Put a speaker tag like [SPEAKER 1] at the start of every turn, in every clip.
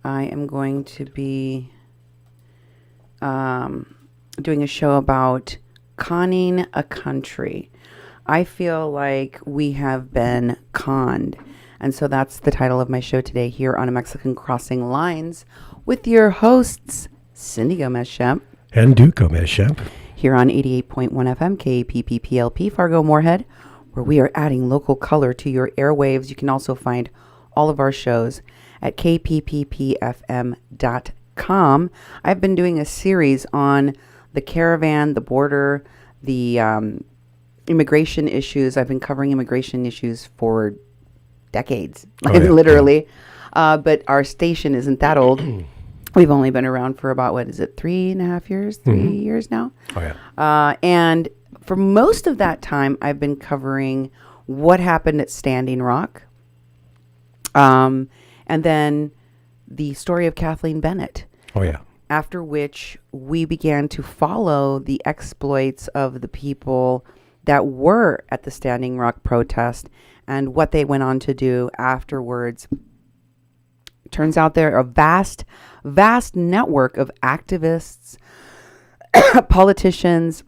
[SPEAKER 1] I am going to be doing a show about conning a country. I feel like we have been conned. And so that's the title of my show today here on A Mexican Crossing Lines with your hosts, Cindy Gomez-Schempp.
[SPEAKER 2] And Duke Gomez-Schempp.
[SPEAKER 1] Here on 88.1 FM, KPPPLP, Fargo-Moorhead, where we are adding local color to your airwaves. You can also find all of our shows at kpppfm.com. I've been doing a series on the caravan, the border, the immigration issues. I've been covering immigration issues for decades, literally. But our station isn't that old. We've only been around for about, 3.5 years? 3 years now?
[SPEAKER 2] Oh, yeah.
[SPEAKER 1] And for most of that time, I've been covering what happened at Standing Rock. And then the story of Kathleen Bennett.
[SPEAKER 2] Oh, yeah.
[SPEAKER 1] After which we began to follow the exploits of the people that were at the Standing Rock protest and what they went on to do afterwards. Turns out there are a vast network of activists, politicians,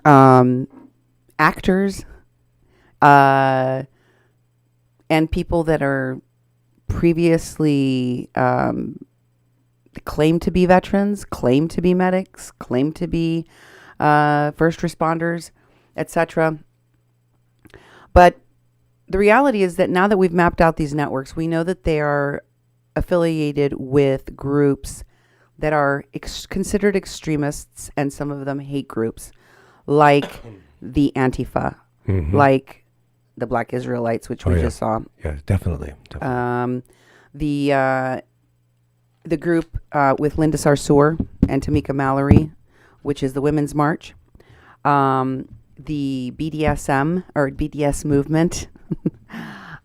[SPEAKER 1] actors, and people that are previously claimed to be veterans, claimed to be medics, claimed to be first responders, etc. But the reality is that now that we've mapped out these networks, we know that they are affiliated with groups that are considered extremists, and some of them hate groups, like the Antifa, like the Black Israelites, which we just saw.
[SPEAKER 2] Yeah, definitely.
[SPEAKER 1] The group with Linda Sarsour and Tamika Mallory, which is the Women's March. The BDSM or BDS movement.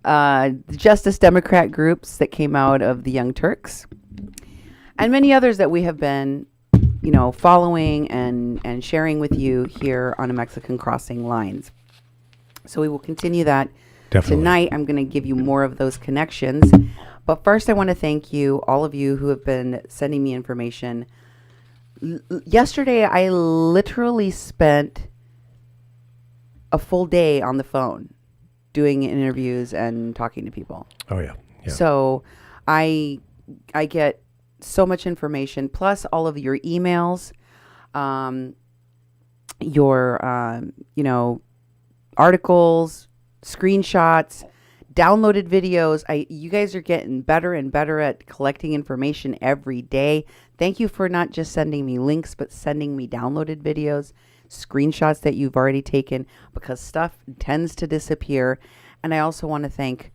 [SPEAKER 1] The Justice Democrat groups that came out of the Young Turks, and many others that we have been, following and sharing with you here on A Mexican Crossing Lines. So we will continue that.
[SPEAKER 2] Definitely.
[SPEAKER 1] Tonight. I'm going to give you more of those connections. But first, I want to thank you, all of you who have been sending me information. Yesterday, I literally spent a full day on the phone doing interviews and talking to people.
[SPEAKER 2] Oh, yeah.
[SPEAKER 1] So I get so much information, plus all of your emails, your, articles, screenshots, downloaded videos. You guys are getting better and better at collecting information every day. Thank you for not just sending me links, but sending me downloaded videos, screenshots that you've already taken, because stuff tends to disappear. And I also want to thank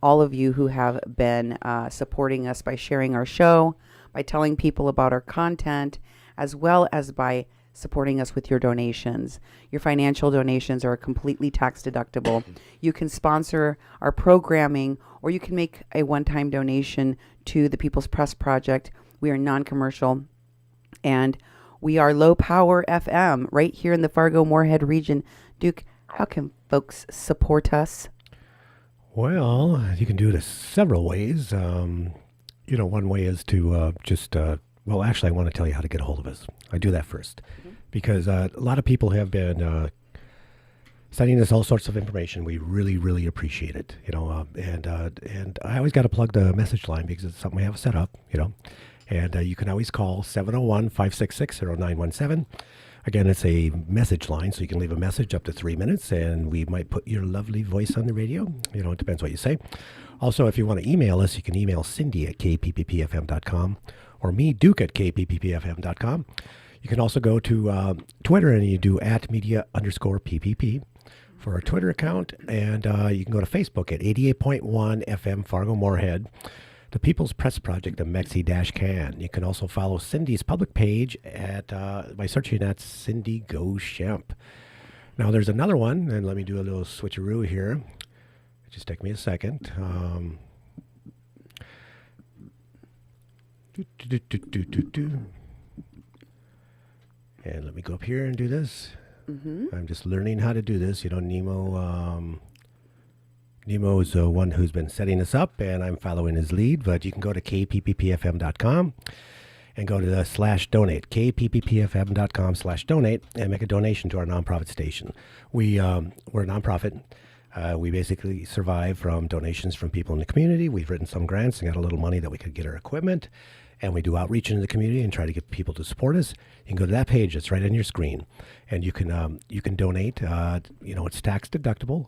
[SPEAKER 1] all of you who have been supporting us by sharing our show, by telling people about our content, as well as by supporting us with your donations. Your financial donations are completely tax deductible. You can sponsor our programming, or you can make a one-time donation to the People's Press Project. We are non-commercial, and we are low power FM right here in the Fargo-Moorhead region. Duke, how can folks support us?
[SPEAKER 2] Well, you can do it several ways. One way is to actually, I want to tell you how to get a hold of us. I do that first because a lot of people have been sending us all sorts of information. We really, really appreciate it, and I always got to plug the message line because it's something we have set up, and you can always call 701-566-0917. Again, it's a message line, so you can leave a message up to 3 minutes, and we might put your lovely voice on the radio. It depends what you say. Also, if you want to email us, you can email Cindy at kpppfm.com or me, Duke, at kpppfm.com. You can also go to Twitter, and you do @media_PPP for our Twitter account, and you can go to Facebook at 88.1 FM Fargo-Moorhead. The People's Press Project of Mexi-Can. You can also follow Cindy's public page by searching at Cindy Go Schempp. Now there's another one, and let me do a little switcheroo here. Just take me a second. And let me go up here and do this. I'm just learning how to do this. Nemo Nemo is the one who's been setting this up, and I'm following his lead. But you can go to kpppfm.com and go to the /donate, kpppfm.com/donate, and make a donation to our nonprofit station. We're a nonprofit. We basically survive from donations from people in the community. We've written some grants and got a little money that we could get our equipment. And we do outreach into the community and try to get people to support us. You can go to that page that's right on your screen, and you can donate. It's tax deductible.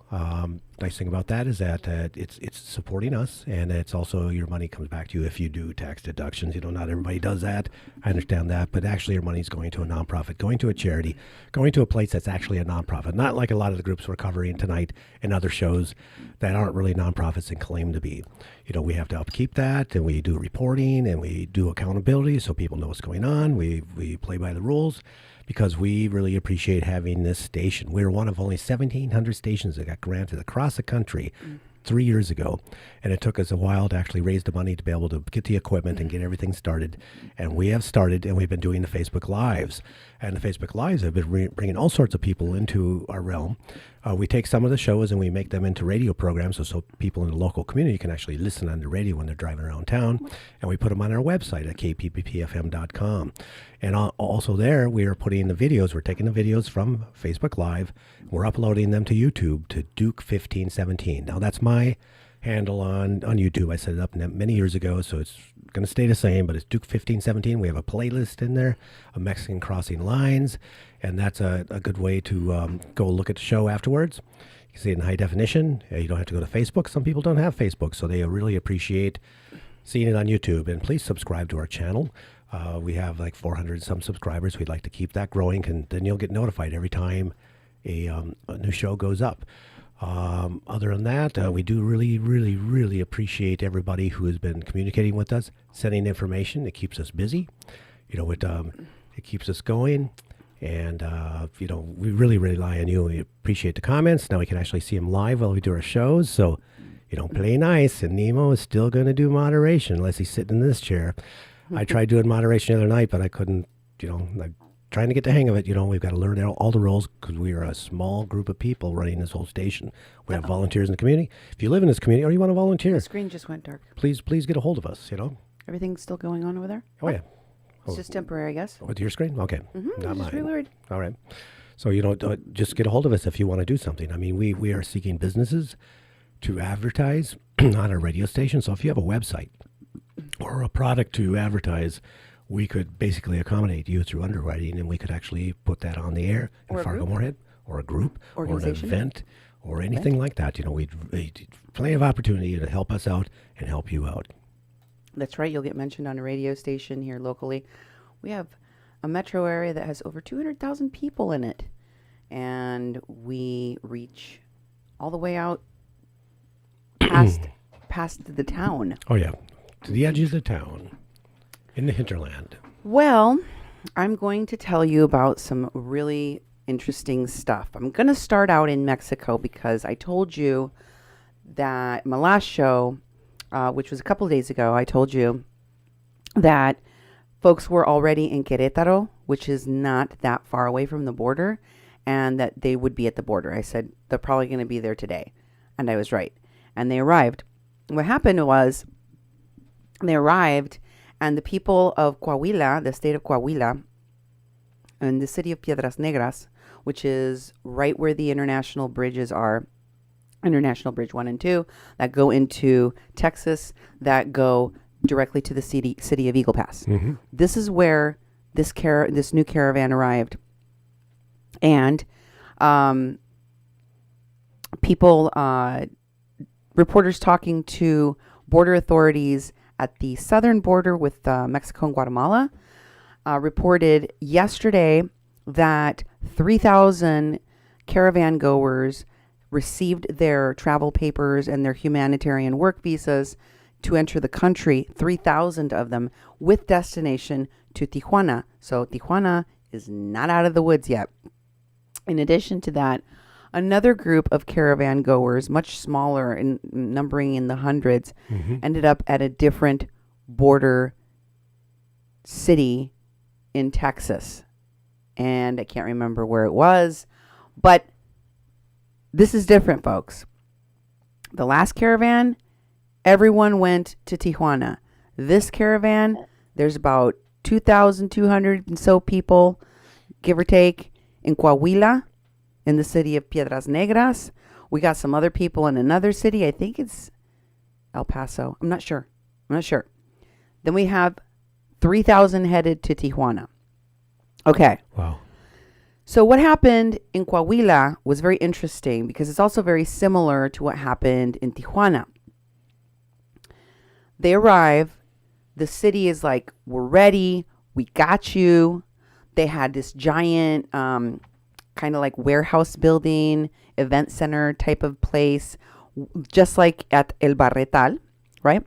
[SPEAKER 2] Nice thing about that is that it's supporting us, and it's also your money comes back to you if you do tax deductions. Not everybody does that. I understand that, but actually your money's going to a nonprofit, going to a charity, going to a place that's actually a nonprofit. Not like a lot of the groups we're covering tonight and other shows that aren't really nonprofits and claim to be. We have to upkeep that, and we do reporting, and we do accountability so people know what's going on. We play by the rules because we really appreciate having this station. We're one of only 1,700 stations that got granted across the country 3 years ago, and it took us a while to actually raise the money to be able to get the equipment and get everything started. And we have started, and we've been doing the Facebook Lives. And the Facebook Lives have been bringing all sorts of people into our realm. We take some of the shows and we make them into radio programs so people in the local community can actually listen on the radio when they're driving around town. And we put them on our website at kpppfm.com. And also there, we are putting the videos. We're taking the videos from Facebook Live. We're uploading them to YouTube to Duke1517. Now, that's my handle on YouTube. I set it up many years ago, so it's going to stay the same, but it's Duke1517. We have a playlist in there of Mexican Crossing Lines, and that's a good way to go look at the show afterwards. You can see it in high definition. You don't have to go to Facebook. Some people don't have Facebook, so they really appreciate seeing it on YouTube. And please subscribe to our channel. We have like 400 some subscribers. We'd like to keep that growing, and then you'll get notified every time a new show goes up. Other than that, we do really, really, really appreciate everybody who has been communicating with us, sending information. It keeps us busy. It keeps us going. And, we really rely on you. We appreciate the comments. Now we can actually see them live while we do our shows. So, play nice. And Nemo is still going to do moderation unless he's sitting in this chair. I tried doing moderation the other night, but I couldn't, I'm trying to get the hang of it. We've got to learn all the roles because we are a small group of people running this whole station. We have volunteers in the community. If you live in this community or you want to volunteer,
[SPEAKER 1] The screen just went dark.
[SPEAKER 2] please get a hold of us,
[SPEAKER 1] Everything's still going on over there?
[SPEAKER 2] Oh, yeah.
[SPEAKER 1] It's just temporary, I guess.
[SPEAKER 2] With your screen? Okay.
[SPEAKER 1] Mm-hmm.
[SPEAKER 2] Not
[SPEAKER 1] Just
[SPEAKER 2] mine.
[SPEAKER 1] really weird.
[SPEAKER 2] All right. So, just get a hold of us if you want to do something. I mean, we are seeking businesses to advertise on our radio station. So if you have a website or a product to advertise, we could basically accommodate you through underwriting, and we could actually put that on the air in
[SPEAKER 1] Or a
[SPEAKER 2] Fargo
[SPEAKER 1] group.
[SPEAKER 2] Moorhead, or a group, or an
[SPEAKER 1] Organization.
[SPEAKER 2] event, or anything like that. We'd plenty of opportunity to help us out and help you out.
[SPEAKER 1] That's right. You'll get mentioned on a radio station here locally. We have a metro area that has over 200,000 people in it. And we reach all the way out past the town.
[SPEAKER 2] Oh, yeah. To the edges of town, in the hinterland.
[SPEAKER 1] Well, I'm going to tell you about some really interesting stuff. I'm going to start out in Mexico because I told you that my last show, which was a couple of days ago, I told you that folks were already in Querétaro, which is not that far away from the border, and that they would be at the border. I said, they're probably going to be there today. And I was right. And they arrived. What happened was they arrived, and the people of Coahuila, the state of Coahuila, and the city of Piedras Negras, which is right where the international bridges are, International Bridge 1 and 2, that go into Texas, that go directly to the city of Eagle Pass.
[SPEAKER 2] Mm-hmm.
[SPEAKER 1] This is where this new caravan arrived. And reporters talking to border authorities at the southern border with Mexico and Guatemala reported yesterday that 3,000 caravan goers received their travel papers and their humanitarian work visas to enter the country, 3,000 of them, with destination to Tijuana. So Tijuana is not out of the woods yet. In addition to that, another group of caravan goers, much smaller and numbering in the hundreds, ended up at a different border city in Texas. And I can't remember where it was, but this is different, folks, The last caravan, everyone went to Tijuana. This caravan, there's about 2,200 and so people, give or take, in Coahuila, in the city of Piedras Negras. We got some other people in another city. I think it's El Paso. I'm not sure. Then we have 3,000 headed to Tijuana. Okay.
[SPEAKER 2] Wow.
[SPEAKER 1] So what happened in Coahuila was very interesting because it's also very similar to what happened in Tijuana. They arrive. The city is like, we're ready. We got you. They had this giant kind of like warehouse building, event center type of place, just like at El Barretal, right?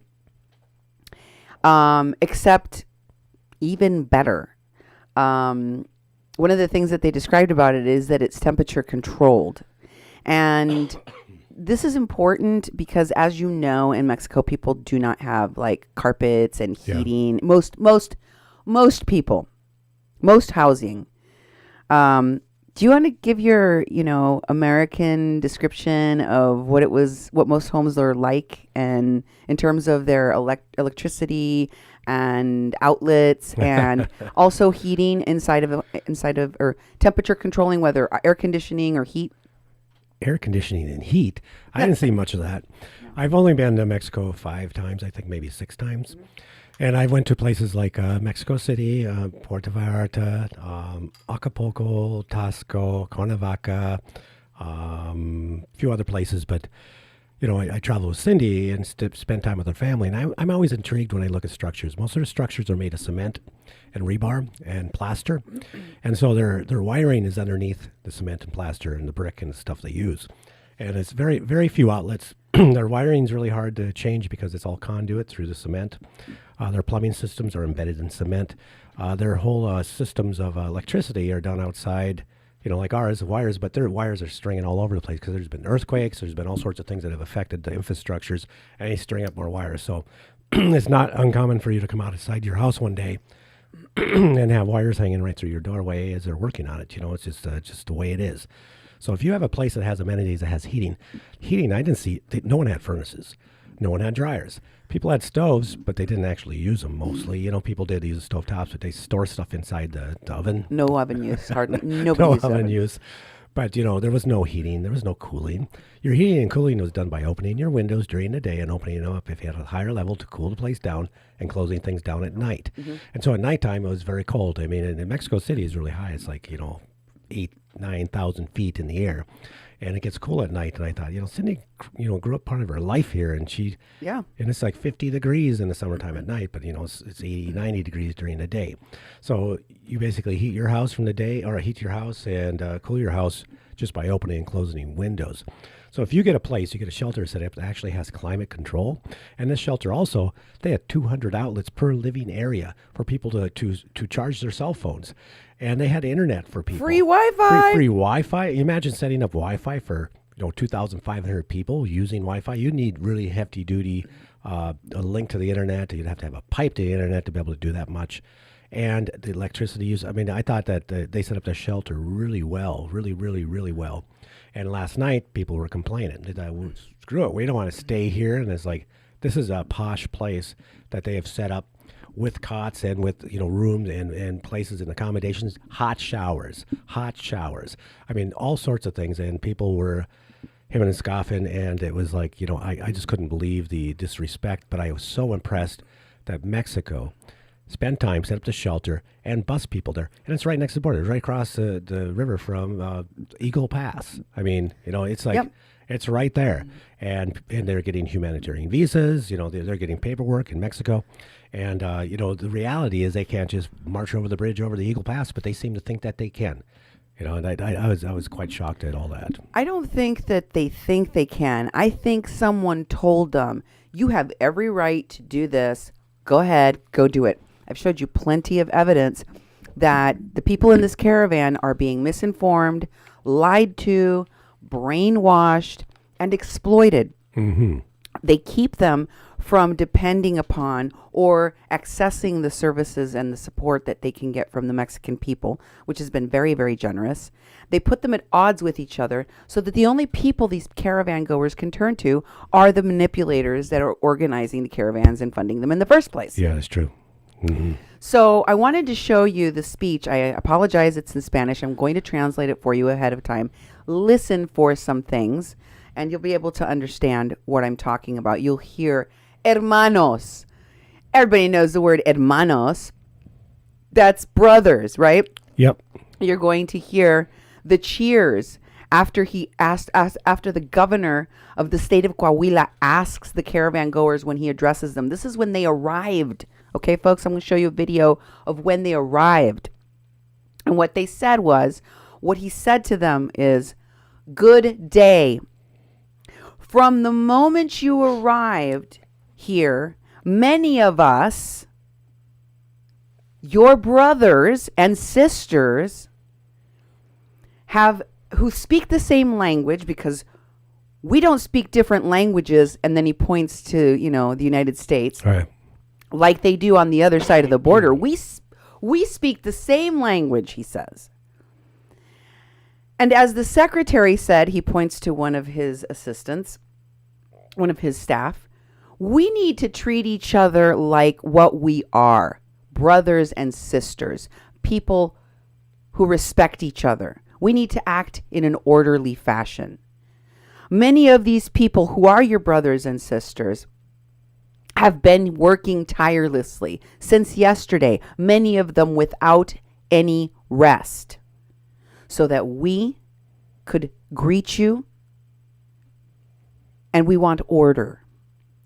[SPEAKER 1] Except even better. One of the things that they described about it is that it's temperature controlled. And this is important because, as you know, in Mexico, people do not have like carpets and heating. Yeah. Most people, most housing. Do you want to give your, American description of what most homes are like, and in terms of their electricity and outlets, and also heating inside of or temperature controlling, whether air conditioning or heat?
[SPEAKER 2] Air conditioning and heat. I didn't see much of that. No. I've only been to Mexico 5 times, I think maybe 6 times. Mm-hmm. And I went to places like Mexico City, Puerto Vallarta, Acapulco, Tasco, Cuernavaca, a few other places. But, I travel with Cindy and spend time with her family. And I'm always intrigued when I look at structures. Most of the structures are made of cement and rebar and plaster. And so their wiring is underneath the cement and plaster and the brick and the stuff they use. And it's very, very few outlets. Their wiring is really hard to change because it's all conduit through the cement. Their plumbing systems are embedded in cement. Their whole systems of electricity are done outside, like ours, wires, but their wires are stringing all over the place because there's been earthquakes, there's been all sorts of things that have affected the infrastructures, and they string up more wires. So it's not uncommon for you to come outside your house one day and have wires hanging right through your doorway as they're working on it. It's just the way it is. So if you have a place that has amenities that has heating, I didn't see, no one had furnaces. No one had dryers. People had stoves, but they didn't actually use them mostly. People did use the stovetops, but they store stuff inside the oven.
[SPEAKER 1] No oven use, hardly.
[SPEAKER 2] No oven use. But, there was no heating. There was no cooling. Your heating and cooling was done by opening your windows during the day and opening them up if you had a higher level to cool the place down and closing things down at night. Mm-hmm. And so at nighttime, it was very cold. I mean, in Mexico City is really high. It's like, 9,000 feet in the air. And it gets cool at night. And I thought, Cindy, grew up part of her life here. And and it's like 50 degrees in the summertime at night, but, it's 80, 90 degrees during the day. So you basically heat your house from the day, or heat your house and cool your house just by opening and closing windows. So if you get a shelter set up that actually has climate control. And this shelter also, they had 200 outlets per living area for people to charge their cell phones. And they had internet for people.
[SPEAKER 1] Free Wi-Fi.
[SPEAKER 2] Free Wi-Fi. You imagine setting up Wi-Fi for 2,500 people using Wi-Fi. You need really hefty duty, a link to the internet. You'd have to have a pipe to the internet to be able to do that much. And the electricity use. I mean, I thought that they set up the shelter really well, really, really, really well. And last night, people were complaining. They thought, well, screw it, we don't want to stay here. And it's like, this is a posh place that they have set up with cots and with rooms and places and accommodations, hot showers. I mean, all sorts of things, and people were hemming and scoffing, and it was like I just couldn't believe the disrespect. But I was so impressed that Mexico spent time, set up the shelter, and bus people there, and it's right next to the border, right across the river from Eagle Pass. I mean, it's like. Yep. It's right there, and they're getting humanitarian visas. They're getting paperwork in Mexico, and the reality is they can't just march over the bridge over the Eagle Pass, but they seem to think that they can. And I was quite shocked at all that.
[SPEAKER 1] I don't think that they think they can. I think someone told them, "You have every right to do this. Go ahead, go do it." I've showed you plenty of evidence that the people in this caravan are being misinformed, lied to, brainwashed, and exploited. Mm-hmm. They keep them from depending upon or accessing the services and the support that they can get from the Mexican people, which has been very, very generous. They put them at odds with each other so that the only people these caravan goers can turn to are the manipulators that are organizing the caravans and funding them in the first place.
[SPEAKER 2] Yeah, that's true. Mm-hmm.
[SPEAKER 1] So I wanted to show you the speech. I apologize, it's in Spanish. I'm going to translate it for you ahead of time. Listen for some things, and you'll be able to understand what I'm talking about. You'll hear hermanos. Everybody knows the word hermanos. That's brothers, right?
[SPEAKER 2] Yep.
[SPEAKER 1] You're going to hear the cheers after after the governor of the state of Coahuila asks the caravan goers when he addresses them. This is when they arrived. Okay, folks, I'm going to show you a video of when they arrived. And what they said was, what he said to them is, "Good day. From the moment you arrived here, many of us, your brothers and sisters, who speak the same language, because we don't speak different languages," and then he points to, the United States.
[SPEAKER 2] All right.
[SPEAKER 1] Like they do on the other side of the border. We speak the same language, he says. And as the secretary said, he points to one of his assistants, one of his staff, we need to treat each other like what we are, brothers and sisters, people who respect each other. We need to act in an orderly fashion. Many of these people who are your brothers and sisters have been working tirelessly since yesterday, many of them without any rest, so that we could greet you. And we want order.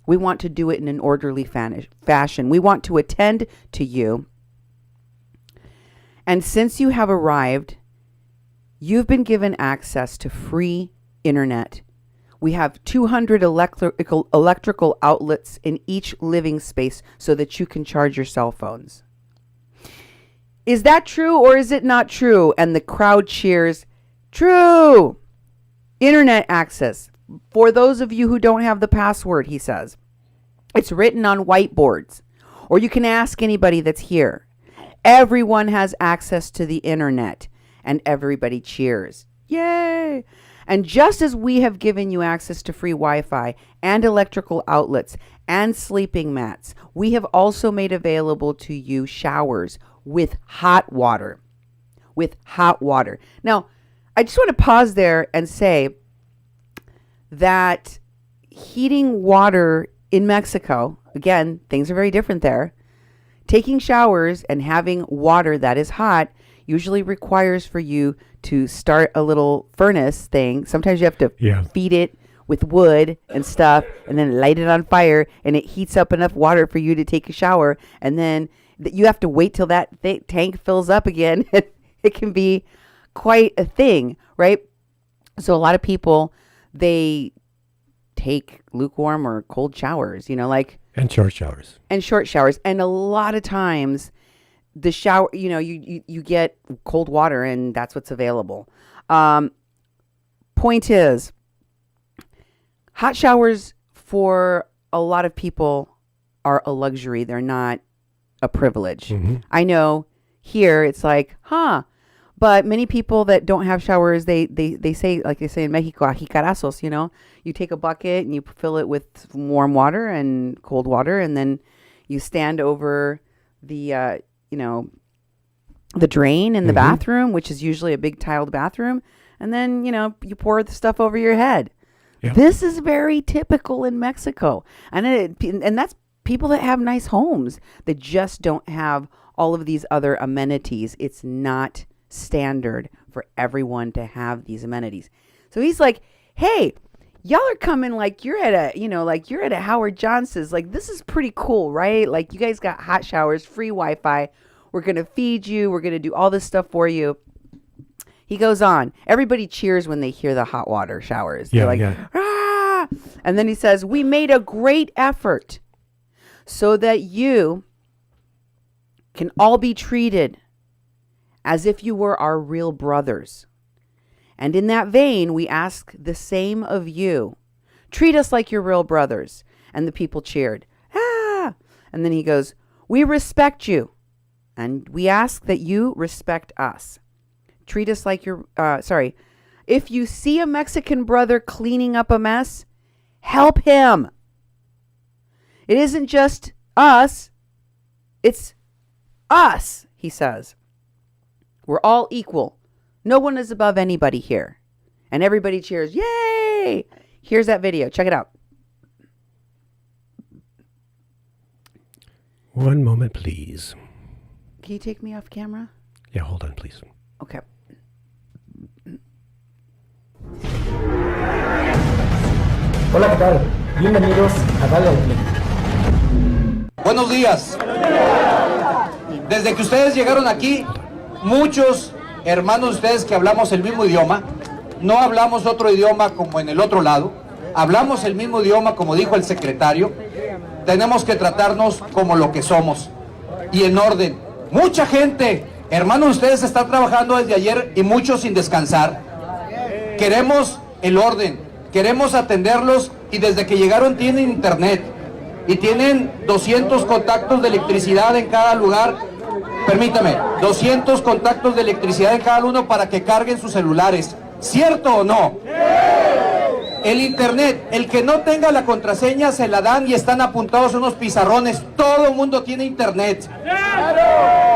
[SPEAKER 1] We want to do it in an orderly fashion. We want to attend to you. And since you have arrived, you've been given access to free internet. We have 200 electrical outlets in each living space so that you can charge your cell phones. Is that true or is it not true? And the crowd cheers, true. Internet access. For those of you who don't have the password, he says, it's written on whiteboards, or you can ask anybody that's here. Everyone has access to the internet, and everybody cheers. Yay! And just as we have given you access to free Wi-Fi and electrical outlets and sleeping mats, we have also made available to you showers with hot water. With hot water. Now, I just want to pause there and say that heating water in Mexico, again, things are very different there. Taking showers and having water that is hot usually requires for you to start a little furnace thing. Sometimes you have to feed it with wood and stuff and then light it on fire, and it heats up enough water for you to take a shower. And then you have to wait till that tank fills up again. It can be quite a thing, right? So a lot of people, they take lukewarm or cold showers,
[SPEAKER 2] and short showers.
[SPEAKER 1] And a lot of times the shower, you get cold water and that's what's available. Point is, hot showers for a lot of people are a luxury. They're not a privilege.
[SPEAKER 2] Mm-hmm.
[SPEAKER 1] I know here it's like, but many people that don't have showers, they say, like they say in Mexico, ajicarazos, you take a bucket and you fill it with warm water and cold water, and then you stand over the, the drain in the bathroom, which is usually a big tiled bathroom, and then, you pour the stuff over your head.
[SPEAKER 2] Yep.
[SPEAKER 1] This is very typical in Mexico. And that's people that have nice homes that just don't have all of these other amenities. It's not standard for everyone to have these amenities. So he's like, hey, y'all are coming like you're at a Howard Johnson's. Like, this is pretty cool, right? Like, you guys got hot showers, free Wi-Fi. We're going to feed you. We're going to do all this stuff for you. He goes on. Everybody cheers when they hear the hot water showers. They're like, ah! And then he says, we made a great effort so that you can all be treated as if you were our real brothers. And in that vein, we ask the same of you. Treat us like your real brothers. And the people cheered. Ah! And then he goes, "We respect you. And we ask that you respect us. Treat us like you're, if you see a Mexican brother cleaning up a mess, help him. It isn't just us, it's us," he says. "We're all equal. No one is above anybody here." And everybody cheers, "Yay!" Here's that video. Check it out.
[SPEAKER 2] One moment, please.
[SPEAKER 1] Can you take me off camera?
[SPEAKER 2] Yeah, hold on, please.
[SPEAKER 1] Okay.
[SPEAKER 3] Hola, ¿qué tal? Bienvenidos a Dale al Play.
[SPEAKER 4] Buenos días. Desde que ustedes llegaron aquí, muchos hermanos de ustedes que hablamos el mismo idioma, no hablamos otro idioma como en el otro lado, hablamos el mismo idioma como dijo el secretario, tenemos que tratarnos como lo que somos y en orden. Mucha gente, hermanos de ustedes, están trabajando desde ayer y muchos sin descansar. Queremos el orden, queremos atenderlos y desde que llegaron tienen internet y tienen 200 contactos de electricidad en cada lugar. Permítame, 200 contactos de electricidad en cada uno para que carguen sus celulares. ¿Cierto o no? El internet, el que no tenga la contraseña se la dan y están apuntados en unos pizarrones. Todo el mundo tiene internet.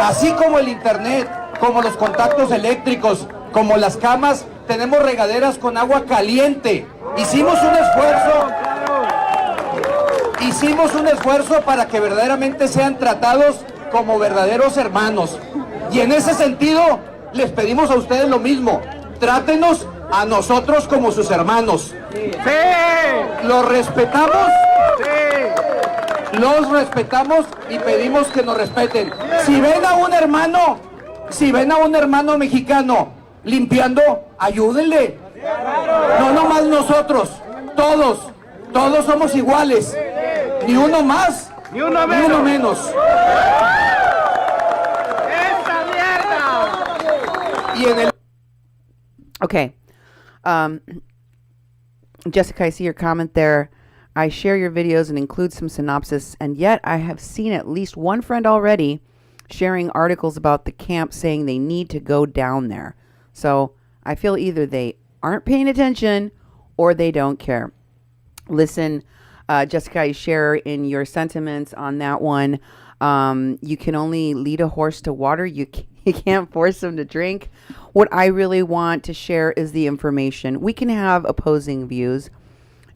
[SPEAKER 4] Así como el internet, como los contactos eléctricos, como las camas, tenemos regaderas con agua caliente. Hicimos un esfuerzo para que verdaderamente sean tratados como verdaderos hermanos. Y en ese sentido, les pedimos a ustedes lo mismo. Trátenos a nosotros como sus hermanos. ¡Sí! ¿Los respetamos? ¡Sí! Los respetamos y pedimos que nos respeten. Si ven a un hermano mexicano limpiando, ayúdenle. No nomás nosotros, todos somos iguales. Ni uno más, ni uno menos. ¡Esta mierda! Y en el...
[SPEAKER 1] Okay. Jessica, I see your comment there. I share your videos and include some synopsis, and yet I have seen at least one friend already sharing articles about the camp saying they need to go down there. So I feel either they aren't paying attention or they don't care. Listen, Jessica, I share in your sentiments on that one. You can only lead a horse to water. You can't force him to drink. What I really want to share is the information. We can have opposing views.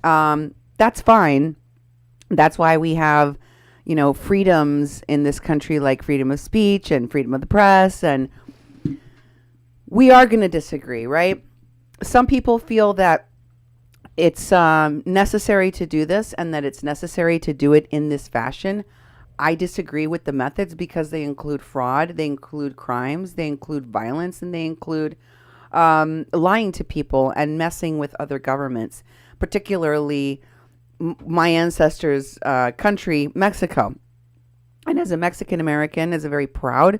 [SPEAKER 1] That's fine. That's why we have, freedoms in this country like freedom of speech and freedom of the press. And we are going to disagree, right? Some people feel that it's necessary to do this and that it's necessary to do it in this fashion. I disagree with the methods because they include fraud, they include crimes, they include violence, and they include lying to people and messing with other governments, particularly my ancestors' country, Mexico. And as a Mexican American, as a very proud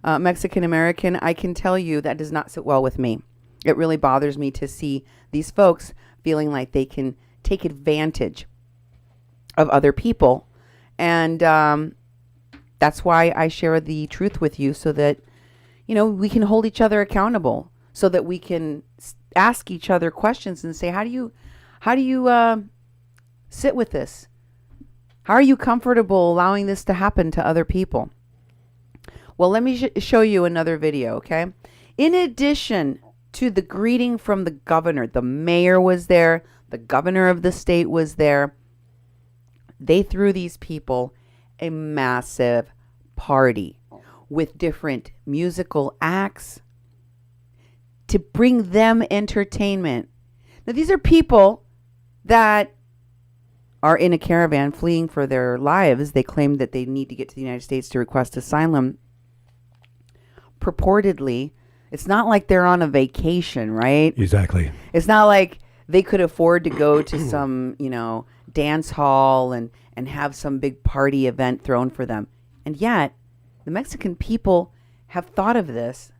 [SPEAKER 1] Mexican American, I can tell you that does not sit well with me. It really bothers me to see these folks feeling like they can take advantage of other people. And that's why I share the truth with you so that, we can hold each other accountable, so that we can ask each other questions and say, how do you sit with this? How are you comfortable allowing this to happen to other people? Well, let me show you another video, okay? In addition to the greeting from the governor, the mayor was there, the governor of the state was there. They threw these people a massive party with different musical acts to bring them entertainment. Now, these are people that are in a caravan fleeing for their lives. They claim that they need to get to the United States to request asylum. Purportedly, it's not like they're on a vacation, right?
[SPEAKER 2] Exactly.
[SPEAKER 1] It's not like they could afford to go to some, dance hall and have some big party event thrown for them. And yet, the Mexican people have thought of this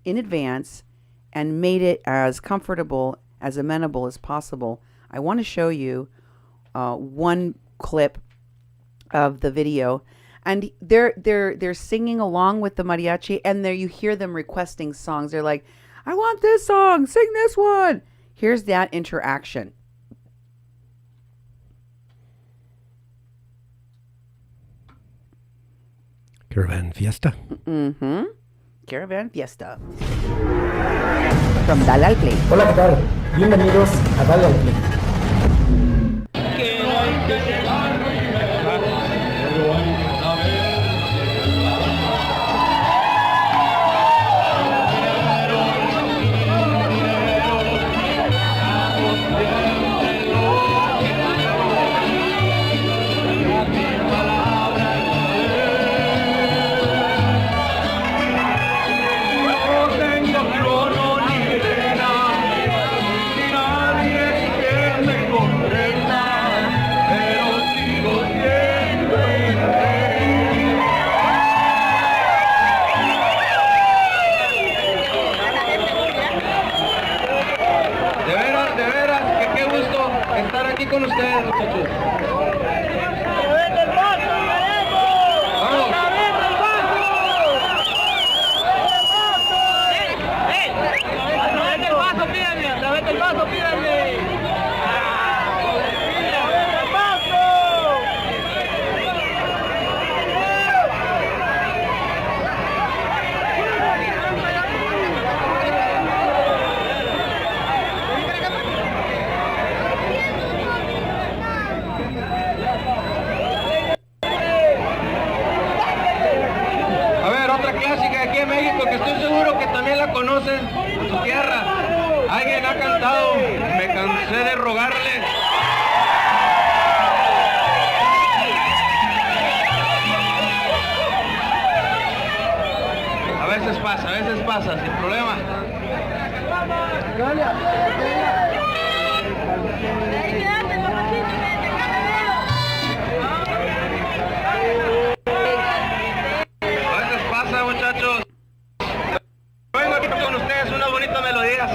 [SPEAKER 1] in advance and made it as comfortable, as amenable as possible. I want to show you one clip of the video, and they're singing along with the mariachi, and there you hear them requesting songs. They're like, I want this song, sing this one. Here's that interaction.
[SPEAKER 2] Caravan Fiesta.
[SPEAKER 1] Mm-hmm. Caravan Fiesta. From Dale al Play.
[SPEAKER 3] Hola, ¿qué tal? Bienvenidos a Dale al Play.
[SPEAKER 5] Con ustedes, muchachos. Aquí en México, que estoy seguro que también la conocen en su tierra. Alguien ha cantado, me cansé de rogarle. A veces pasa, sin problema. Muchachos, vengo aquí con ustedes unas bonitas melodías.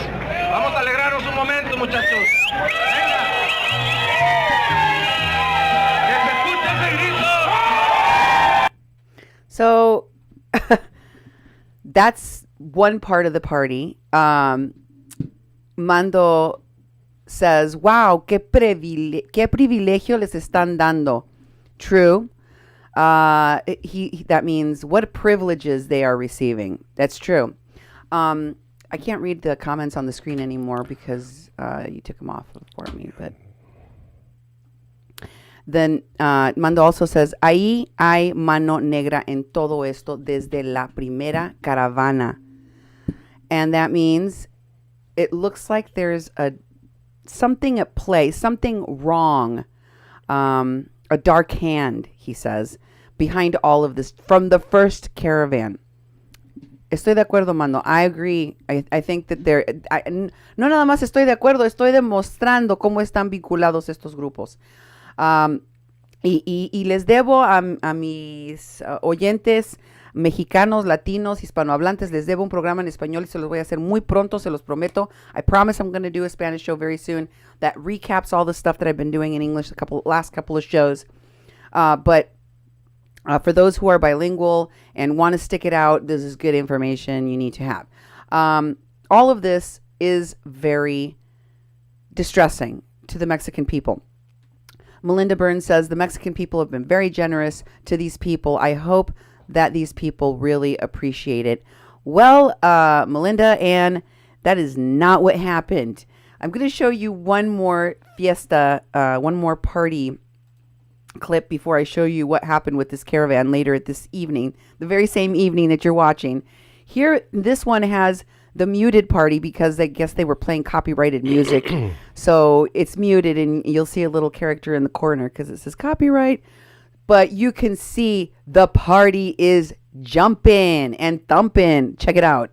[SPEAKER 5] Vamos a alegrarnos un momento, muchachos. Venga. Que se escuche ese grito.
[SPEAKER 1] So that's one part of the party. Mando says, "Wow, qué privilegio les están dando." True. That means what privileges they are receiving. That's true. I can't read the comments on the screen anymore because you took them off for me. But then Mando also says, ahí hay mano negra en todo esto desde la primera caravana, and that means it looks like there's something at play, something wrong. A dark hand, he says, behind all of this from the first caravan. Estoy de acuerdo, Mando. I agree. I think that no nada más estoy de acuerdo, estoy demostrando cómo están vinculados estos grupos. Y les debo a mis oyentes mexicanos, latinos, hispanohablantes, les debo un programa en español y se los voy a hacer muy pronto, se los prometo. I promise I'm going to do a Spanish show very soon that recaps all the stuff that I've been doing in English last couple of shows. But for those who are bilingual and want to stick it out, this is good information you need to have. All of this is very distressing to the Mexican people. Melinda Burns says the Mexican people have been very generous to these people. I hope that these people really appreciate it. Well, Melinda, and that is not what happened. I'm going to show you one more fiesta, one more party clip before I show you what happened with this caravan later this evening, the very same evening that you're watching. Here, this one has the muted party because I guess they were playing copyrighted music. So it's muted and you'll see a little character in the corner because it says copyright. But you can see the party is jumping and thumping. Check it out.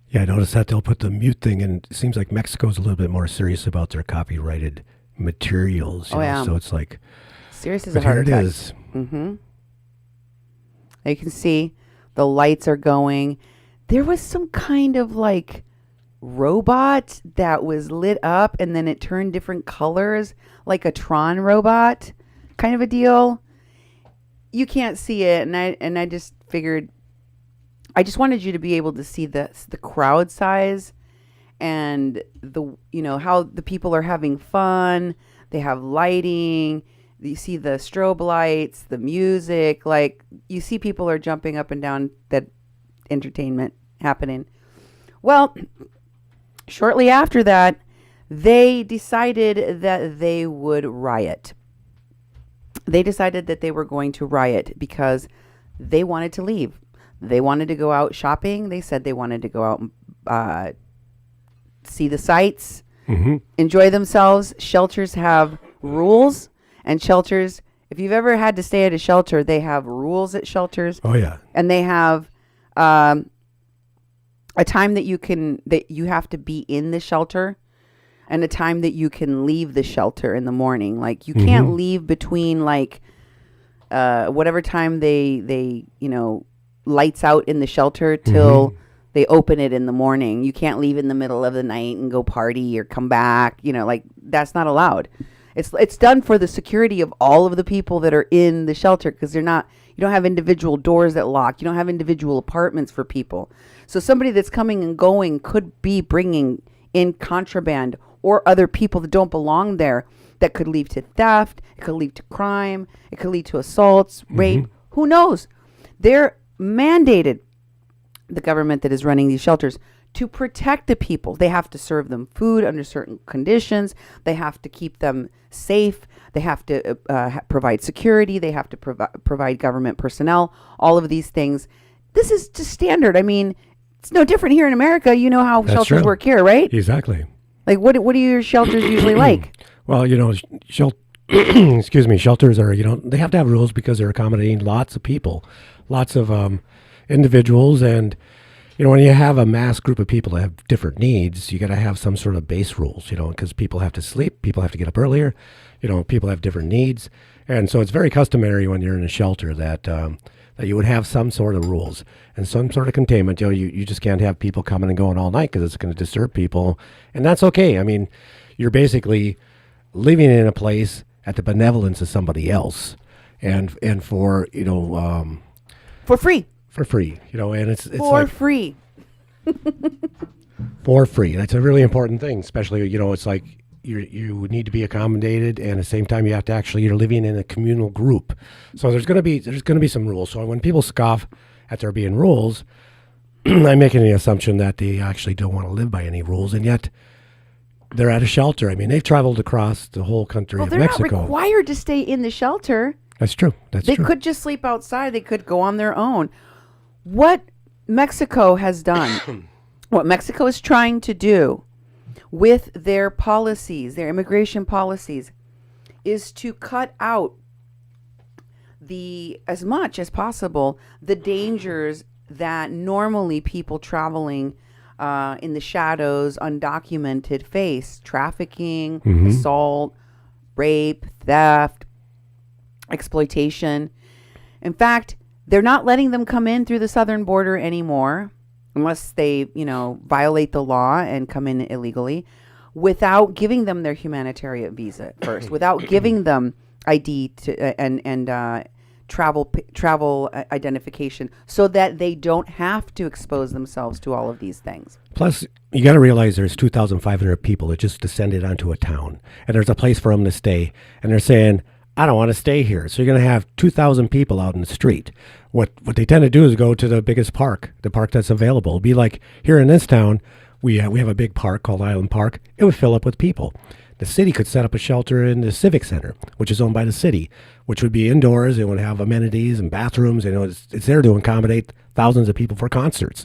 [SPEAKER 2] Yeah, I noticed that they'll put the mute thing, and it seems like Mexico's a little bit more serious about their copyrighted materials. You know?
[SPEAKER 1] Yeah.
[SPEAKER 2] So it's like,
[SPEAKER 1] serious as a heart attack.
[SPEAKER 2] Here it is.
[SPEAKER 1] Mm-hmm. You can see the lights are going. There was some kind of like robot that was lit up and then it turned different colors, like a Tron robot. kind of a deal. You can't see it, and I just figured I just wanted you to be able to see the crowd size and how the people are having fun. They have lighting. You see the strobe lights, the music. Like, you see people are jumping up and down, that entertainment happening. Well, shortly after that, they decided that they would riot. They decided that they were going to riot because they wanted to leave. They wanted to go out shopping. They said they wanted to go out and see the sights, enjoy themselves. Shelters have rules, and shelters, if you've ever had to stay at a shelter, they have rules at shelters.
[SPEAKER 2] Oh, yeah.
[SPEAKER 1] And they have a time that you have to be in the shelter, and a time that you can leave the shelter in the morning. Like, you can't leave between whatever time they lights out in the shelter till they open it in the morning. You can't leave in the middle of the night and go party or come back. That's not allowed. It's done for the security of all of the people that are in the shelter, because you don't have individual doors that lock. You don't have individual apartments for people. So somebody that's coming and going could be bringing in contraband or other people that don't belong there, that could lead to theft. It could lead to crime. It could lead to assaults, rape. Who knows? They're mandated, the government that is running these shelters, to protect the people. They have to serve them food under certain conditions. They have to keep them safe. They have to provide security. They have to provide government personnel, all of these things. This is just standard. I mean, it's no different here in America. You know how
[SPEAKER 2] That's
[SPEAKER 1] shelters
[SPEAKER 2] true.
[SPEAKER 1] work here, right?
[SPEAKER 2] Exactly.
[SPEAKER 1] Like, what are your shelters usually like?
[SPEAKER 2] Well, excuse me, shelters are, they have to have rules because they're accommodating lots of people, lots of individuals. And, when you have a mass group of people that have different needs, you got to have some sort of base rules, because people have to sleep, people have to get up earlier, people have different needs. And so it's very customary when you're in a shelter that you would have some sort of rules and some sort of containment. You just can't have people coming and going all night because it's going to disturb people. And that's okay. I mean, you're basically living in a place at the benevolence of somebody else, and for
[SPEAKER 1] For free.
[SPEAKER 2] for free, and it's
[SPEAKER 1] For free.
[SPEAKER 2] for free. That's a really important thing, especially it's like you need to be accommodated, and at the same time you're living in a communal group. So there's going to be some rules. So when people scoff at there being rules, I'm making the assumption that they actually don't want to live by any rules, and yet they're at a shelter. I mean, they've traveled across the whole country of Mexico.
[SPEAKER 1] They're not required to stay in the shelter.
[SPEAKER 2] That's true.
[SPEAKER 1] They could just sleep outside. They could go on their own. What Mexico has done, what Mexico is trying to do with their policies, their immigration policies, is to cut out as much as possible, the dangers that normally people traveling in the shadows, undocumented face: trafficking, assault, rape, theft, exploitation. In fact, they're not letting them come in through the southern border anymore, unless they, violate the law and come in illegally, without giving them their humanitarian visa first, without giving them ID and travel identification, so that they don't have to expose themselves to all of these things.
[SPEAKER 2] Plus, you got to realize there's 2,500 people that just descended onto a town, and there's a place for them to stay, and they're saying, I don't want to stay here. So you're going to have 2,000 people out in the street. What they tend to do is go to the biggest park, the park that's available. It'd be like here in this town, we have a big park called Island Park. It would fill up with people. The city could set up a shelter in the Civic Center, which is owned by the city, which would be indoors. It would have amenities and bathrooms. It's there to accommodate thousands of people for concerts.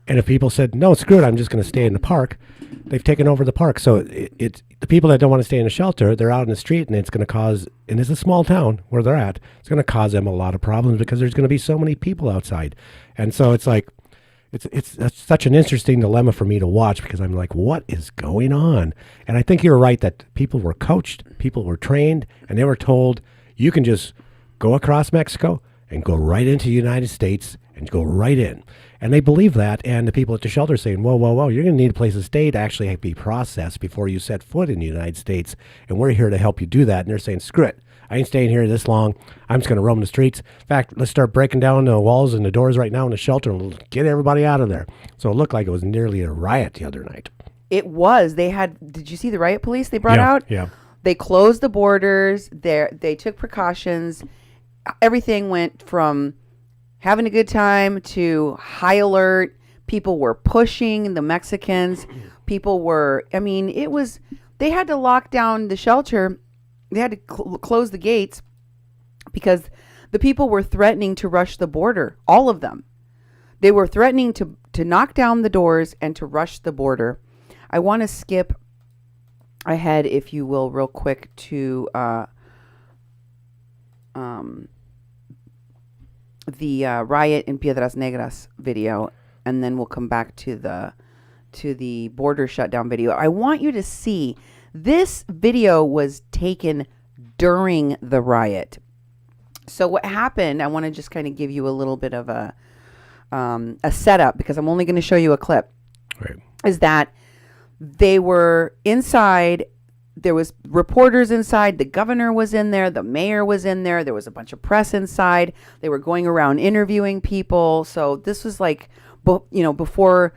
[SPEAKER 2] And if people said, no, screw it, I'm just going to stay in the park, they've taken over the park. So it's the people that don't want to stay in a shelter, they're out in the street, and it's going to cause, and it's a small town where they're at, it's going to cause them a lot of problems because there's going to be so many people outside. And so it's like, it's such an interesting dilemma for me to watch, because I'm like, what is going on? And I think you're right that people were coached, people were trained, and they were told, you can just go across Mexico and go right into the United States and go right in. And they believe that, and the people at the shelter are saying, whoa, you're going to need a place to stay to actually be processed before you set foot in the United States, and we're here to help you do that. And they're saying, screw it. I ain't staying here this long. I'm just going to roam the streets. In fact, let's start breaking down the walls and the doors right now in the shelter and get everybody out of there. So it looked like it was nearly a riot the other night.
[SPEAKER 1] It was. Did you see the riot police they brought out?
[SPEAKER 2] Yeah.
[SPEAKER 1] They closed the borders. They took precautions. Everything went from having a good time to high alert. People were pushing the Mexicans. They had to lock down the shelter. They had to close the gates because the people were threatening to rush the border. All of them. They were threatening to knock down the doors and to rush the border. I want to skip ahead, if you will, real quick to the riot in Piedras Negras video, and then we'll come back to the border shutdown video. I want you to see this video was taken during the riot. So what happened, I want to just kind of give you a little bit of a setup, because I'm only going to show you a clip.
[SPEAKER 2] Right.
[SPEAKER 1] Is that they were inside. There was reporters inside. The governor was in there. The mayor was in there. There was a bunch of press inside. They were going around interviewing people. So this was like, before,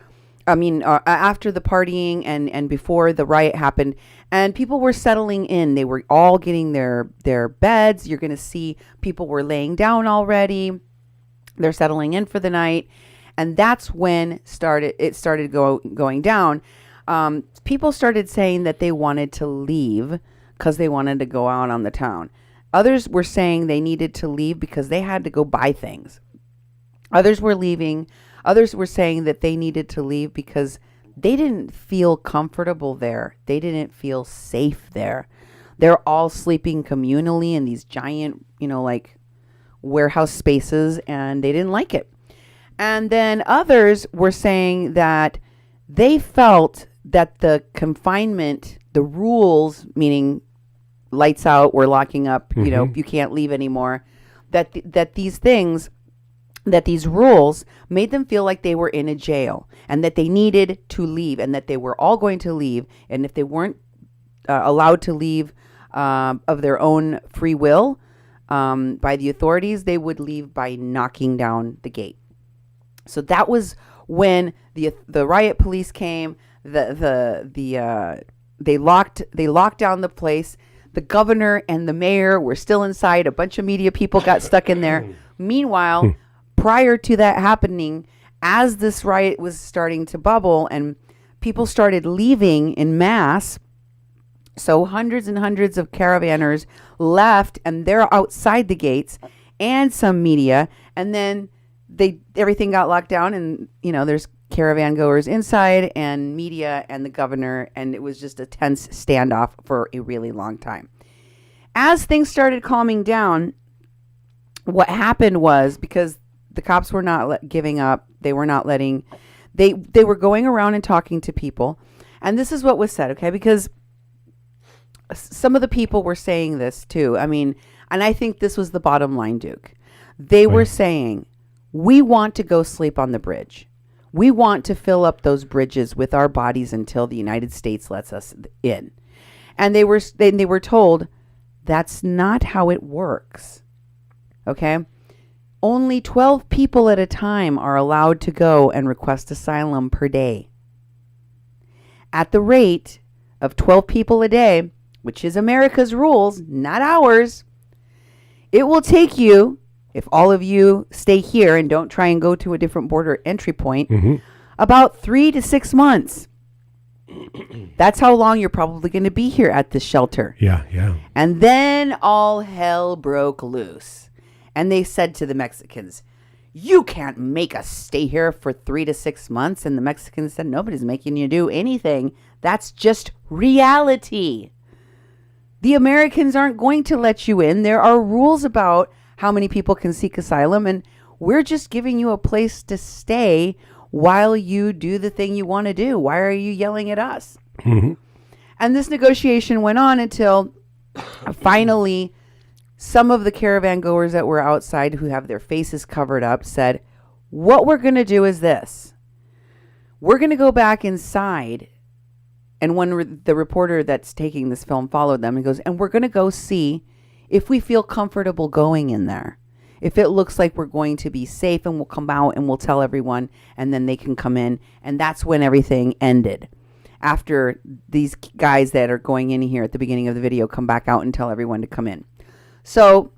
[SPEAKER 1] after the partying and before the riot happened, and people were settling in. They were all getting their beds. You're going to see people were laying down already. They're settling in for the night. And that's when it started going down. People started saying that they wanted to leave because they wanted to go out on the town. Others were saying they needed to leave because they had to go buy things. Others were leaving. Others were saying that they needed to leave because they didn't feel comfortable there. They didn't feel safe there. They're all sleeping communally in these giant, warehouse spaces, and they didn't like it. And then others were saying that they felt that the confinement, the rules, meaning lights out, we're locking up, you can't leave anymore, that these rules made them feel like they were in a jail and that they needed to leave and that they were all going to leave. And if they weren't allowed to leave of their own free will by the authorities, they would leave by knocking down the gate. So that was when the riot police came. They locked down the place. The governor and the mayor were still inside. A bunch of media people got stuck in there. Meanwhile, prior to that happening, as this riot was starting to bubble and people started leaving in mass, so hundreds and hundreds of caravanners left, and they're outside the gates, and some media, and then everything got locked down, and there's caravan goers inside and media and the governor, and it was just a tense standoff for a really long time. As things started calming down, what happened was, because the cops were not giving up, they were not letting, they were going around and talking to people, and this is what was said, okay, because some of the people were saying this too. And I think this was the bottom line, Duke. They were saying, we want to go sleep on the bridge. We want to fill up those bridges with our bodies until the United States lets us in. And they were told that's not how it works. Okay? Only 12 people at a time are allowed to go and request asylum per day. At the rate of 12 people a day, which is America's rules, not ours, it will take you, if all of you stay here and don't try and go to a different border entry point, about 3 to 6 months. That's how long you're probably going to be here at this shelter.
[SPEAKER 2] Yeah.
[SPEAKER 1] And then all hell broke loose. And they said to the Mexicans, you can't make us stay here for 3 to 6 months. And the Mexicans said, nobody's making you do anything. That's just reality. The Americans aren't going to let you in. There are rules about how many people can seek asylum, and we're just giving you a place to stay while you do the thing you want to do. Why are you yelling at us? And this negotiation went on until finally some of the caravan goers that were outside who have their faces covered up said, what we're going to do is this. We're going to go back inside. And when the reporter that's taking this film followed them, he goes, and we're going to go see if we feel comfortable going in there. If it looks like we're going to be safe, and we'll come out and we'll tell everyone, and then they can come in. And that's when everything ended. After these guys that are going in here at the beginning of the video come back out and tell everyone to come in. So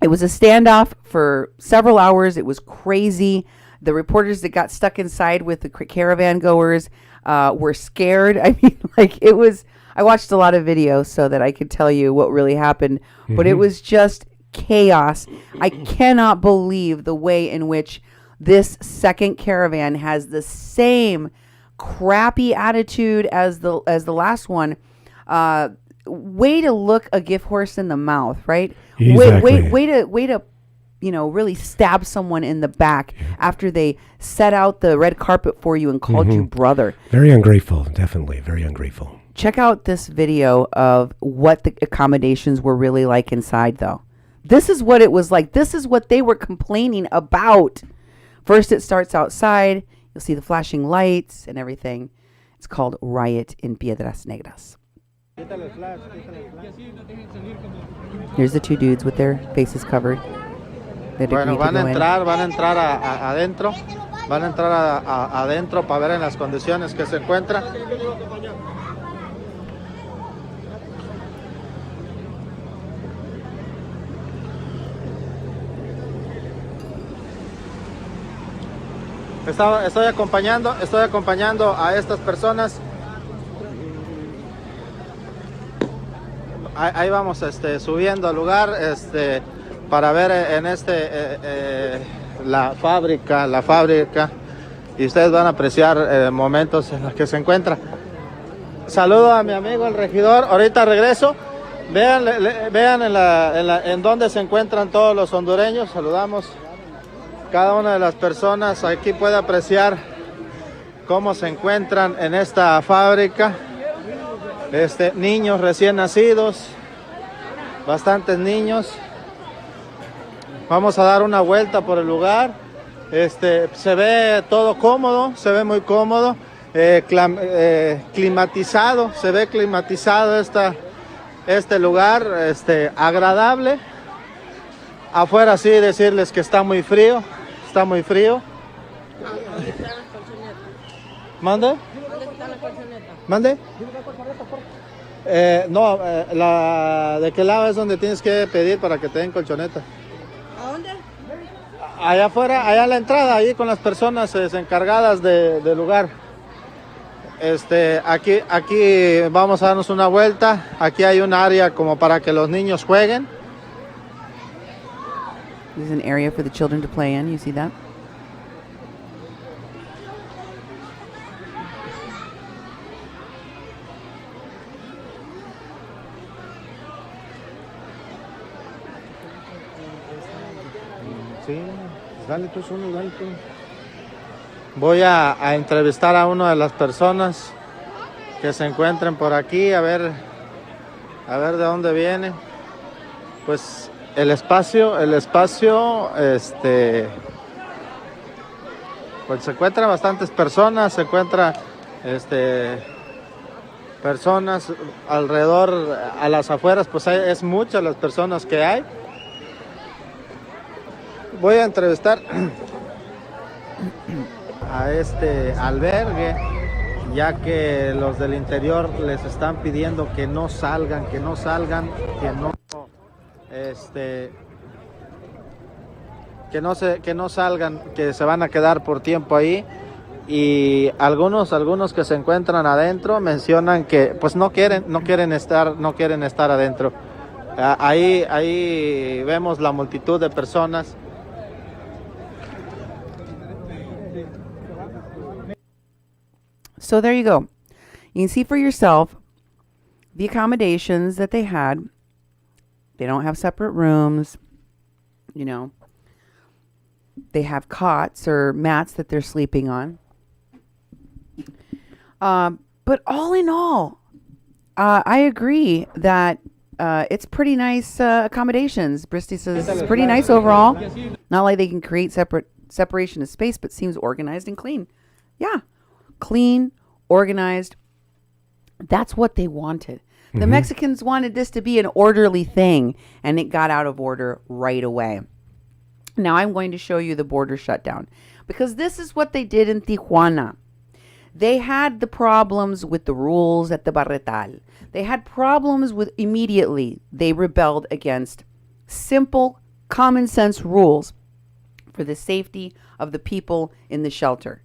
[SPEAKER 1] it was a standoff for several hours. It was crazy. The reporters that got stuck inside with the caravan goers were scared. I mean, like, it was, I watched a lot of videos so that I could tell you what really happened, but it was just chaos. I cannot believe the way in which this second caravan has the same crappy attitude as the last one. Way to look a gift horse in the mouth, right?
[SPEAKER 2] Exactly.
[SPEAKER 1] Way to really stab someone in the back after they set out the red carpet for you and called you brother.
[SPEAKER 2] Very ungrateful, definitely. Very ungrateful.
[SPEAKER 1] Check out this video of what the accommodations were really like inside, though. This is what it was like. This is what they were complaining about. First, it starts outside. You'll see the flashing lights and everything. It's called Riot in Piedras Negras. Here's the two dudes with their faces covered.
[SPEAKER 6] Bueno, van a entrar adentro, van a entrar adentro para ver en las condiciones que se encuentran. Estoy acompañando a estas personas. Ahí vamos subiendo al lugar para ver en la fábrica, y ustedes van a apreciar momentos en los que se encuentra. Saludo a mi amigo el regidor, ahorita regreso. Vean en dónde se encuentran todos los hondureños. Saludamos cada una de las personas. Aquí puede apreciar cómo se encuentran en esta fábrica. Niños recién nacidos, bastantes niños. Vamos a dar una vuelta por el lugar. Se ve todo cómodo, se ve muy cómodo, climatizado, se ve climatizado este lugar, agradable. Afuera sí decirles que está muy frío. ¿Mande? ¿Mande? No, ¿de qué lado es donde tienes que pedir para que te den colchoneta?
[SPEAKER 7] ¿A dónde?
[SPEAKER 6] Allá afuera, allá a la entrada, ahí con las personas encargadas del lugar. Aquí vamos a darnos una vuelta. Aquí hay un área como para que los niños jueguen.
[SPEAKER 1] There's an area for the children to play in. You see that?
[SPEAKER 6] Sí, dale tú. Voy a entrevistar a una de las personas que se encuentren por aquí, a ver de dónde viene. Pues el espacio, pues se encuentran bastantes personas, personas alrededor, a las afueras, pues es muchas las personas que hay. Voy a entrevistar a este albergue, ya que los del interior les están pidiendo que no salgan, que no salgan, que se van a quedar por tiempo ahí. Y algunos que se encuentran adentro mencionan que pues no quieren estar adentro. Ahí vemos la multitud de personas.
[SPEAKER 1] So there you go. You can see for yourself the accommodations that they had. They don't have separate rooms. They have cots or mats that they're sleeping on. But all in all, I agree that it's pretty nice accommodations. Bristy says it's pretty nice overall. Not like they can create separation of space, but seems organized and clean. Yeah, clean, organized. That's what they wanted. The Mexicans wanted this to be an orderly thing, and it got out of order right away. Now I'm going to show you the border shutdown, because this is what they did in Tijuana. They had the problems with the rules at the Barretal. They had problems with immediately. They rebelled against simple, common sense rules for the safety of the people in the shelter.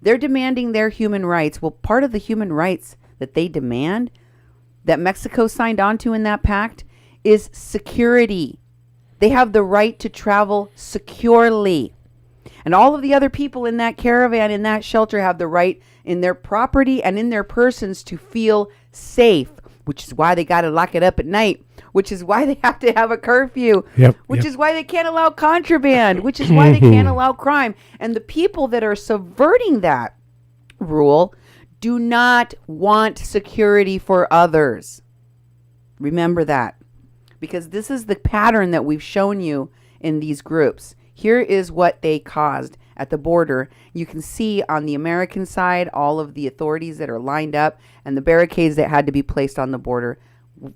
[SPEAKER 1] They're demanding their human rights. Well, part of the human rights that they demand, that Mexico signed onto in that pact, is security. They have the right to travel securely. And all of the other people in that caravan, in that shelter, have the right in their property and in their persons to feel safe, which is why they got to lock it up at night, which is why they have to have a curfew, which is why they can't allow contraband, which is why they can't allow crime. And the people that are subverting that rule do not want security for others. Remember that, because this is the pattern that we've shown you in these groups. Here is what they caused at the border. You can see on the American side all of the authorities that are lined up and the barricades that had to be placed on the border.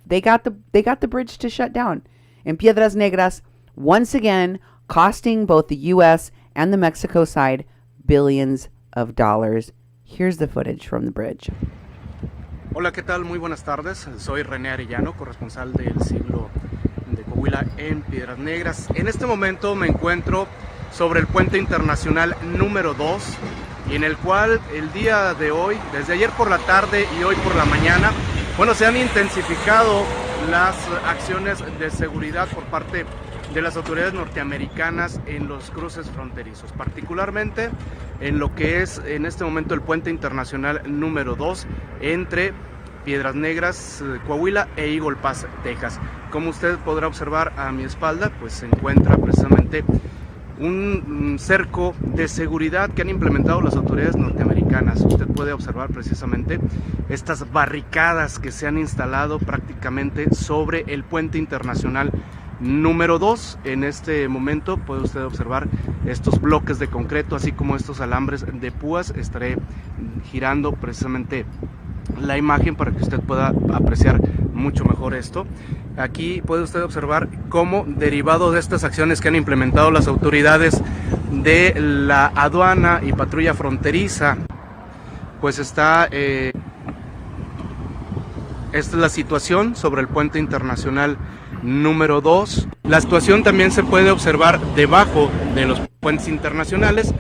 [SPEAKER 1] They got the bridge to shut down. In Piedras Negras, once again, costing both the U.S. and the Mexico side billions of dollars. Here's the footage from the bridge.
[SPEAKER 7] Hola, ¿qué tal? Muy buenas tardes. Soy René Arellano, corresponsal del siglo de Coahuila en Piedras Negras. En este momento me encuentro sobre el puente internacional número 2, y en el cual el día de hoy, desde ayer por la tarde y hoy por la mañana, bueno, se han intensificado las acciones de seguridad por parte de las autoridades norteamericanas en los cruces fronterizos, particularmente en lo que es en este momento el puente internacional número 2 entre Piedras Negras, Coahuila e Eagle Pass, Texas. Como usted podrá observar a mi espalda, pues se encuentra precisamente un cerco de seguridad que han implementado las autoridades norteamericanas. Usted puede observar precisamente estas barricadas que se han instalado prácticamente sobre el puente internacional número 2. En este momento puede usted observar estos bloques de concreto, así como estos alambres de púas. Estaré girando precisamente la imagen para que usted pueda apreciar mucho mejor esto. Aquí puede usted observar cómo, derivado de estas acciones que han implementado las autoridades de la aduana y patrulla fronteriza, pues esta es la situación sobre el puente internacional número 2. La situación también se puede observar debajo de los puentes internacionales,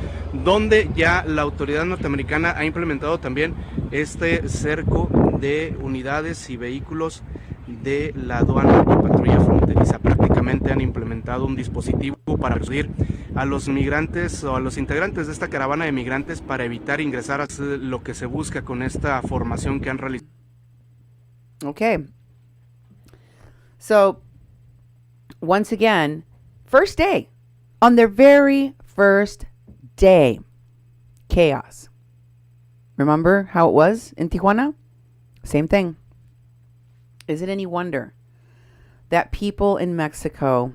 [SPEAKER 7] donde ya la autoridad norteamericana ha implementado también este cerco de unidades y vehículos de la aduana y patrulla fronteriza. Prácticamente han implementado un dispositivo para reducir a los migrantes o a los integrantes de esta caravana de migrantes para evitar ingresar a lo que se busca con esta formación que han realizado.
[SPEAKER 1] Okay. So, once again, first day, on their very first day, chaos. Remember how it was in Tijuana? Same thing. Is it any wonder that people in Mexico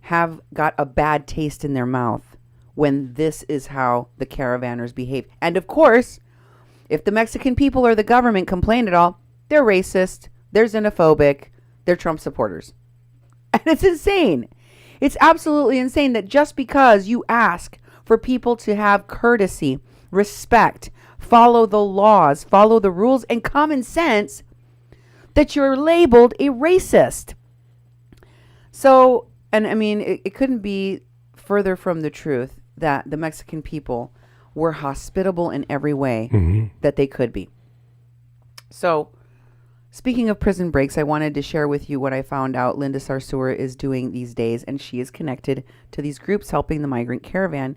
[SPEAKER 1] have got a bad taste in their mouth when this is how the caravanners behave? And of course, if the Mexican people or the government complain at all, they're racist, they're xenophobic, they're Trump supporters. And it's insane. It's absolutely insane that just because you ask for people to have courtesy, respect, follow the laws, follow the rules, and common sense, that you're labeled a racist. So, and I mean, it couldn't be further from the truth that the Mexican people were hospitable in every way that they could be. So, speaking of prison breaks, I wanted to share with you what I found out Linda Sarsour is doing these days, and she is connected to these groups helping the migrant caravan.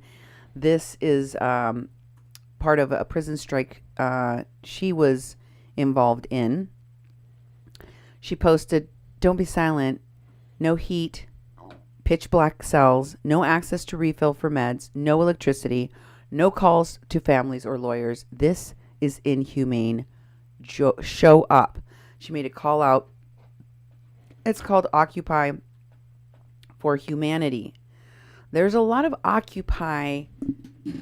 [SPEAKER 1] This is part of a prison strike she was involved in. She posted, "Don't be silent, no heat, pitch black cells, no access to refill for meds, no electricity, no calls to families or lawyers. This is inhumane. Show up." She made a call out It's called Occupy for Humanity. There's a lot of Occupy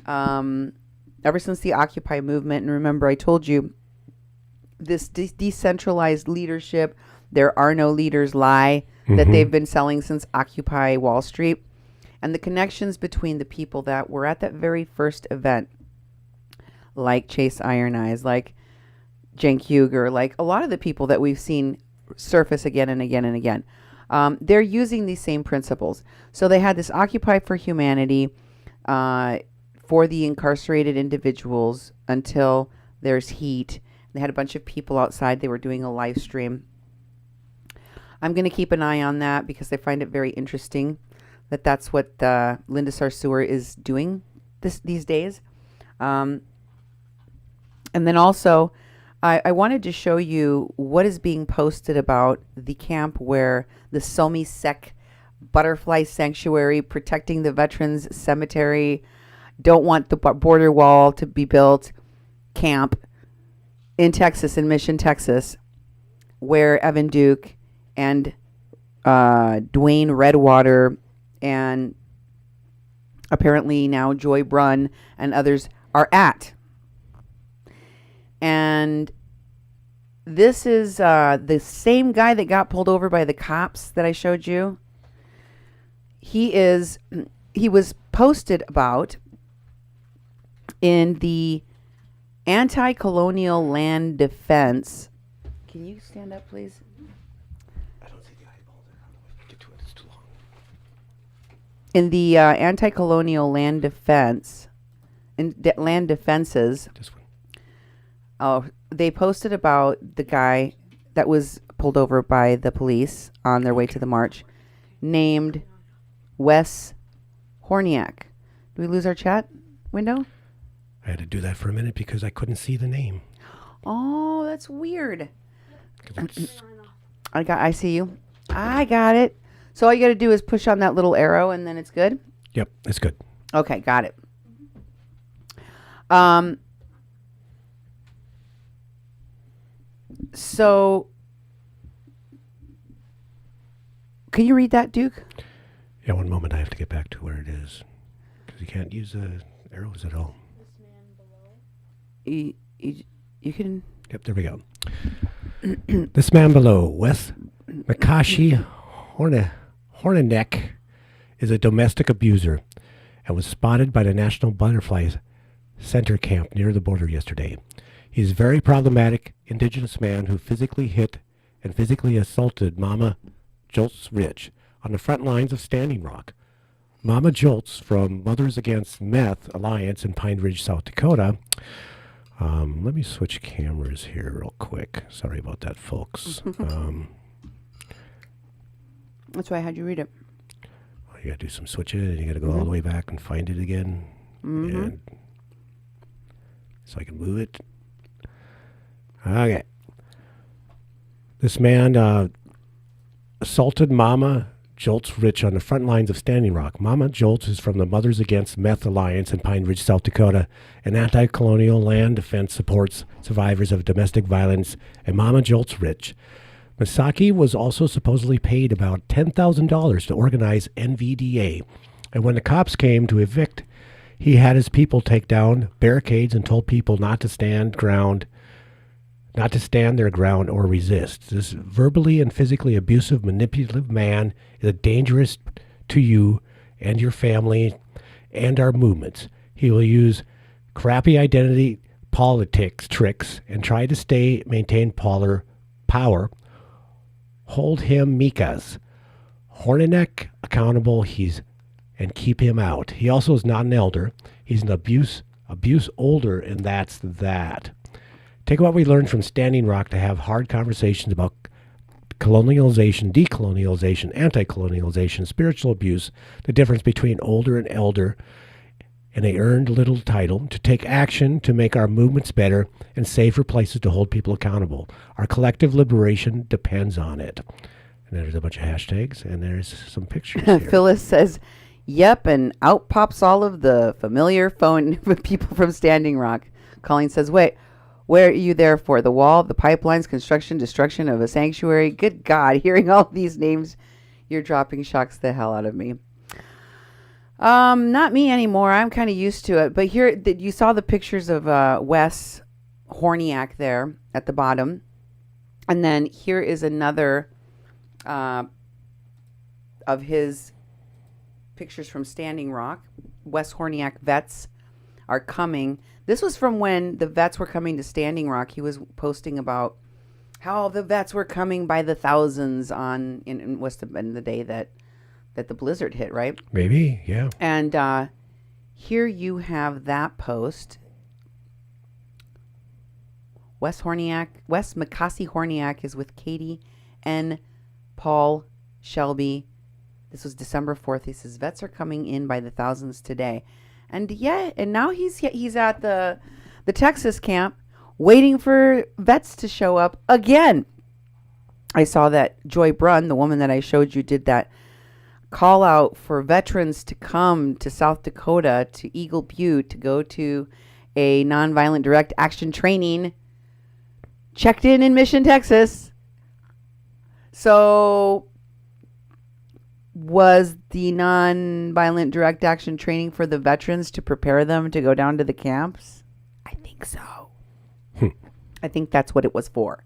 [SPEAKER 1] ever since the Occupy movement. And remember, I told you this decentralized leadership, there are no leaders lie that they've been selling since Occupy Wall Street. And the connections between the people that were at that very first event, like Chase Iron Eyes, like Cenk Uygur, like a lot of the people that we've seen surface again and again and again. They're using these same principles. So they had this Occupy for Humanity for the incarcerated individuals until there's heat. They had a bunch of people outside. They were doing a live stream. I'm going to keep an eye on that because I find it very interesting that that's what Linda Sarsour is doing these days. And then also, I wanted to show you what is being posted about the camp where the Somi Sek Butterfly Sanctuary, protecting the Veterans Cemetery, don't want the border wall to be built camp in Texas, in Mission, Texas, where Evan Duke and Dwayne Redwater and apparently now Joy Brunn and others are at. And this is the same guy that got pulled over by the cops that I showed you. He was posted about in the Anti-Colonial Land Defense. Can you stand up, please?
[SPEAKER 2] I don't see the eyeball there. How do I get to it? It's too long.
[SPEAKER 1] In the Anti-Colonial Land Defense, Land Defenses.
[SPEAKER 2] This one.
[SPEAKER 1] Oh, they posted about the guy that was pulled over by the police on their way to the march, named Wes Horniak. Do we lose our chat window?
[SPEAKER 2] I had to do that for a minute because I couldn't see the name.
[SPEAKER 1] Oh, that's weird. I see you. I got it. So all you got to do is push on that little arrow and then it's good?
[SPEAKER 2] Yep, it's good.
[SPEAKER 1] Okay, got it. So can you read that, Duke?
[SPEAKER 2] Yeah, one moment. I have to get back to where it is because you can't use the arrows at all.
[SPEAKER 1] You can.
[SPEAKER 2] Yep, there we go. This man below, Wes Makashi Hornanek, is a domestic abuser and was spotted by the National Butterfly Center camp near the border yesterday. He is a very problematic indigenous man who physically hit and physically assaulted Mama Jolts Rich on the front lines of Standing Rock. Mama Jolts from Mothers Against Meth Alliance in Pine Ridge, South Dakota. Let me switch cameras here real quick. Sorry about that, folks.
[SPEAKER 1] That's why I had you read it.
[SPEAKER 2] Well, you got to do some switching, and you got to go all the way back and find it again. And so I can move it. Okay. This man assaulted Mama Jolts Rich on the front lines of Standing Rock. Mama Jolts is from the Mothers Against Meth Alliance in Pine Ridge, South Dakota. An anti-colonial land defense supports survivors of domestic violence. And Mama Jolts Rich. Misaki was also supposedly paid about $10,000 to organize NVDA. And when the cops came to evict, he had his people take down barricades and told people not to stand their ground or resist. This verbally and physically abusive, manipulative man is dangerous to you and your family and our movements. He will use crappy identity politics tricks and try to maintain power. Hold him Mika's Hornanek accountable. And keep him out. He also is not an elder. He's an abuse older, and that's that. Take what we learned from Standing Rock to have hard conversations about colonialization, decolonialization, anti-colonialization, spiritual abuse, the difference between older and elder, and a earned little title, to take action to make our movements better and safer places to hold people accountable. Our collective liberation depends on it. And there's a bunch of hashtags, and there's some pictures here.
[SPEAKER 1] Phyllis says, yep, and out pops all of the familiar phone with people from Standing Rock. Colleen says, wait, What are you there for? The wall, the pipelines, construction, destruction of a sanctuary? Good God, hearing all these names you're dropping shocks the hell out of me. Not me anymore. I'm kind of used to it. But here, you saw the pictures of Wes Horniak there at the bottom. And then here is another of his pictures from Standing Rock. Wes Horniak vets are coming. This was from when the vets were coming to Standing Rock. He was posting about how the vets were coming by the thousands in must have been the day that the blizzard hit, right?
[SPEAKER 2] Maybe, yeah.
[SPEAKER 1] And here you have that post. Wes McCasey Horniak is with Katie and Paul Shelby. This was December 4th. He says, vets are coming in by the thousands today. And now he's at the Texas camp waiting for vets to show up again. I saw that Joy Brunn, the woman that I showed you, did that call out for veterans to come to South Dakota, to Eagle Butte, to go to a nonviolent direct action training. Checked in Mission, Texas. So was the nonviolent direct action training for the veterans to prepare them to go down to the camps? I think so. I think that's what it was for.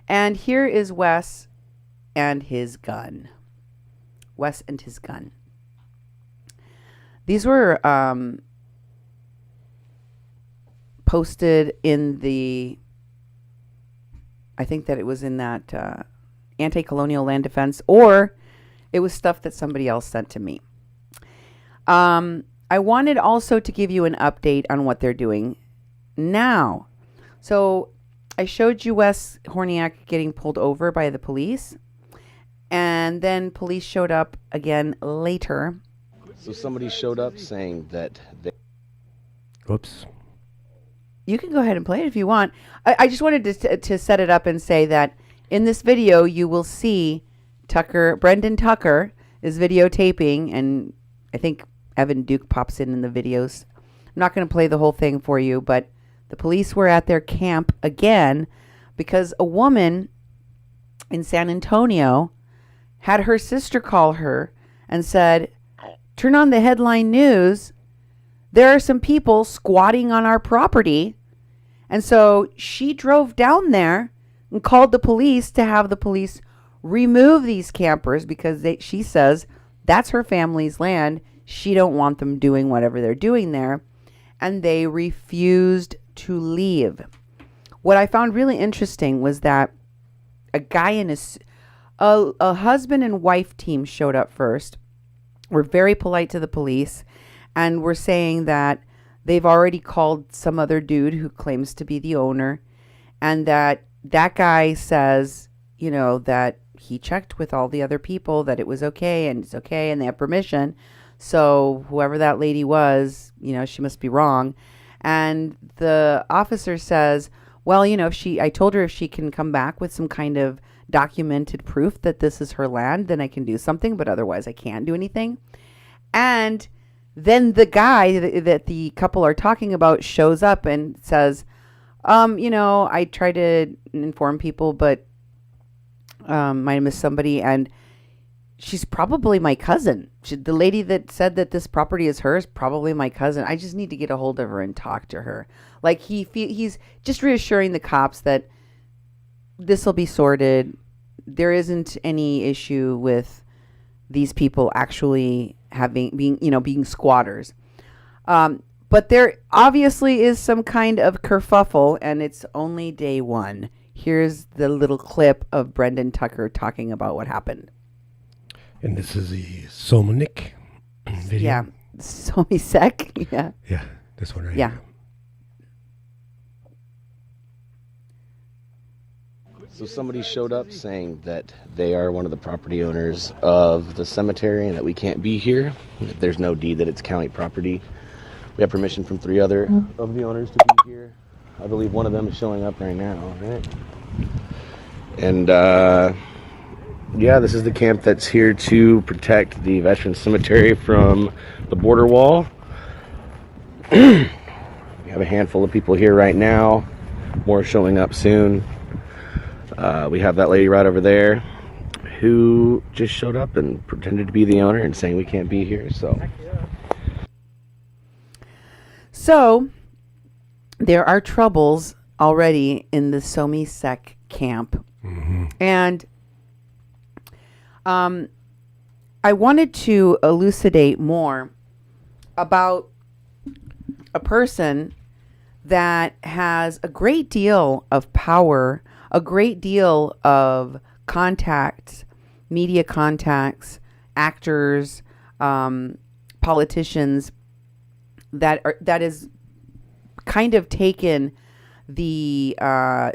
[SPEAKER 1] And here is Wes and his gun. Wes and his gun. These were posted in the, I think that it was in that anti-colonial land defense, or it was stuff that somebody else sent to me. I wanted also to give you an update on what they're doing now. So I showed you Wes Horniak getting pulled over by the police, and then police showed up again later.
[SPEAKER 8] So somebody showed up saying that they...
[SPEAKER 2] Whoops.
[SPEAKER 1] You can go ahead and play it if you want. I just wanted to set it up and say that in this video, you will see Brendan Tucker is videotaping, and I think Evan Duke pops in the videos. I'm not going to play the whole thing for you, but the police were at their camp again because a woman in San Antonio had her sister call her and said, turn on the headline news. There are some people squatting on our property. And so she drove down there and called the police to have the police remove these campers because she says that's her family's land. She don't want them doing whatever they're doing there. And they refused to leave. What I found really interesting was that a guy in a husband and wife team showed up first, were very polite to the police, and were saying that they've already called some other dude who claims to be the owner, and that guy says, that he checked with all the other people that it was okay and it's okay and they have permission. So whoever that lady was, she must be wrong. And the officer says, well, I told her if she can come back with some kind of documented proof that this is her land, then I can do something, but otherwise I can't do anything. And then the guy that the couple are talking about shows up and says, I try to inform people, but might have missed somebody, and she's probably my cousin. The lady that said that this property is hers, probably my cousin. I just need to get a hold of her and talk to her. Like he's just reassuring the cops that this will be sorted. There isn't any issue with these people actually being squatters. But there obviously is some kind of kerfuffle, and it's only day one. Here's the little clip of Brendan Tucker talking about what happened.
[SPEAKER 2] And this is the Somonik video.
[SPEAKER 1] Yeah, Somisek. Yeah.
[SPEAKER 2] Yeah, this one right
[SPEAKER 1] here.
[SPEAKER 8] So somebody showed up saying that they are one of the property owners of the cemetery and that we can't be here. There's no deed that it's county property. We have permission from 3 other of the owners to be here. I believe one of them is showing up right now, right? And this is the camp that's here to protect the veteran cemetery from the border wall. We have a handful of people here right now. more showing up soon. We have that lady right over there who just showed up and pretended to be the owner and saying we can't be here.
[SPEAKER 1] So there are troubles already in the Gomez-Schempp camp. And I wanted to elucidate more about a person that has a great deal of power, a great deal of contacts, media contacts, actors, politicians, that is kind of taken the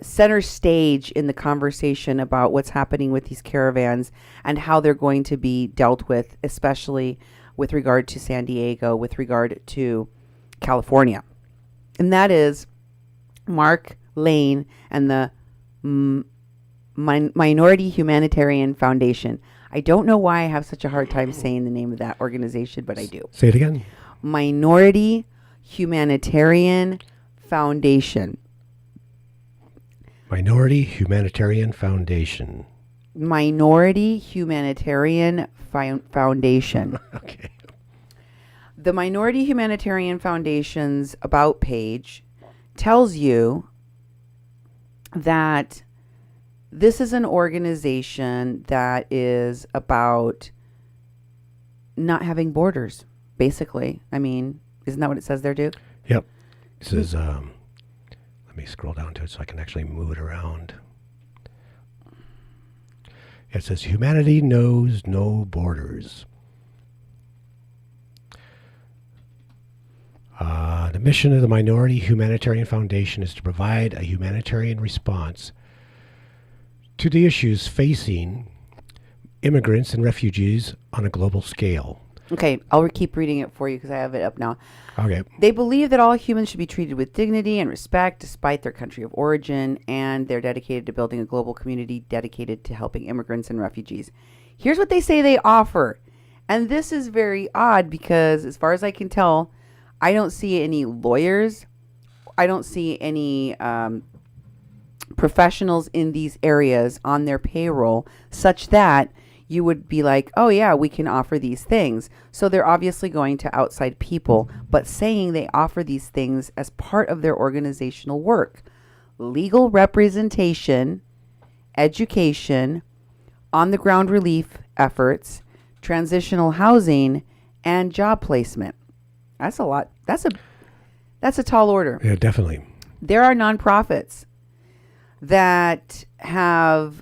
[SPEAKER 1] center stage in the conversation about what's happening with these caravans and how they're going to be dealt with, especially with regard to San Diego, with regard to California. And that is Mark Lane and the Minority Humanitarian Foundation. I don't know why I have such a hard time saying the name of that organization, but I do.
[SPEAKER 2] Say it again.
[SPEAKER 1] Minority Humanitarian Foundation.
[SPEAKER 2] Minority Humanitarian Foundation.
[SPEAKER 1] Minority Humanitarian Foundation.
[SPEAKER 2] Okay.
[SPEAKER 1] The Minority Humanitarian Foundation's About page tells you that this is an organization that is about not having borders, basically. I mean, isn't that what it says there, Duke?
[SPEAKER 2] Yep. It says, let me scroll down to it so I can actually move it around. It says, humanity knows no borders. The mission of the Minority Humanitarian Foundation is to provide a humanitarian response to the issues facing immigrants and refugees on a global scale.
[SPEAKER 1] Okay, I'll keep reading it for you because I have it up now.
[SPEAKER 2] Okay.
[SPEAKER 1] They believe that all humans should be treated with dignity and respect despite their country of origin, and they're dedicated to building a global community dedicated to helping immigrants and refugees. Here's what they say they offer. And this is very odd because, as far as I can tell, I don't see any lawyers. I don't see any professionals in these areas on their payroll such that you would be like, oh yeah, we can offer these things. So they're obviously going to outside people, but saying they offer these things as part of their organizational work. Legal representation, education, on-the-ground relief efforts, transitional housing, and job placement. That's a lot. That's a tall order.
[SPEAKER 2] Yeah, definitely.
[SPEAKER 1] There are nonprofits that have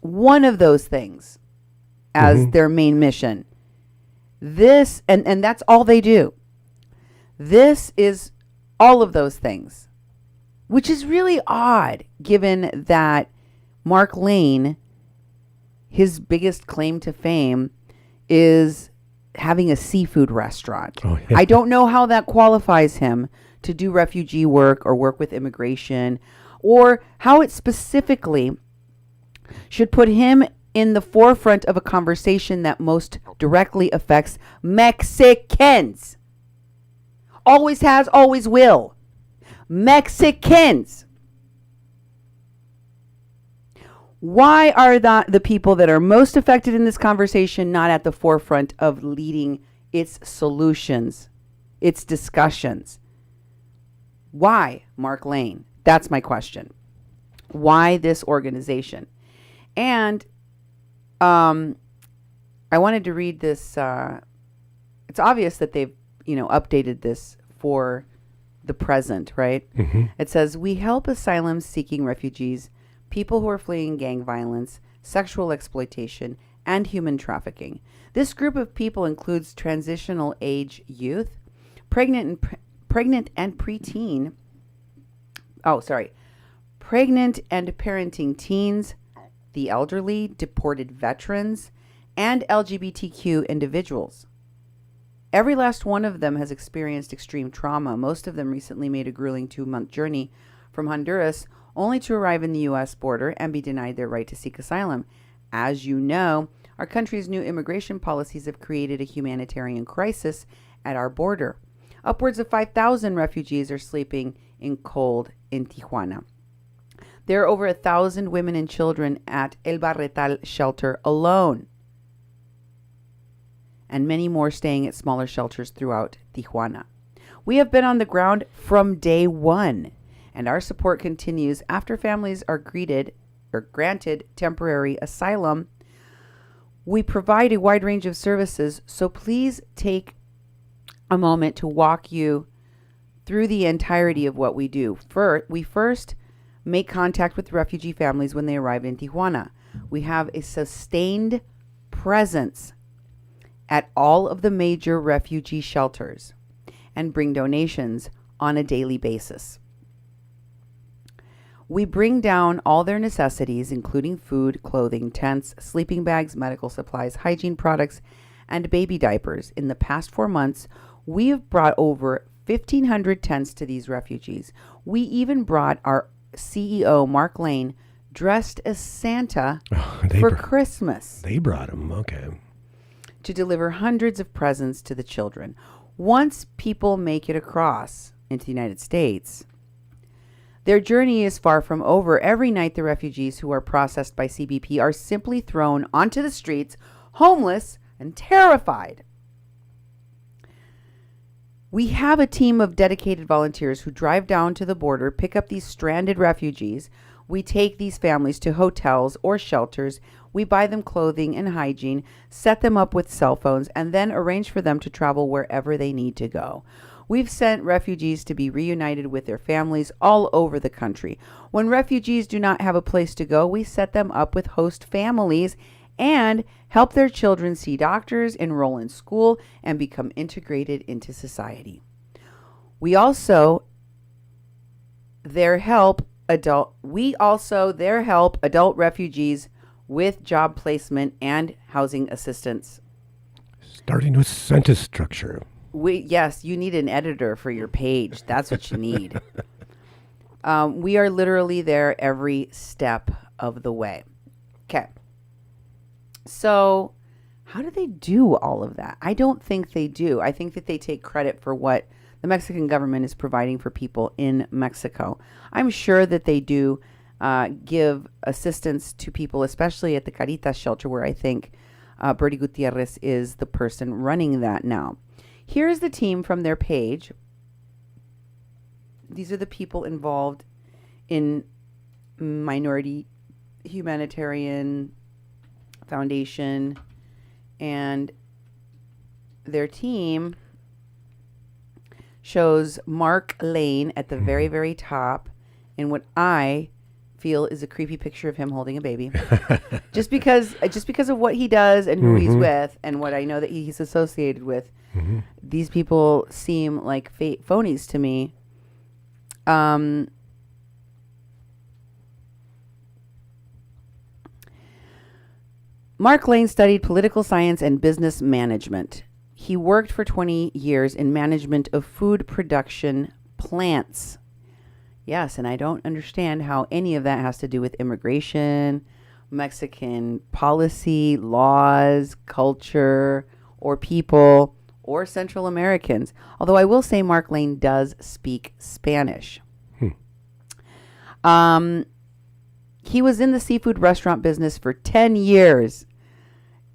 [SPEAKER 1] one of those things as their main mission. This, and that's all they do. This is all of those things, which is really odd given that Mark Lane, his biggest claim to fame is having a seafood restaurant.
[SPEAKER 2] Oh, yeah.
[SPEAKER 1] I don't know how that qualifies him to do refugee work or work with immigration, or how it specifically should put him in the forefront of a conversation that most directly affects Mexicans. Always has, always will. Mexicans. Why are the people that are most affected in this conversation not at the forefront of leading its solutions, its discussions? Why, Mark Lane? That's my question. Why this organization? And I wanted to read this. It's obvious that they've, updated this for the present, right?
[SPEAKER 2] Mm-hmm.
[SPEAKER 1] It says, we help asylum-seeking refugees, people who are fleeing gang violence, sexual exploitation, and human trafficking. This group of people includes transitional age youth, pregnant and parenting teens, the elderly, deported veterans, and LGBTQ individuals. Every last one of them has experienced extreme trauma. Most of them recently made a grueling 2-month journey from Honduras only to arrive in the U.S. border and be denied their right to seek asylum. As you know, our country's new immigration policies have created a humanitarian crisis at our border. Upwards of 5,000 refugees are sleeping in cold in Tijuana. There are over 1,000 women and children at El Barretal shelter alone, and many more staying at smaller shelters throughout Tijuana. We have been on the ground from day one, and our support continues after families are granted temporary asylum. We provide a wide range of services, so please take a moment to walk you through the entirety of what we do. We first make contact with refugee families when they arrive in Tijuana. We have a sustained presence at all of the major refugee shelters and bring donations on a daily basis. We bring down all their necessities, including food, clothing, tents, sleeping bags, medical supplies, hygiene products, and baby diapers. In the past 4 months, we have brought over 1,500 tents to these refugees. We even brought our CEO, Mark Lane, dressed as Santa for Christmas.
[SPEAKER 2] They brought him, okay.
[SPEAKER 1] To deliver hundreds of presents to the children. Once people make it across into the United States, their journey is far from over. Every night, the refugees who are processed by CBP are simply thrown onto the streets, homeless and terrified. We have a team of dedicated volunteers who drive down to the border, pick up these stranded refugees. We take these families to hotels or shelters. We buy them clothing and hygiene, set them up with cell phones, and then arrange for them to travel wherever they need to go. We've sent refugees to be reunited with their families all over the country. When refugees do not have a place to go, we set them up with host families and help their children see doctors, enroll in school, and become integrated into society. We also their help adult refugees with job placement and housing assistance.
[SPEAKER 2] Starting with sentence structure.
[SPEAKER 1] Yes, you need an editor for your page. That's what you need. We are literally there every step of the way. Okay. So how do they do all of that? I don't think they do. I think that they take credit for what the Mexican government is providing for people in Mexico. I'm sure that they do give assistance to people, especially at the Caritas shelter, where I think Bertie Gutierrez is the person running that now. Here's the team from their page. These are the people involved in Minority Humanitarian Foundation, and their team shows Mark Lane at the very, very top in what I feel is a creepy picture of him holding a baby. just because of what he does and who he's with and what I know that he's associated with. These people seem like phonies to me. Mark Lane studied political science and business management. He worked for 20 years in management of food production plants. Yes, and I don't understand how any of that has to do with immigration, Mexican policy, laws, culture, or people, or Central Americans. Although I will say Mark Lane does speak Spanish. He was in the seafood restaurant business for 10 years.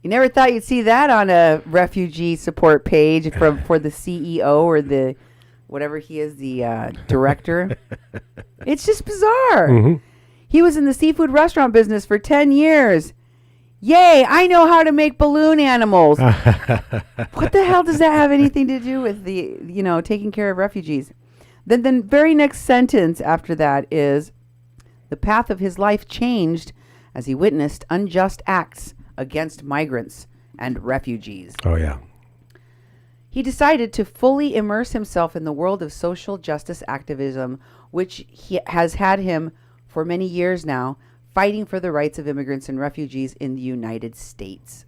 [SPEAKER 1] You never thought you'd see that on a refugee support page for the CEO or the whatever he is, the director. It's just bizarre. He was in the seafood restaurant business for 10 years. Yay, I know how to make balloon animals. What the hell does that have anything to do with the, taking care of refugees? Then the very next sentence after that is, the path of his life changed as he witnessed unjust acts against migrants and refugees.
[SPEAKER 2] Oh, yeah.
[SPEAKER 1] He decided to fully immerse himself in the world of social justice activism, which has had him for many years now, fighting for the rights of immigrants and refugees in the United States.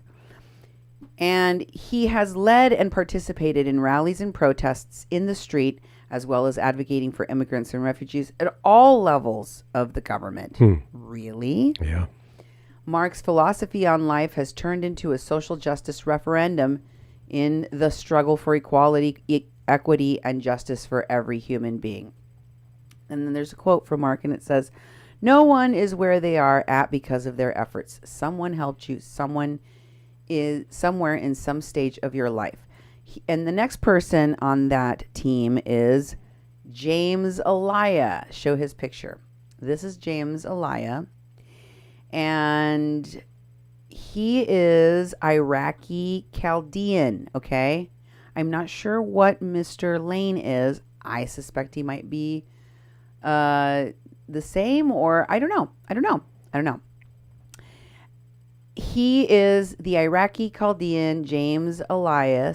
[SPEAKER 1] And he has led and participated in rallies and protests in the street, as well as advocating for immigrants and refugees at all levels of the government. Really?
[SPEAKER 2] Yeah.
[SPEAKER 1] Mark's philosophy on life has turned into a social justice referendum in the struggle for equality, equity, and justice for every human being. And then there's a quote from Mark, and it says, "No one is where they are at because of their efforts. Someone helped you. Someone is somewhere in some stage of your life." And the next person on that team is James Elia. Show his picture. This is James Elia. And he is Iraqi Chaldean, okay? I'm not sure what Mr. Lane is. I suspect he might be the same, or I don't know. He is the Iraqi Chaldean James Elia,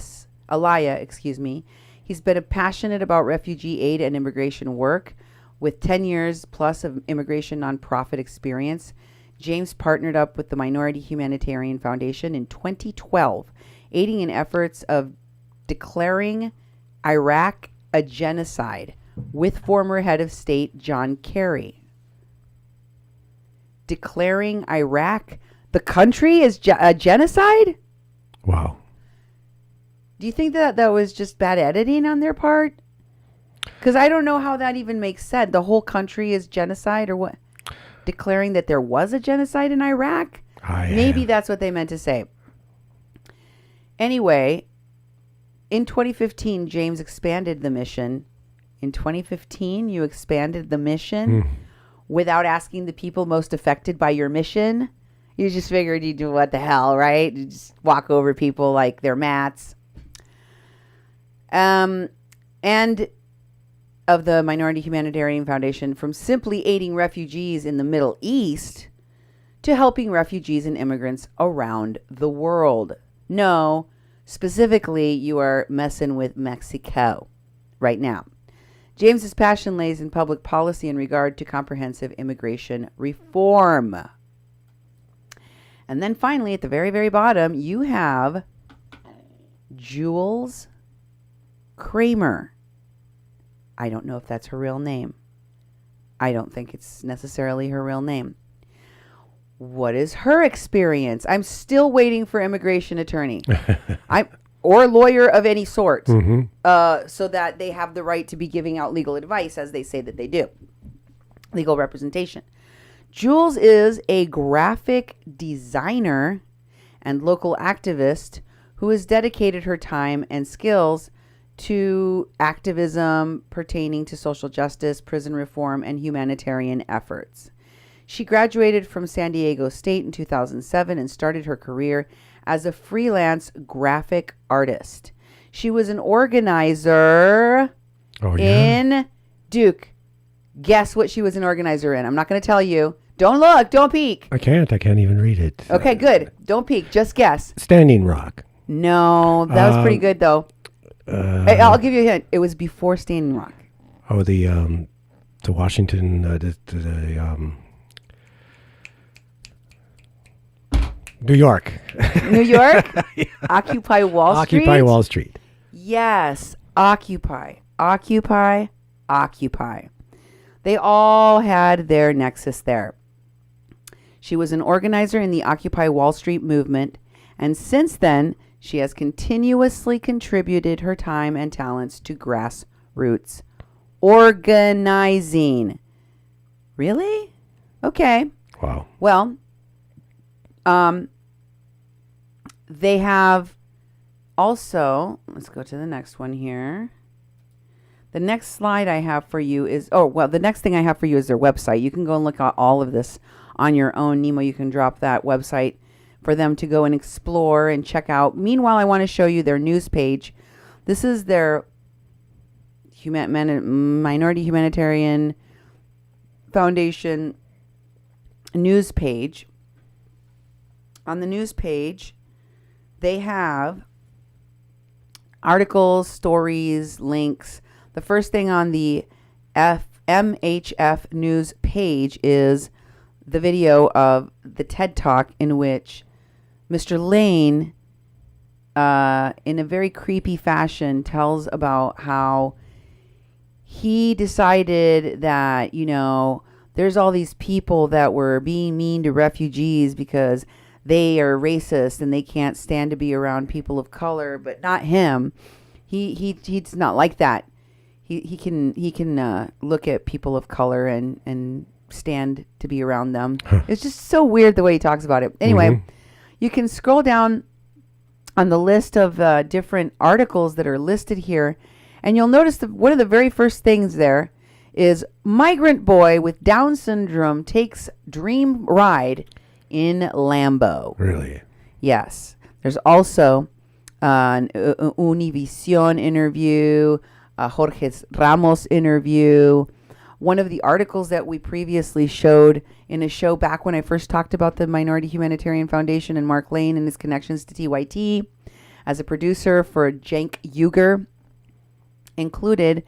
[SPEAKER 1] excuse me. He's been passionate about refugee aid and immigration work. With 10 years plus of immigration nonprofit experience, James partnered up with the Minority Humanitarian Foundation in 2012, aiding in efforts of declaring Iraq a genocide with former head of state John Kerry. Declaring Iraq, the country, is a genocide?
[SPEAKER 2] Wow.
[SPEAKER 1] Do you think that was just bad editing on their part? Because I don't know how that even makes sense. The whole country is genocide, or what? Declaring that there was a genocide in Iraq? Maybe that's what they meant to say. Anyway, in 2015, James expanded the mission. In 2015, you expanded the mission without asking the people most affected by your mission. You just figured you'd do what the hell, right? You just walk over people like they're mats. And of the Minority Humanitarian Foundation, from simply aiding refugees in the Middle East to helping refugees and immigrants around the world. No, specifically, you are messing with Mexico right now. James's passion lays in public policy in regard to comprehensive immigration reform. And then finally, at the very, very bottom, you have Jules Kramer. I don't know if that's her real name. I don't think it's necessarily her real name. What is her experience? I'm still waiting for immigration attorney. Or lawyer of any sort, so that they have the right to be giving out legal advice, as they say that they do. Legal representation. Jules is a graphic designer and local activist who has dedicated her time and skills to activism pertaining to social justice, prison reform, and humanitarian efforts. She graduated from San Diego State in 2007 and started her career as a freelance graphic artist. She was an organizer in Duke. Guess what she was an organizer in? I'm not going to tell you. Don't look. Don't peek.
[SPEAKER 2] I can't even read it.
[SPEAKER 1] Okay, good. Don't peek. Just guess.
[SPEAKER 2] Standing Rock.
[SPEAKER 1] No, that was pretty good, though. I'll give you a hint. It was before Standing Rock.
[SPEAKER 2] Oh, the Washington, New York.
[SPEAKER 1] New York? Yeah. Occupy Wall Street?
[SPEAKER 2] Occupy Wall Street.
[SPEAKER 1] Yes. Occupy. They all had their nexus there. She was an organizer in the Occupy Wall Street movement, and since then, she has continuously contributed her time and talents to grassroots organizing. Really? Okay.
[SPEAKER 2] Wow.
[SPEAKER 1] Well, they have also, let's go to the next one here. The next slide I have for you is, the next thing I have for you is their website. You can go and look at all of this on your own. Nemo, you can drop that website for them to go and explore and check out. Meanwhile, I want to show you their news page. This is their Minority Humanitarian Foundation news page. On the news page, they have articles, stories, links. The first thing on the MHF news page is the video of the TED Talk in which Mr. Lane, in a very creepy fashion, tells about how he decided that, there's all these people that were being mean to refugees because they are racist and they can't stand to be around people of color, but not him. He's not like that. he can look at people of color and stand to be around them. It's just so weird the way he talks about it. Anyway, you can scroll down on the list of different articles that are listed here, and you'll notice that one of the very first things there is migrant boy with Down syndrome takes dream ride in Lambo.
[SPEAKER 2] Really?
[SPEAKER 1] Yes. There's also an Univision interview, a Jorge Ramos interview. One of the articles that we previously showed in a show back when I first talked about the Minority Humanitarian Foundation and Mark Lane and his connections to TYT as a producer for Cenk Uygur included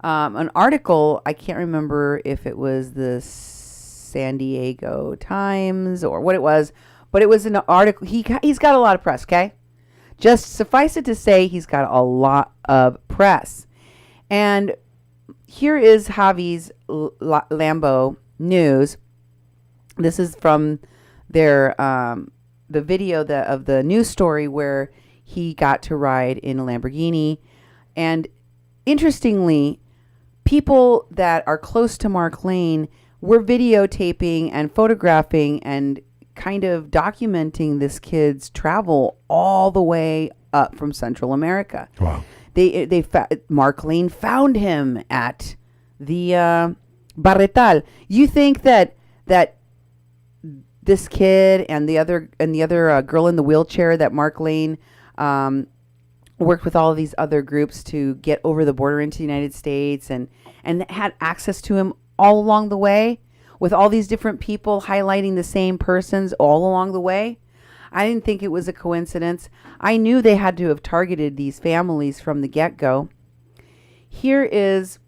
[SPEAKER 1] an article. I can't remember if it was the San Diego Times or what it was, but it was an article. He's got a lot of press, okay? Just suffice it to say he's got a lot of press. And here is Javi's Lambo news. This is from their the video of the news story where he got to ride in a Lamborghini. And interestingly, people that are close to Mark Lane were videotaping and photographing and kind of documenting this kid's travel all the way up from Central America.
[SPEAKER 2] Wow.
[SPEAKER 1] Mark Lane found him at the Barretal. You think that this kid and the other girl in the wheelchair that Mark Lane worked with all of these other groups to get over the border into the United States and had access to him all along the way, with all these different people highlighting the same persons all along the way? I didn't think it was a coincidence. I knew they had to have targeted these families from the get-go. Here is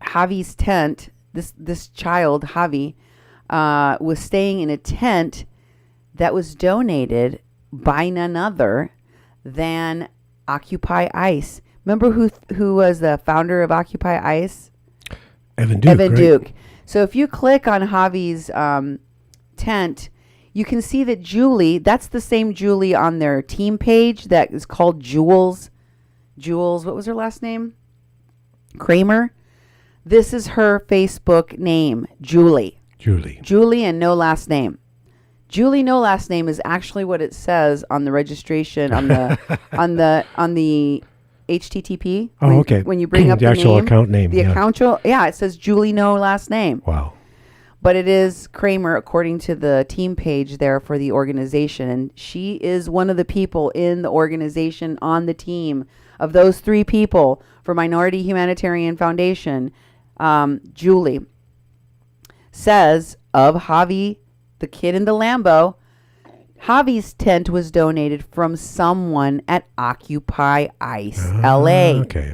[SPEAKER 1] Javi's tent. This child, Javi, was staying in a tent that was donated by none other than Occupy ICE. Remember who was the founder of Occupy ICE?
[SPEAKER 2] Evan Duke.
[SPEAKER 1] Evan
[SPEAKER 2] right?
[SPEAKER 1] Duke. So if you click on Javi's tent, you can see that Julie, that's the same Julie on their team page that is called Jules. Jules, what was her last name? Kramer. This is her Facebook name, Julie. Julie and no last name. Julie, no last name is actually what it says on the registration on the on the HTTP.
[SPEAKER 2] Oh, okay.
[SPEAKER 1] When you bring up
[SPEAKER 2] the actual account name.
[SPEAKER 1] The account, it says Julie, no last name.
[SPEAKER 2] Wow.
[SPEAKER 1] But it is Kramer, according to the team page there for the organization. And she is one of the people in the organization on the team of those three people for Minority Humanitarian Foundation. Julie says of Javi, the kid in the Lambo, Javi's tent was donated from someone at Occupy ICE LA.
[SPEAKER 2] Okay.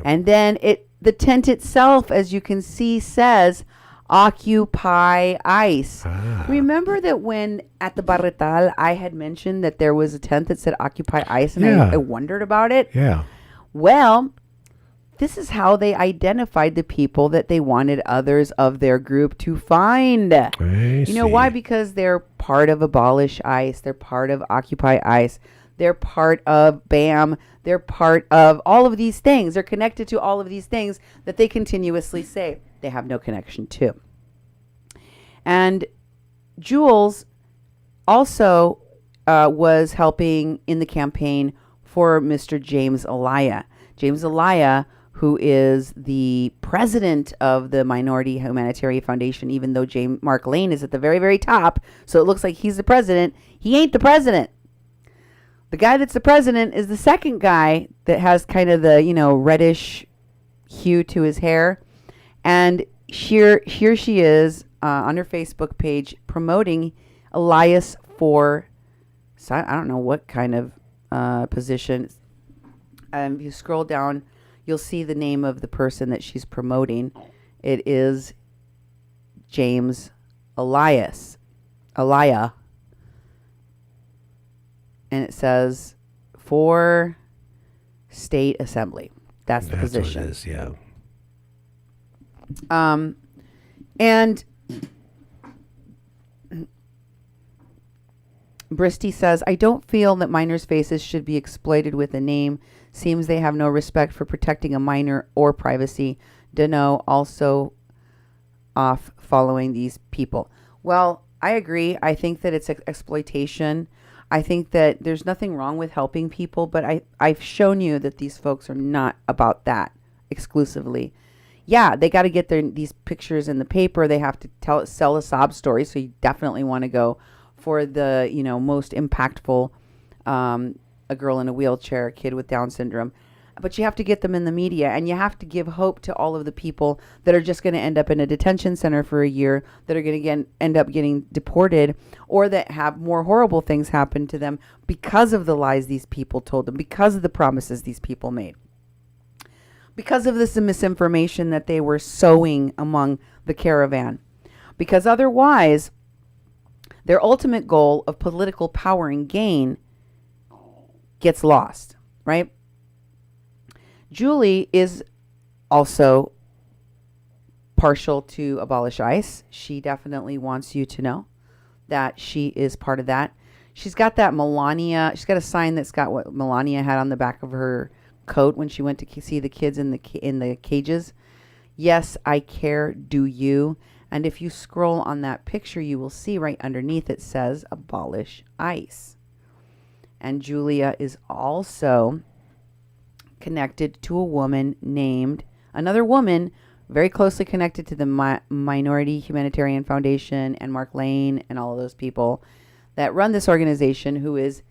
[SPEAKER 1] And then the tent itself, as you can see, says Occupy ICE. Remember that when at the Barretal I had mentioned that there was a tent that said Occupy ICE, and I wondered about it?
[SPEAKER 2] Yeah.
[SPEAKER 1] Well, this is how they identified the people that they wanted others of their group to find. You know why? Because they're part of Abolish ICE. They're part of Occupy ICE. They're part of BAM. They're part of all of these things. They're connected to all of these things that they continuously say they have no connection to. And Jules also was helping in the campaign for Mr. James Alaya. James Alaya, who is the president of the Minority Humanitarian Foundation, even though Mark Lane is at the very, very top. So it looks like he's the president. He ain't the president. The guy that's the president is the second guy that has kind of the, reddish hue to his hair. And here she is on her Facebook page promoting Elias for, I don't know what kind of position. If you scroll down, you'll see the name of the person that she's promoting. It is James Alaya. And it says for State Assembly. That's the position.
[SPEAKER 2] What it is, yeah.
[SPEAKER 1] And Bristy says, I don't feel that minors' faces should be exploited with a name Seems they have no respect for protecting a minor or privacy. Deneau also off following these people. Well, I agree. I think that it's exploitation. I think that there's nothing wrong with helping people, but I've shown you that these folks are not about that exclusively. Yeah, they got to get these pictures in the paper. They have to sell a sob story. So you definitely want to go for the, most impactful, a girl in a wheelchair, a kid with Down syndrome. But you have to get them in the media, and you have to give hope to all of the people that are just going to end up in a detention center for a year, that are going to end up getting deported, or that have more horrible things happen to them because of the lies these people told them, because of the promises these people made, because of this misinformation that they were sowing among the caravan. Because otherwise, their ultimate goal of political power and gain gets lost, right? Julie is also partial to abolish ICE. She definitely wants you to know that she is part of that. She's got that Melania. She's got a sign that's got what Melania had on the back of her coat when she went to see the kids in the cages. Yes, I care. Do you? And if you scroll on that picture, you will see right underneath it says abolish ICE. And Julia is also connected to a woman named, another woman very closely connected to the Minority Humanitarian Foundation and Mark Lane and all of those people that run this organization, who is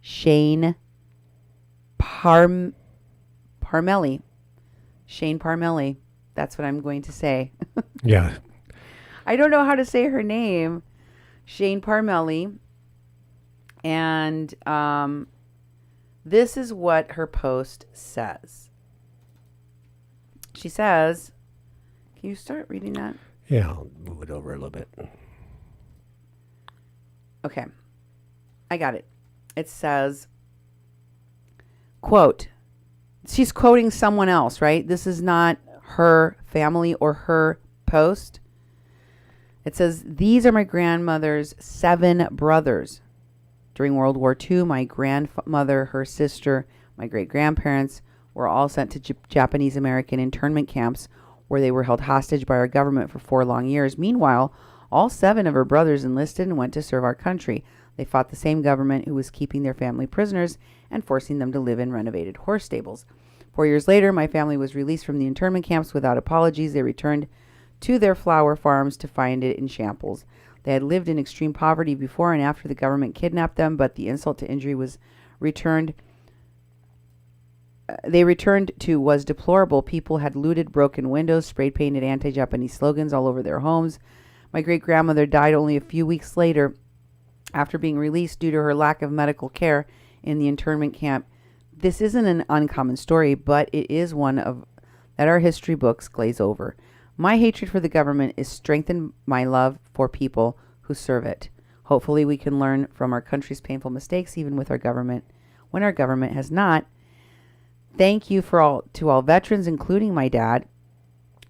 [SPEAKER 1] Shane Parmelli. Shane Parmelli. That's what I'm going to say.
[SPEAKER 2] Yeah.
[SPEAKER 1] I don't know how to say her name. Shane Parmelli. And this is what her post says. She says, can you start reading that?
[SPEAKER 2] Yeah, I'll move it over a little bit.
[SPEAKER 1] Okay. I got it. It says, quote, she's quoting someone else, right? This is not her family or her post. It says, these are my grandmother's 7 brothers. During World War II, my grandmother, her sister, my great-grandparents were all sent to Japanese American internment camps where they were held hostage by our government for 4 long years. Meanwhile, all 7 of her brothers enlisted and went to serve our country. They fought the same government who was keeping their family prisoners and forcing them to live in renovated horse stables. 4 years later, my family was released from the internment camps without apologies. They returned to their flower farms to find it in shambles. They had lived in extreme poverty before and after the government kidnapped them, but the insult to injury was returned. They returned to was deplorable. People had looted broken windows, sprayed painted anti-Japanese slogans all over their homes. My great-grandmother died only a few weeks later after being released due to her lack of medical care in the internment camp. This isn't an uncommon story, but it is one of that our history books glaze over. My hatred for the government is strengthened by my love for people who serve it. Hopefully we can learn from our country's painful mistakes, even with our government, when our government has not. Thank you to all veterans, including my dad.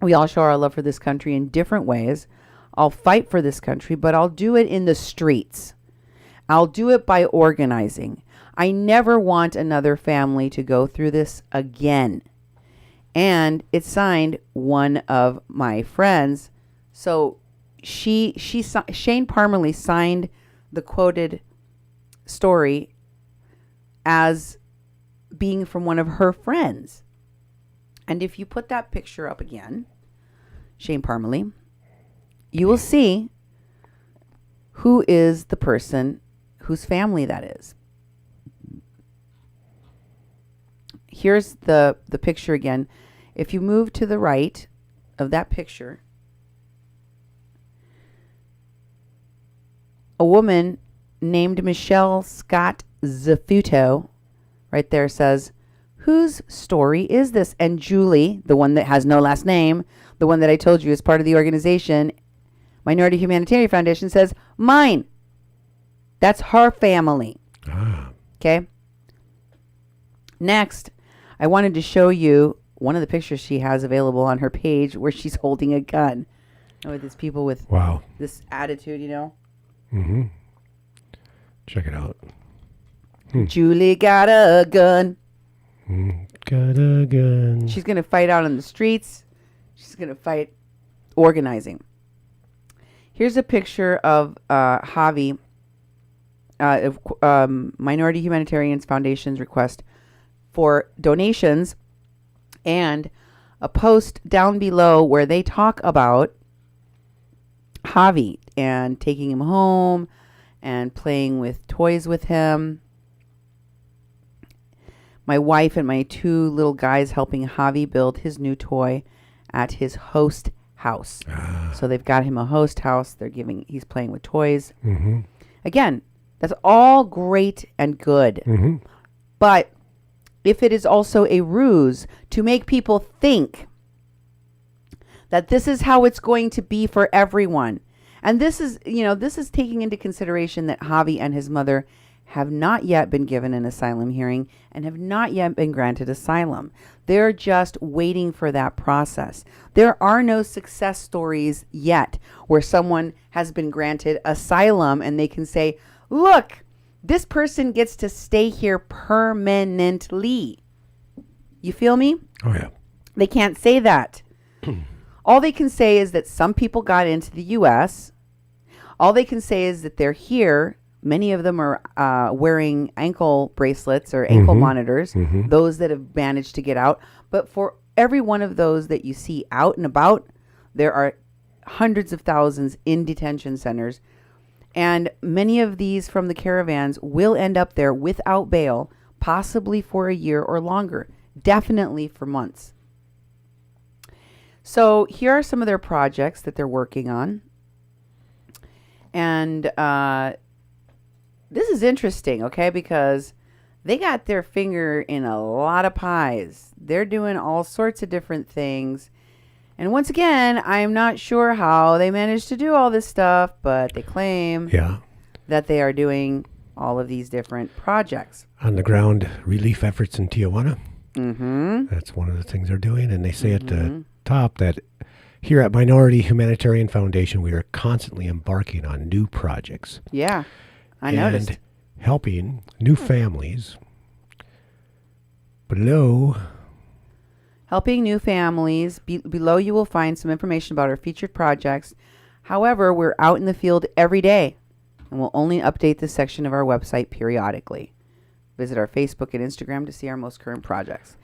[SPEAKER 1] We all show our love for this country in different ways. I'll fight for this country, but I'll do it in the streets. I'll do it by organizing. I never want another family to go through this again. And it's signed one of my friends. So Shane Parmelli signed the quoted story as being from one of her friends. And if you put that picture up again, Shane Parmelli, you will see who is the person whose family that is. Here's the picture again. If you move to the right of that picture, a woman named Michelle Scott Zafuto right there says, whose story is this? And Julie, the one that has no last name, the one that I told you is part of the organization, Minority Humanitarian Foundation, says, mine. That's her family. Okay. Next, I wanted to show you one of the pictures she has available on her page where she's holding a gun. And with these people with this attitude, you know.
[SPEAKER 2] Mm-hmm. Check it out.
[SPEAKER 1] Julie got a gun.
[SPEAKER 2] Got a gun.
[SPEAKER 1] She's going to fight out on the streets. She's going to fight organizing. Here's a picture of Javi, Minority Humanitarians Foundation's request for donations, and a post down below where they talk about Javi and taking him home and playing with toys with him. My wife and my 2 little guys helping Javi build his new toy at his host house. So they've got him a host house. He's playing with toys.
[SPEAKER 2] Mm-hmm.
[SPEAKER 1] Again, that's all great and good.
[SPEAKER 2] Mm-hmm.
[SPEAKER 1] But if it is also a ruse to make people think that this is how it's going to be for everyone, and this is taking into consideration that Javi and his mother have not yet been given an asylum hearing and have not yet been granted asylum. They're just waiting for that process. There are no success stories yet where someone has been granted asylum and they can say, look, this person gets to stay here permanently. You feel me?
[SPEAKER 2] Oh, yeah.
[SPEAKER 1] They can't say that. All they can say is that some people got into the U.S. All they can say is that they're here. Many of them are wearing ankle bracelets or ankle monitors, those that have managed to get out. But for every one of those that you see out and about, there are hundreds of thousands in detention centers. And many of these from the caravans will end up there without bail, possibly for a year or longer, definitely for months. So here are some of their projects that they're working on. And this is interesting, okay, because they got their finger in a lot of pies. They're doing all sorts of different things. And once again, I'm not sure how they managed to do all this stuff, but they claim that they are doing all of these different projects.
[SPEAKER 2] On the ground relief efforts in Tijuana.
[SPEAKER 1] Mm-hmm.
[SPEAKER 2] That's one of the things they're doing. And they say at the top that here at Minority Humanitarian Foundation, we are constantly embarking on new projects.
[SPEAKER 1] Yeah, I noticed.
[SPEAKER 2] And helping new families. Below.
[SPEAKER 1] Helping new families. Below you will find some information about our featured projects. However, we're out in the field every day, and we'll only update this section of our website periodically. Visit our Facebook and Instagram to see our most current projects.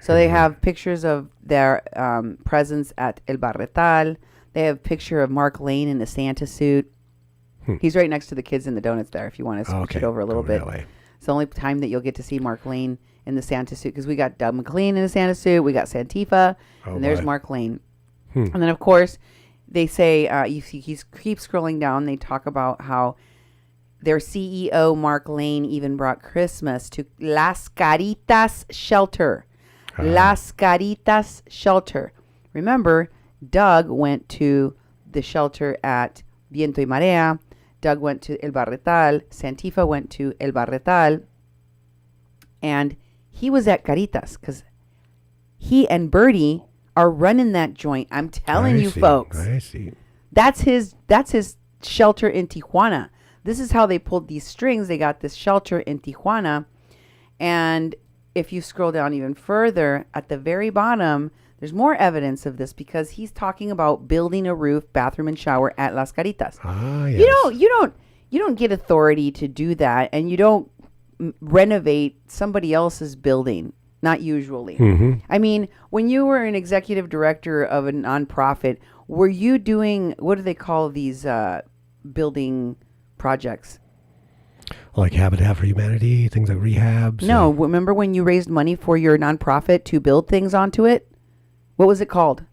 [SPEAKER 1] So they have pictures of their presence at El Barretal. They have a picture of Mark Lane in a Santa suit. He's right next to the kids in the donuts there if you want to switch it over a little bit. It's the only time that you'll get to see Mark Lane in the Santa suit, because we got Doug McLean in a Santa suit. We got Santifa, and there's Mark Lane. And then, of course, they say, you see, keep scrolling down. They talk about how their CEO, Mark Lane, even brought Christmas to Las Caritas shelter. Las Caritas shelter. Remember, Doug went to the shelter at Viento y Marea. Doug went to El Barretal. Santifa went to El Barretal. And he was at Caritas because he and Bertie are running that joint. I'm telling you, folks.
[SPEAKER 2] I see.
[SPEAKER 1] That's his shelter in Tijuana. This is how they pulled these strings. They got this shelter in Tijuana. And if you scroll down even further, at the very bottom, there's more evidence of this, because he's talking about building a roof, bathroom, and shower at Las Caritas.
[SPEAKER 2] Yes.
[SPEAKER 1] You don't get authority to do that, and you don't renovate somebody else's building. Not usually. I mean, when you were an executive director of a nonprofit, were you doing, what do they call these building projects?
[SPEAKER 2] Like Habitat for Humanity, things like rehabs.
[SPEAKER 1] No, remember when you raised money for your nonprofit to build things onto it? What was it called?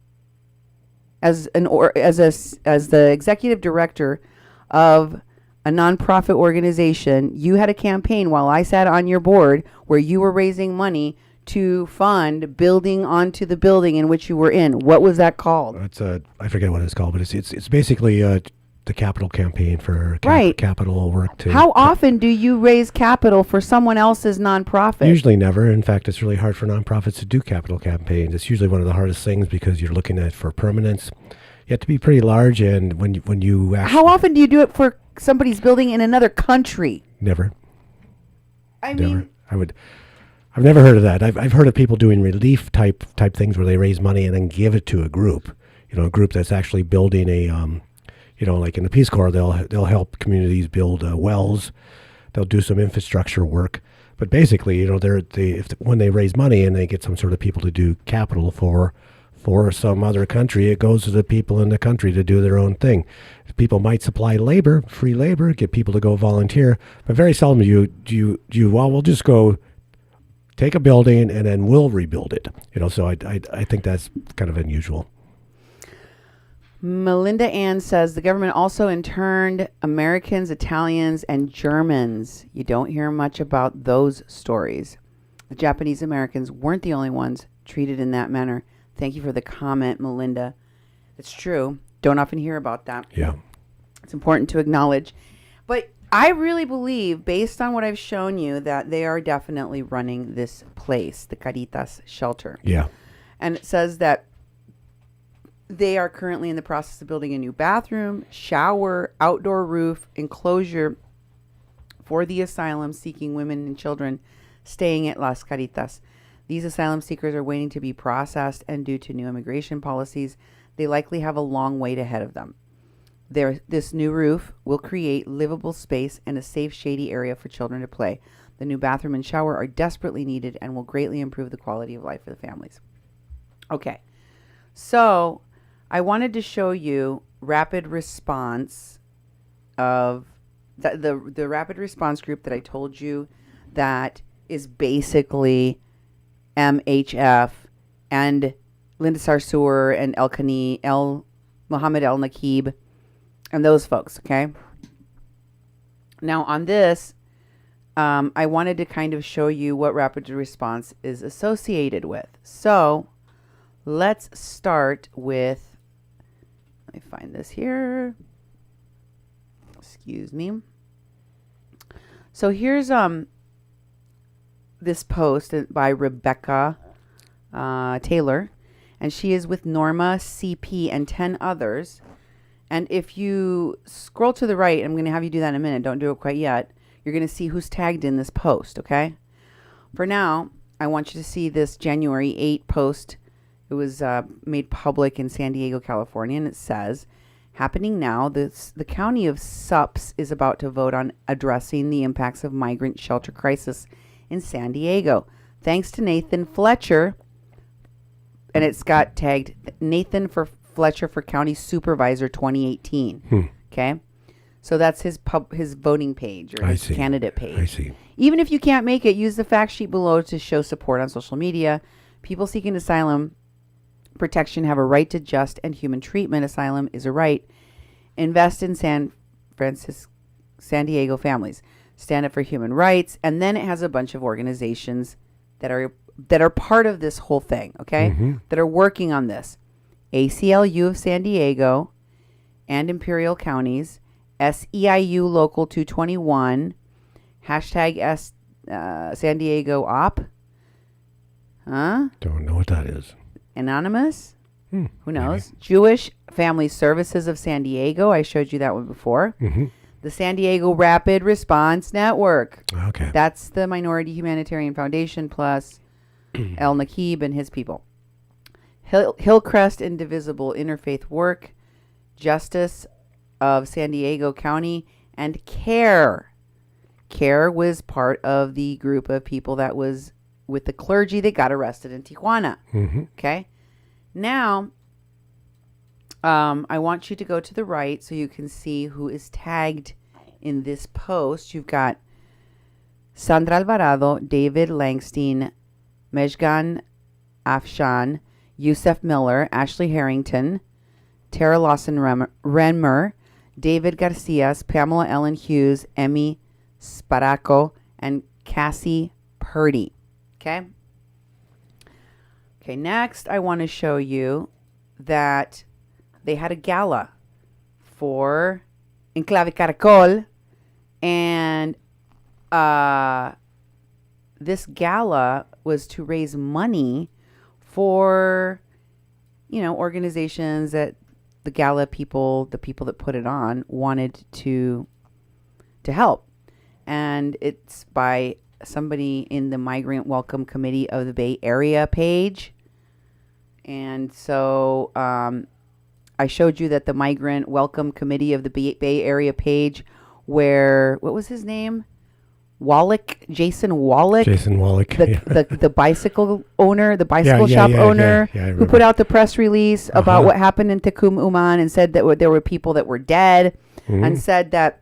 [SPEAKER 1] As the executive director of a nonprofit organization, you had a campaign while I sat on your board where you were raising money to fund building onto the building in which you were in. What was that called?
[SPEAKER 2] It's I forget what it's called, but it's basically the capital campaign for capital work.
[SPEAKER 1] How often do you raise capital for someone else's nonprofit?
[SPEAKER 2] Usually never. In fact, it's really hard for nonprofits to do capital campaigns. It's usually one of the hardest things because you're looking at for permanence. You have to be pretty large, and when you actually...
[SPEAKER 1] How often do you do it for somebody's building in another country?
[SPEAKER 2] Never.
[SPEAKER 1] I mean...
[SPEAKER 2] I've never heard of that. I've heard of people doing relief type things where they raise money and then give it to a group. A group that's actually building a, like in the Peace Corps, they'll help communities build wells. They'll do some infrastructure work. But basically, when they raise money and they get some sort of people to do capital for some other country, it goes to the people in the country to do their own thing. People might supply labor, free labor, get people to go volunteer, but very seldom we'll just go take a building and then we'll rebuild it. So I think that's kind of unusual.
[SPEAKER 1] Melinda Ann says the government also interned Americans, Italians, and Germans. You don't hear much about those stories. The Japanese Americans weren't the only ones treated in that manner. Thank you for the comment, Melinda. It's true. Don't often hear about that.
[SPEAKER 2] Yeah.
[SPEAKER 1] It's important to acknowledge. But I really believe, based on what I've shown you, that they are definitely running this place, the Caritas shelter.
[SPEAKER 2] Yeah.
[SPEAKER 1] And it says that they are currently in the process of building a new bathroom, shower, outdoor roof, enclosure for the asylum seeking women and children staying at Las Caritas. These asylum seekers are waiting to be processed, and due to new immigration policies, they likely have a long wait ahead of them. This new roof will create livable space and a safe, shady area for children to play. The new bathroom and shower are desperately needed and will greatly improve the quality of life for the families. Okay, so I wanted to show you rapid response of the rapid response group that I told you that is basically MHF and Linda Sarsour and Mohammed El Nakib and those folks, okay? Now on this, I wanted to kind of show you what rapid response is associated with. So let's start with, let me find this here. Excuse me. So here's this post by Rebecca Taylor, and she is with Norma CP and 10 others. And if you scroll to the right, I'm going to have you do that in a minute. Don't do it quite yet. You're going to see who's tagged in this post, okay? For now, I want you to see this January 8 post. It was made public in San Diego, California, and it says, happening now, the county of Sups is about to vote on addressing the impacts of migrant shelter crisis in San Diego. Thanks to Nathan Fletcher, and it's got tagged Nathan Fletcher for County Supervisor 2018. Okay? So that's his voting page or his candidate page.
[SPEAKER 2] I see.
[SPEAKER 1] Even if you can't make it, use the fact sheet below to show support on social media. People seeking asylum protection have a right to just and human treatment. Asylum is a right. Invest in San Diego families. Stand up for human rights. And then it has a bunch of organizations that are part of this whole thing, okay? That are working on this. ACLU of San Diego and Imperial Counties, SEIU Local 221, hashtag San Diego OP. Huh?
[SPEAKER 2] Don't know what that is.
[SPEAKER 1] Anonymous? Who knows? Maybe. Jewish Family Services of San Diego. I showed you that one before. The San Diego Rapid Response Network.
[SPEAKER 2] Okay.
[SPEAKER 1] That's the Minority Humanitarian Foundation plus El Nakib and his people. Hillcrest Indivisible Interfaith Work, Justice of San Diego County, and CARE. CARE was part of the group of people that was with the clergy that got arrested in Tijuana. Okay? Now, I want you to go to the right so you can see who is tagged in this post. You've got Sandra Alvarado, David Langstein, Mejgan Afshan, Yusef Miller, Ashley Harrington, Tara Lawson-Renmer, David Garcias, Pamela Ellen Hughes, Emmy Sparaco, and Cassie Purdy. Okay? Okay, next I want to show you that they had a gala for Enclave Caracol, and this gala was to raise money for, organizations that the gala people, the people that put it on, wanted to help. And it's by somebody in the Migrant Welcome Committee of the Bay Area page. And so I showed you that the Migrant Welcome Committee of the Bay Area page, where, what was his name? Jason Wallach. The bicycle owner, the bicycle shop owner, who put out the press release about what happened in Tecum Uman and said that there were people that were dead, and said that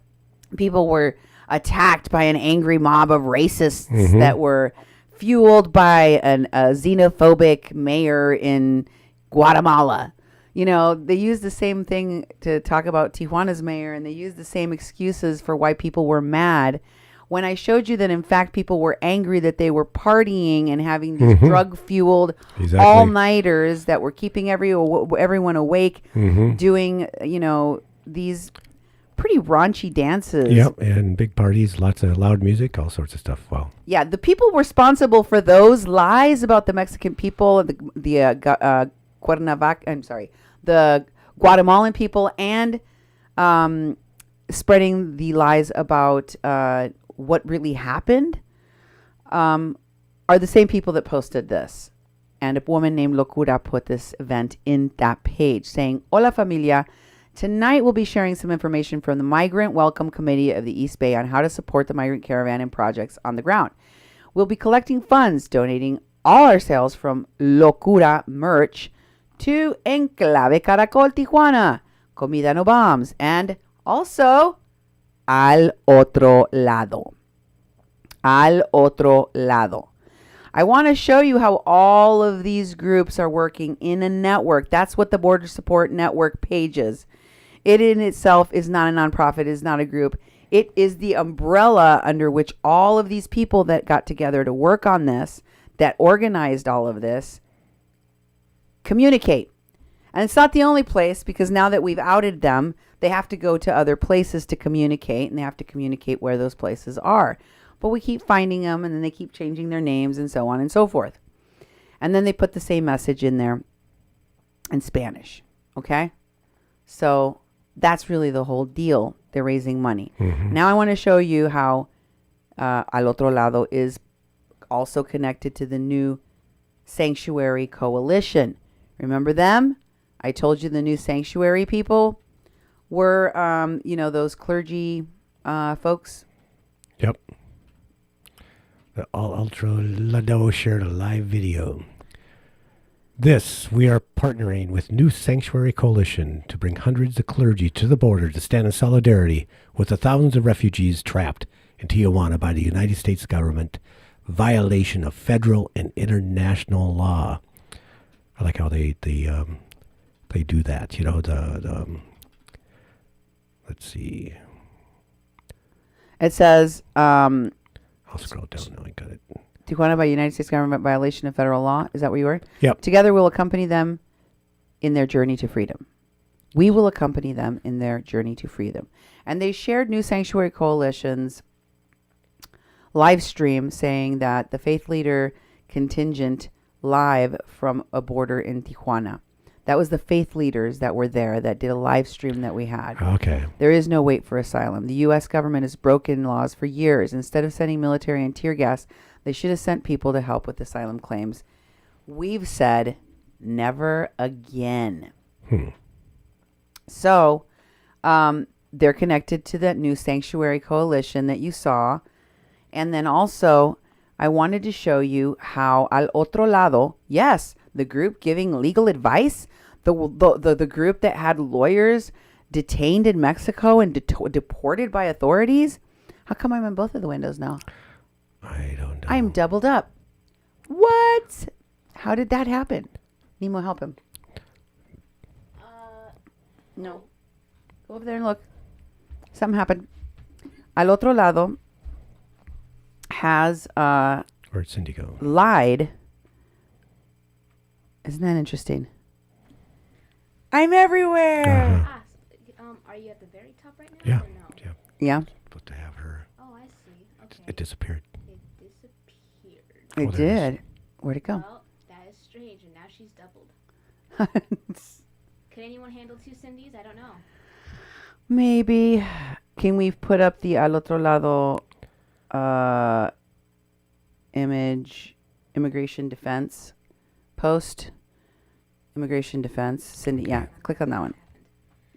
[SPEAKER 1] people were attacked by an angry mob of racists that were fueled by a xenophobic mayor in Guatemala. You know, they use the same thing to talk about Tijuana's mayor, and they use the same excuses for why people were mad. When I showed you that, in fact, people were angry that they were partying and having these drug-fueled all-nighters that were keeping everyone awake, doing, you know, these pretty raunchy dances.
[SPEAKER 2] Yep, and big parties, lots of loud music, all sorts of stuff. Wow.
[SPEAKER 1] Yeah, the people responsible for those lies about the Mexican people, the Guatemalan people, and spreading the lies about what really happened, are the same people that posted this. And a woman named Locura put this event in that page saying, "Hola familia, tonight we'll be sharing some information from the Migrant Welcome Committee of the East Bay on how to support the migrant caravan and projects on the ground. We'll be collecting funds, donating all our sales from Locura merch to Enclave Caracol Tijuana, Comida No Bombs, and also Al Otro Lado. Al Otro Lado. I want to show you how all of these groups are working in a network. That's what the Border Support Network page is. It in itself is not a nonprofit, is not a group. It is the umbrella under which all of these people that got together to work on this, that organized all of this, communicate. And it's not the only place, because now that we've outed them, they have to go to other places to communicate, and they have to communicate where those places are. But we keep finding them, and then they keep changing their names and so on and so forth. And then they put the same message in there in Spanish. Okay? So that's really the whole deal. They're raising money. Now I want to show you how Al Otro Lado is also connected to the new Sanctuary Coalition. Remember them? I told you the new Sanctuary people were, those clergy folks.
[SPEAKER 2] Yep. The Al Otro Lado shared a live video. We are partnering with New Sanctuary Coalition to bring hundreds of clergy to the border to stand in solidarity with the thousands of refugees trapped in Tijuana by the United States government, violation of federal and international law. I like how they do that. You know, let's see.
[SPEAKER 1] It says,
[SPEAKER 2] I'll scroll down now. I got it.
[SPEAKER 1] Tijuana by United States government, violation of federal law. Is that where you were?
[SPEAKER 2] Yep.
[SPEAKER 1] Together we'll accompany them in their journey to freedom. We will accompany them in their journey to freedom. And they shared New Sanctuary Coalition's live stream saying that the faith leader contingent live from a border in Tijuana. That was the faith leaders that were there that did a live stream that we had.
[SPEAKER 2] Okay.
[SPEAKER 1] There is no wait for asylum. The U.S. government has broken laws for years. Instead of sending military and tear gas, they should have sent people to help with asylum claims. We've said never again. So they're connected to that New Sanctuary Coalition that you saw. And then also, I wanted to show you how Al Otro Lado, yes, the group giving legal advice, the group that had lawyers detained in Mexico and deported by authorities. How come I'm in both of the windows now?
[SPEAKER 2] I don't know.
[SPEAKER 1] I'm doubled up. What? How did that happen? Nemo, help him. No. Go over there and look. Something happened. Al Otro Lado has
[SPEAKER 2] Where'd Cindy go?
[SPEAKER 1] lied. Isn't that interesting? I'm everywhere.
[SPEAKER 9] Are you at the very top right now?
[SPEAKER 2] Yeah.
[SPEAKER 9] Or no?
[SPEAKER 2] Yeah.
[SPEAKER 1] Yeah,
[SPEAKER 2] Supposed to have her.
[SPEAKER 9] Oh, I see. Okay.
[SPEAKER 2] It disappeared.
[SPEAKER 9] It disappeared.
[SPEAKER 1] it
[SPEAKER 2] Oh, there it
[SPEAKER 1] did. Where'd it go?
[SPEAKER 9] Well, that is strange, and now she's doubled. Could anyone handle two Cindy's? I don't know.
[SPEAKER 1] Maybe. Can we put up the Al Otro Lado immigration defense post. Immigration defense. Cindy, yeah, click on that one.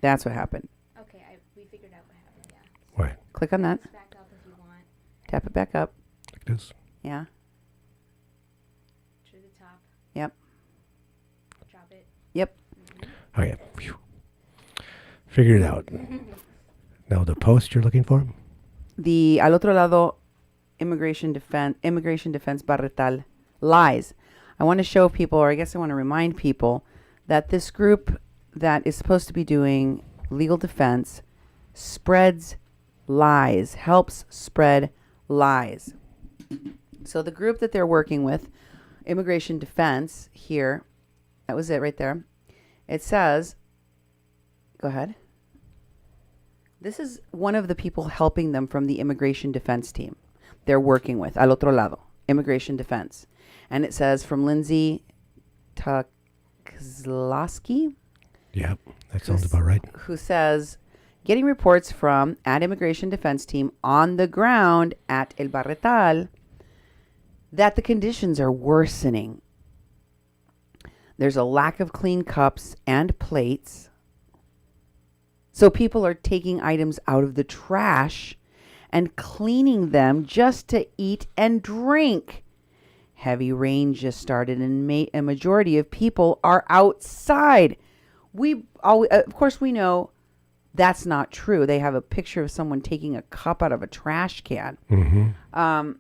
[SPEAKER 1] That's what happened.
[SPEAKER 9] Okay, we figured out what happened, yeah.
[SPEAKER 2] Right.
[SPEAKER 1] Click on that.
[SPEAKER 9] It's back up if you want.
[SPEAKER 1] Tap it back up.
[SPEAKER 2] Like this.
[SPEAKER 1] Yeah.
[SPEAKER 9] To the top.
[SPEAKER 1] Yep.
[SPEAKER 9] Drop it.
[SPEAKER 1] Yep.
[SPEAKER 2] Okay. Phew. Figured it out. Now the post you're looking for?
[SPEAKER 1] The al otro lado immigration defense Barretal lies. I want to show people, or I guess I want to remind people, that this group that is supposed to be doing legal defense spreads lies, helps spread lies. So the group that they're working with, immigration defense here, that was it right there. It says, go ahead. This is one of the people helping them from the immigration defense team they're working with, al otro lado, immigration defense. And it says from Lindsay Takslowski.
[SPEAKER 2] Yep, that sounds about right.
[SPEAKER 1] Who says, getting reports from an immigration defense team on the ground at El Barretal that the conditions are worsening. There's a lack of clean cups and plates. So people are taking items out of the trash and cleaning them just to eat and drink. Heavy rain just started and a majority of people are outside. Of course, we know that's not true. They have a picture of someone taking a cup out of a trash can.
[SPEAKER 2] Mm-hmm.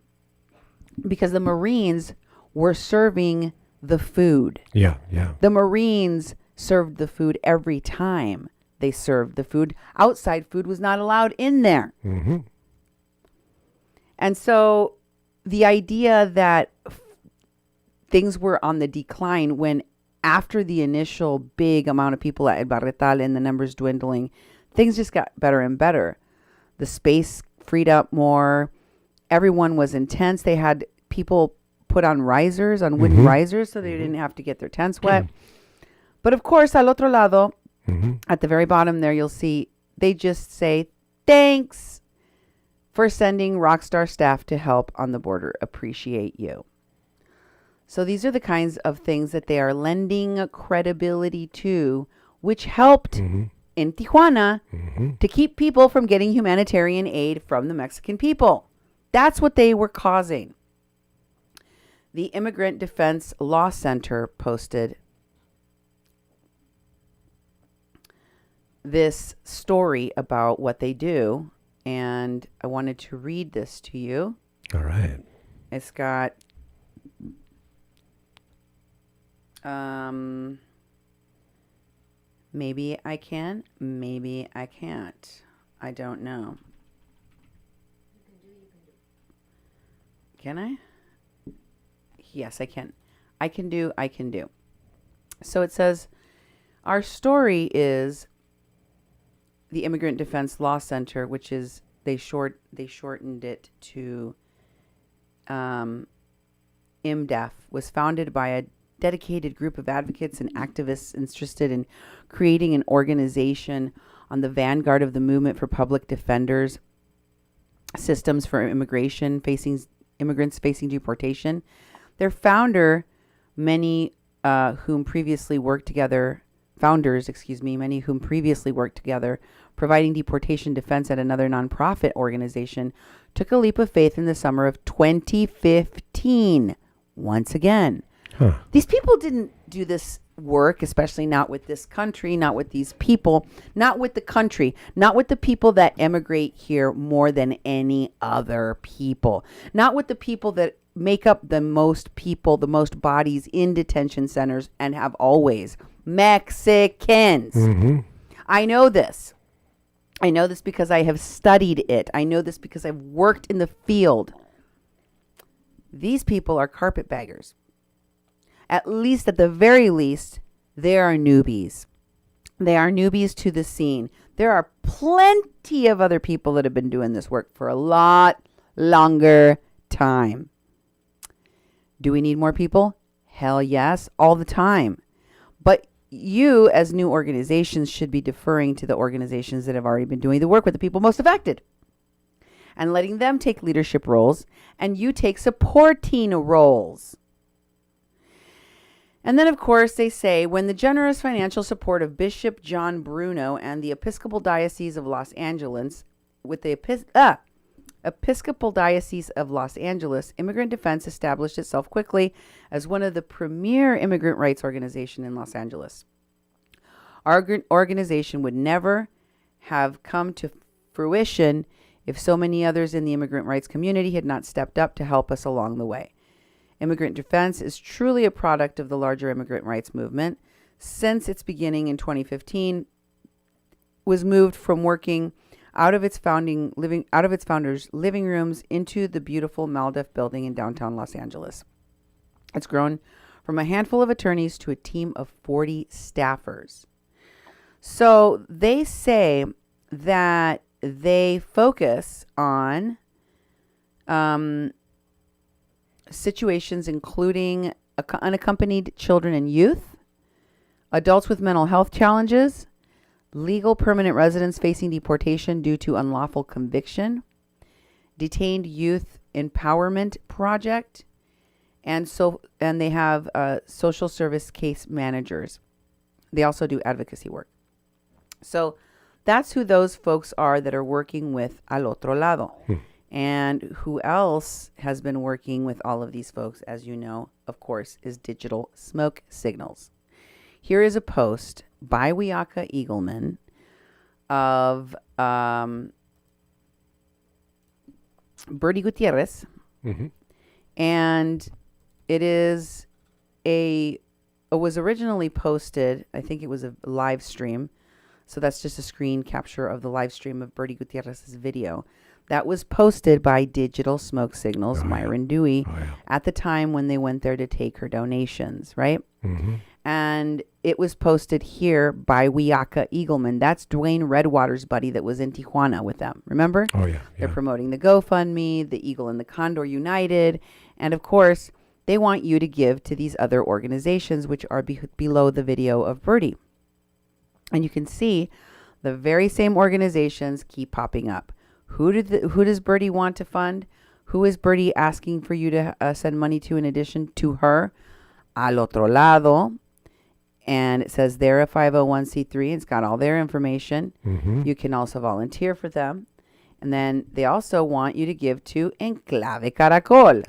[SPEAKER 1] Because the Marines were serving the food.
[SPEAKER 2] Yeah.
[SPEAKER 1] The Marines served the food every time they served the food. Outside food was not allowed in there.
[SPEAKER 2] Mm-hmm.
[SPEAKER 1] And so the idea that things were on the decline when after the initial big amount of people at El Barretal and the numbers dwindling, things just got better and better. The space freed up more. Everyone was intense. They had people put on risers, on wooden risers, so they didn't have to get their tents wet. But of course, al otro lado, at the very bottom there, you'll see they just say, thanks for sending Rockstar staff to help on the border. Appreciate you. So these are the kinds of things that they are lending credibility to, which helped in Tijuana to keep people from getting humanitarian aid from the Mexican people. That's what they were causing. The Immigrant Defense Law Center posted this story about what they do, and I wanted to read this to you.
[SPEAKER 2] All right.
[SPEAKER 1] It's got maybe I can, maybe I can't. I don't know. Can I? Yes, I can. I can do. So it says, our story is the Immigrant Defense Law Center, which is they shortened it to IMDEF, was founded by a dedicated group of advocates and activists interested in creating an organization on the vanguard of the movement for public defenders systems for immigrants facing deportation. Their founder, many whom previously worked together, providing deportation defense at another nonprofit organization, took a leap of faith in the summer of 2015. Once again, these people didn't do this work, especially not with this country, not with these people, not with the country, not with the people that emigrate here more than any other people, not with the people that make up the most people, the most bodies in detention centers and have always. Mexicans. I know this. I know this because I have studied it. I know this because I've worked in the field. These people are carpetbaggers. At least, at the very least, they are newbies. They are newbies to the scene. There are plenty of other people that have been doing this work for a lot longer time. Do we need more people? Hell yes, all the time. But you, as new organizations, should be deferring to the organizations that have already been doing the work with the people most affected. and letting them take leadership roles, and you take supporting roles. And then, of course, they say, when the generous financial support of Bishop John Bruno and the Episcopal Diocese of Los Angeles, with the Episcopal Diocese of Los Angeles, Immigrant Defense established itself quickly as one of the premier immigrant rights organizations in Los Angeles. Our organization would never have come to fruition if so many others in the immigrant rights community had not stepped up to help us along the way. Immigrant Defense is truly a product of the larger immigrant rights movement. Since its beginning in 2015, was moved from working out of its founders' living rooms into the beautiful Maldiv building in downtown Los Angeles. It's grown from a handful of attorneys to a team of 40 staffers. So they say that they focus on situations including unaccompanied children and youth, adults with mental health challenges, legal permanent residents facing deportation due to unlawful conviction, detained youth empowerment project, and they have social service case managers. They also do advocacy work. So that's who those folks are that are working with Al Otro Lado. And who else has been working with all of these folks, as you know, of course, is Digital Smoke Signals. Here is a post by Wiaka Eagleman of Bertie Gutierrez. And it was originally posted, I think it was a live stream. So that's just a screen capture of the live stream of Bertie Gutierrez's video. That was posted by Digital Smoke Signals, Myron Dewey, at the time when they went there to take her donations, right? And it was posted here by Wiaka Eagleman. That's Dwayne Redwater's buddy that was in Tijuana with them. Remember?
[SPEAKER 2] Oh, yeah.
[SPEAKER 1] They're promoting the GoFundMe, the Eagle and the Condor United. And, of course, they want you to give to these other organizations, which are below the video of Bertie. And you can see the very same organizations keep popping up. Who does Bertie want to fund? Who is Bertie asking for you to send money to in addition to her? Al Otro Lado. And it says they're a 501c3. It's got all their information. You can also volunteer for them. And then they also want you to give to Enclave Caracol,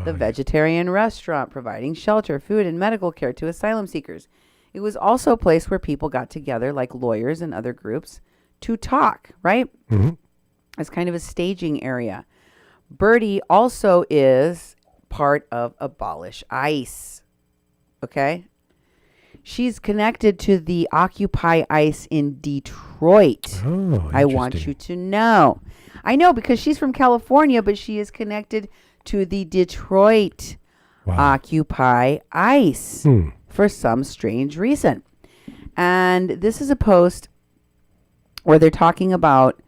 [SPEAKER 1] the vegetarian restaurant providing shelter, food, and medical care to asylum seekers. It was also a place where people got together, like lawyers and other groups, to talk, right? It's kind of a staging area. Bertie also is part of Abolish ICE. Okay? She's connected to the Occupy ICE in Detroit.
[SPEAKER 2] Oh,
[SPEAKER 1] I want you to know. I know because she's from California, but she is connected to the Detroit Occupy ICE for some strange reason. And this is a post where they're talking about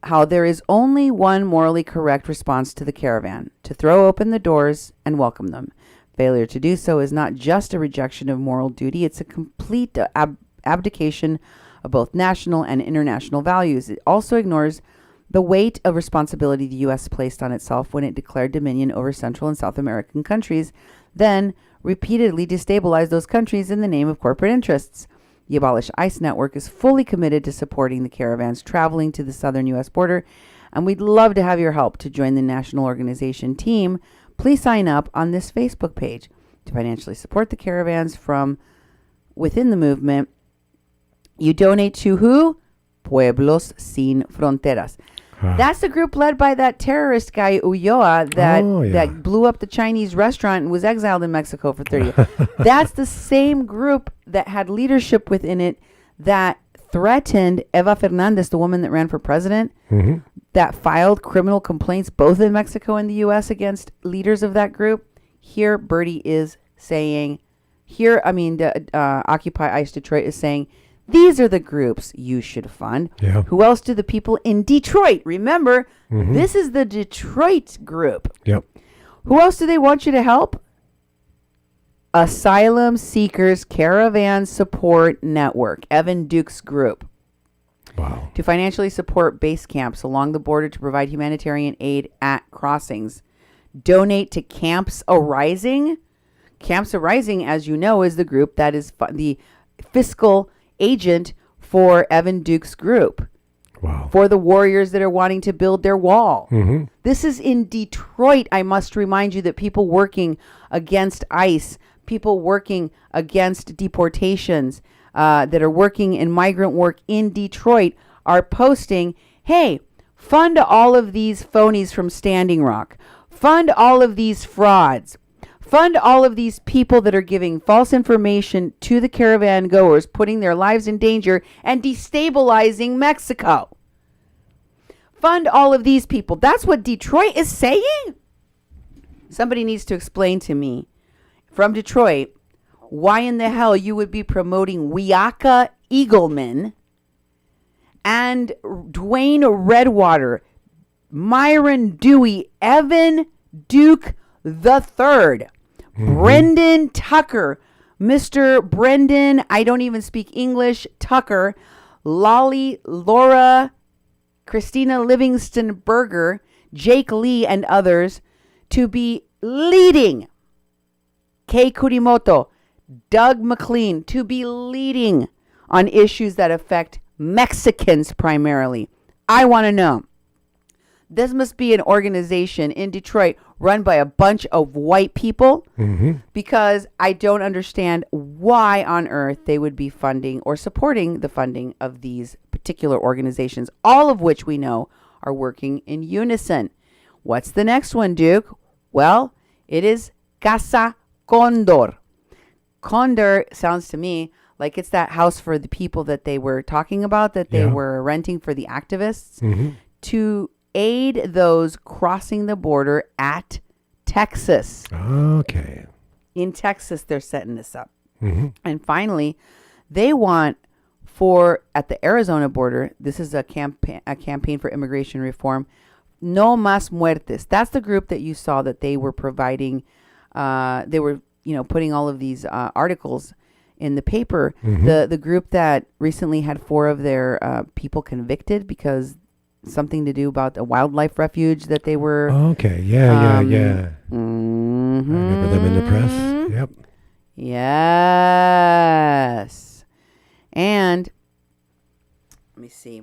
[SPEAKER 1] how there is only one morally correct response to the caravan: to throw open the doors and welcome them. Failure to do so is not just a rejection of moral duty, it's a complete abdication of both national and international values. It also ignores the weight of responsibility the U.S. placed on itself when it declared dominion over Central and South American countries, then repeatedly destabilized those countries in the name of corporate interests. The Abolish ICE network is fully committed to supporting the caravans traveling to the southern U.S. border, and we'd love to have your help to join the national organization team. Please sign up on this Facebook page to financially support the caravans from within the movement. You donate to who? Pueblos Sin Fronteras. That's the group led by that terrorist guy, Ulloa, that blew up the Chinese restaurant and was exiled in Mexico for 30 years. That's the same group that had leadership within it that threatened Eva Fernandez, the woman that ran for president, that filed criminal complaints both in Mexico and the U.S. against leaders of that group. Here, Bertie is saying, Occupy ICE Detroit is saying, these are the groups you should fund.
[SPEAKER 2] Yeah.
[SPEAKER 1] Who else do the people in Detroit? Remember, this is the Detroit group.
[SPEAKER 2] Yep.
[SPEAKER 1] Who else do they want you to help? Asylum Seekers Caravan Support Network, Evan Duke's group.
[SPEAKER 2] Wow.
[SPEAKER 1] to financially support base camps along the border to provide humanitarian aid at crossings. Donate to Camps Arising. Camps Arising, as you know, is the group that is the fiscal agent for Evan Duke's group.
[SPEAKER 2] Wow.
[SPEAKER 1] For the warriors that are wanting to build their wall.
[SPEAKER 2] Mm-hmm.
[SPEAKER 1] This is in Detroit. I must remind you that people working against ICE, people working against deportations, that are working in migrant work in Detroit are posting, hey, fund all of these phonies from Standing Rock. Fund all of these frauds. Fund all of these people that are giving false information to the caravan goers, putting their lives in danger and destabilizing Mexico. Fund all of these people. That's what Detroit is saying? Somebody needs to explain to me from Detroit why in the hell you would be promoting Wiaka Eagleman and Dwayne Redwater, Myron Dewey, Evan Duke the Third, Brendan Tucker, Mr. Brendan, I don't even speak English, Tucker, Lolly, Laura, Christina Livingston Berger, Jake Lee, and others to be leading. Kei Kurimoto, Doug McLean to be leading on issues that affect Mexicans primarily. I want to know. This must be an organization in Detroit run by a bunch of white people, because I don't understand why on earth they would be funding or supporting the funding of these particular organizations, all of which we know are working in unison. What's the next one, Duke? Well, it is Casa Condor. Condor sounds to me like it's that house for the people that they were talking about, that they were renting for the activists to aid those crossing the border at Texas.
[SPEAKER 2] Okay.
[SPEAKER 1] In Texas, they're setting this up. And finally, they want for, at the Arizona border, this is a campaign for immigration reform, No Más Muertes. That's the group that you saw that they were providing, they were, putting all of these articles in the paper. The group that recently had 4 of their people convicted because something to do about the wildlife refuge that they were.
[SPEAKER 2] Okay. Yeah. I remember them in the press. Yep.
[SPEAKER 1] Yes. And let me see.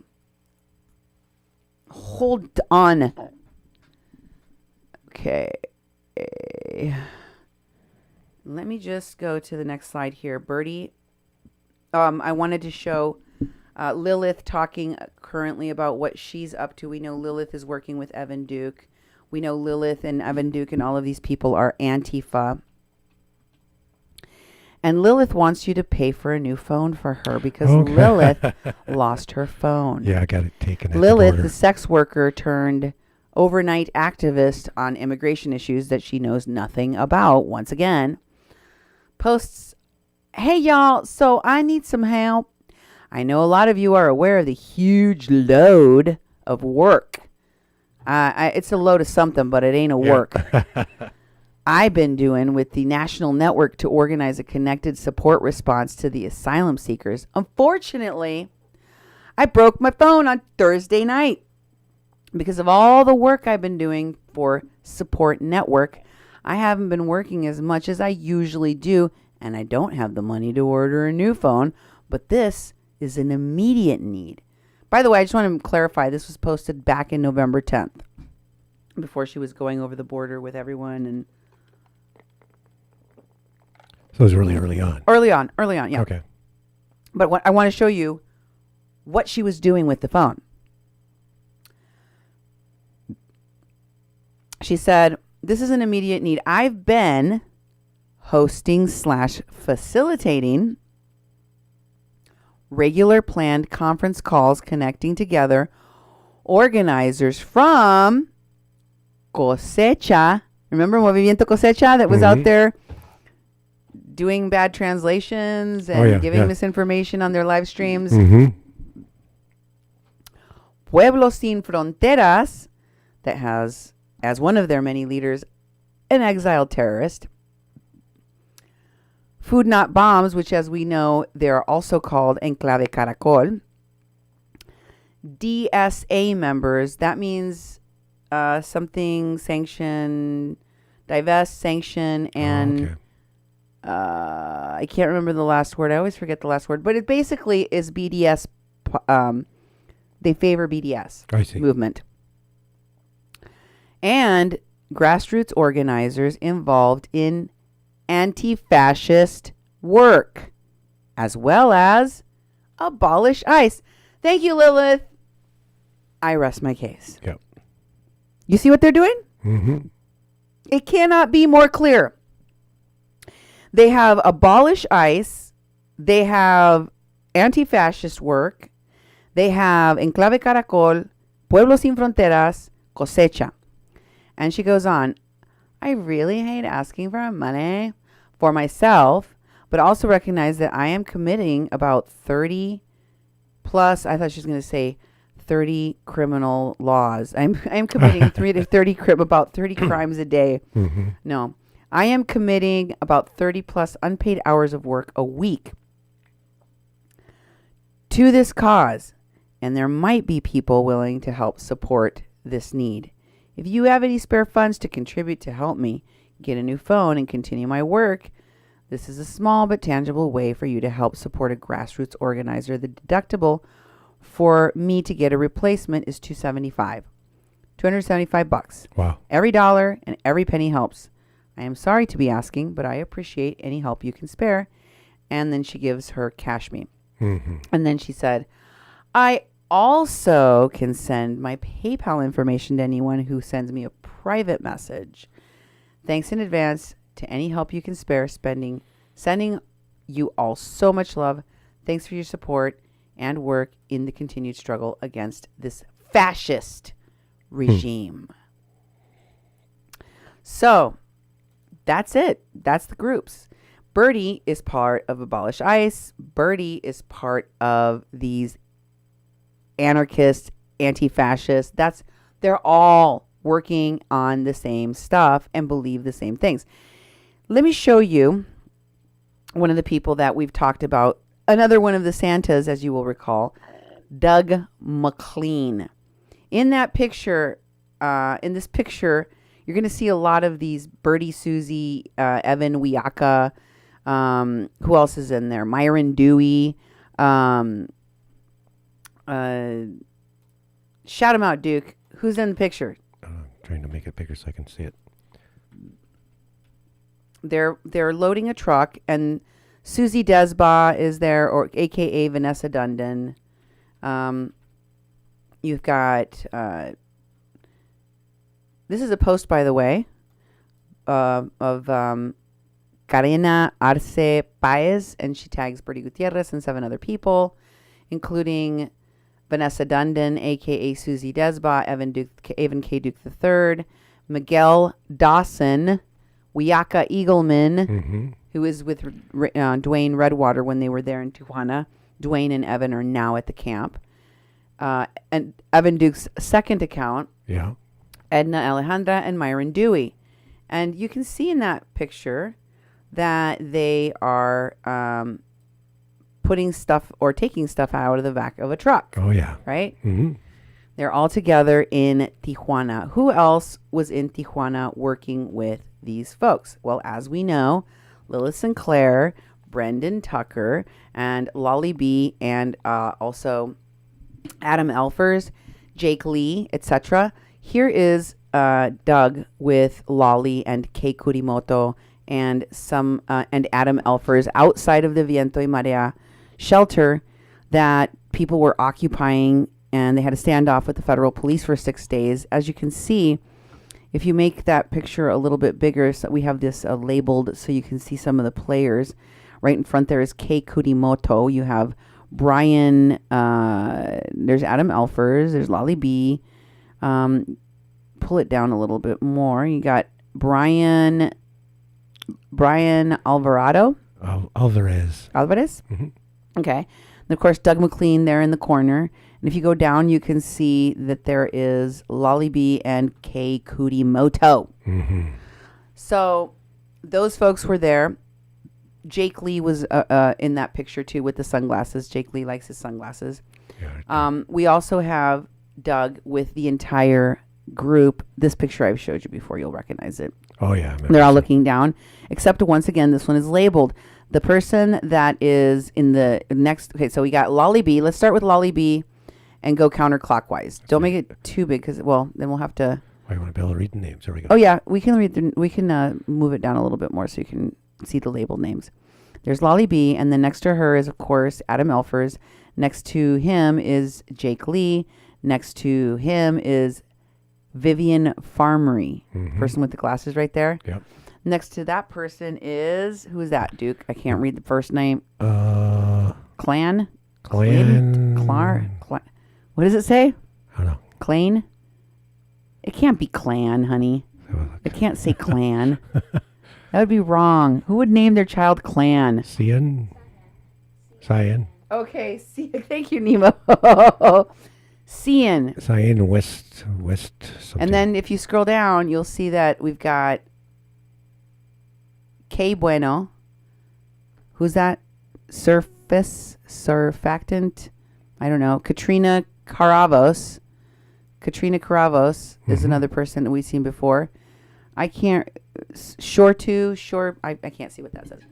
[SPEAKER 1] Hold on. Okay. Let me just go to the next slide here. Birdie, I wanted to show Lilith talking currently about what she's up to. We know Lilith is working with Evan Duke. We know Lilith and Evan Duke and all of these people are Antifa. And Lilith wants you to pay for a new phone for her because Lilith lost her phone.
[SPEAKER 2] Yeah, I got it taken.
[SPEAKER 1] Lilith, the sex worker turned overnight activist on immigration issues that she knows nothing about, once again, posts, hey, y'all, so I need some help. I know a lot of you are aware of the huge load of work. It's a load of something, but it ain't a work. I've been doing with the national network to organize a connected support response to the asylum seekers. Unfortunately, I broke my phone on Thursday night because of all the work I've been doing for Support Network. I haven't been working as much as I usually do, and I don't have the money to order a new phone, but this is an immediate need. By the way, I just want to clarify, this was posted back in November 10th, before she was going over the border with everyone. And
[SPEAKER 2] so it was really early on.
[SPEAKER 1] Early on, yeah.
[SPEAKER 2] Okay.
[SPEAKER 1] But I want to show you what she was doing with the phone. She said, this is an immediate need. I've been hosting/facilitating regular planned conference calls connecting together organizers from Cosecha. Remember Movimiento Cosecha that was out there doing bad translations and giving misinformation on their live streams? Pueblo Sin Fronteras, that has as one of their many leaders an exiled terrorist. Food Not Bombs, which as we know, they're also called Enclave Caracol. DSA members, that means something sanction, divest, sanction, and I can't remember the last word. I always forget the last word, but it basically is BDS. They favor BDS movement. And grassroots organizers involved in anti-fascist work, as well as abolish ICE. Thank you, Lilith. I rest my case.
[SPEAKER 2] Yep.
[SPEAKER 1] You see what they're doing?
[SPEAKER 2] Mm-hmm.
[SPEAKER 1] It cannot be more clear. They have abolish ICE. They have anti-fascist work. They have Enclave Caracol, Pueblo Sin Fronteras, Cosecha. And she goes on, I really hate asking for money for myself, but also recognize that I am committing about 30 plus, I thought she was going to say 30 criminal laws. I'm committing about 30 crimes a day.
[SPEAKER 2] Mm-hmm.
[SPEAKER 1] No, I am committing about 30 plus unpaid hours of work a week to this cause. And there might be people willing to help support this need. If you have any spare funds to contribute to help me get a new phone and continue my work, this is a small but tangible way for you to help support a grassroots organizer. The deductible for me to get a replacement is $275.
[SPEAKER 2] Wow.
[SPEAKER 1] Every dollar and every penny helps. I am sorry to be asking, but I appreciate any help you can spare. And then she gives her cash me.
[SPEAKER 2] Mm-hmm.
[SPEAKER 1] And then she said, I also can send my PayPal information to anyone who sends me a private message. Thanks in advance to any help you can spare. Sending you all so much love. Thanks for your support and work in the continued struggle against this fascist regime. So that's it. That's the groups. Birdie is part of Abolish ICE. Birdie is part of these anarchist, anti-fascist. They're all working on the same stuff and believe the same things. Let me show you one of the people that we've talked about. Another one of the Santas, as you will recall, Doug McLean. In that picture, in this picture, you're going to see a lot of these Birdie, Susie, Evan Wiaka. Who else is in there? Myron Dewey. Shout him out, Duke. Who's in the picture?
[SPEAKER 2] I'm trying to make it bigger so I can see it.
[SPEAKER 1] They're loading a truck, and Susie Desba is there, or AKA Vanessa Dundon. You've got this is a post, by the way, of Karina Arce Paez, and she tags Birdie Gutierrez and 7 other people, including Vanessa Dundon, a.k.a. Susie Desba, Evan K. Duke III, Miguel Dawson, Wiaka Eagleman, who is with Dwayne Redwater when they were there in Tijuana. Dwayne and Evan are now at the camp. And Evan Duke's second account, Edna Alejandra and Myron Dewey. And you can see in that picture that they are putting stuff or taking stuff out of the back of a truck.
[SPEAKER 2] Oh, yeah.
[SPEAKER 1] Right?
[SPEAKER 2] Mm-hmm.
[SPEAKER 1] They're all together in Tijuana. Who else was in Tijuana working with these folks? Well, as we know, Lilith Sinclair, Brendan Tucker, and Lolly B, and also Adam Elfers, Jake Lee, etc. Here is Doug with Lolly and Kei Kurimoto and and Adam Elfers outside of the Viento y Marea shelter that people were occupying, and they had a standoff with the federal police for 6 days. As you can see, if you make that picture a little bit bigger, so we have this labeled so you can see some of the players. Right in front there is Kei Kurimoto. You have Brian, there's Adam Elfers, there's Lolly B. Pull it down a little bit more. You got Brian Alvarado.
[SPEAKER 2] Alvarez.
[SPEAKER 1] Mm-hmm. Okay. And of course, Doug McLean there in the corner. And if you go down, you can see that there is Lolly B and Kei Kurimoto.
[SPEAKER 2] Mm-hmm.
[SPEAKER 1] So those folks were there. Jake Lee was in that picture too with the sunglasses. Jake Lee likes his sunglasses.
[SPEAKER 2] Yeah,
[SPEAKER 1] We also have Doug with the entire group. This picture I've showed you before, you'll recognize it.
[SPEAKER 2] oh yeah.
[SPEAKER 1] They're all looking down, except once again, this one is labeled. The person that is in the next. Okay, so we got Lolly B. Let's start with Lolly B, and go counterclockwise. Don't make it too big, because then we'll have to.
[SPEAKER 2] I want to be able to read the names. There we go.
[SPEAKER 1] Oh yeah, we can read. We can move it down a little bit more so you can see the labeled names. There's Lolly B, and then next to her is of course Adam Elfers. Next to him is Jake Lee. Next to him is Vivian Farmery, person with the glasses right there.
[SPEAKER 2] Yep.
[SPEAKER 1] Next to that person is, who is that, Duke? I can't read the first name. Clan?
[SPEAKER 2] Clan.
[SPEAKER 1] What does it say?
[SPEAKER 2] I don't know.
[SPEAKER 1] Clane? It can't be Clan, honey. It can't say Clan. That would be wrong. Who would name their child Clan?
[SPEAKER 2] Cyan.
[SPEAKER 1] Okay, thank you, Nemo.
[SPEAKER 2] Cyan West something.
[SPEAKER 1] And then if you scroll down, you'll see that we've got K Bueno. Who's that? Surfactant? I don't know. Katrina Caravos is another person that we've seen before. I can't. I can't see what that says.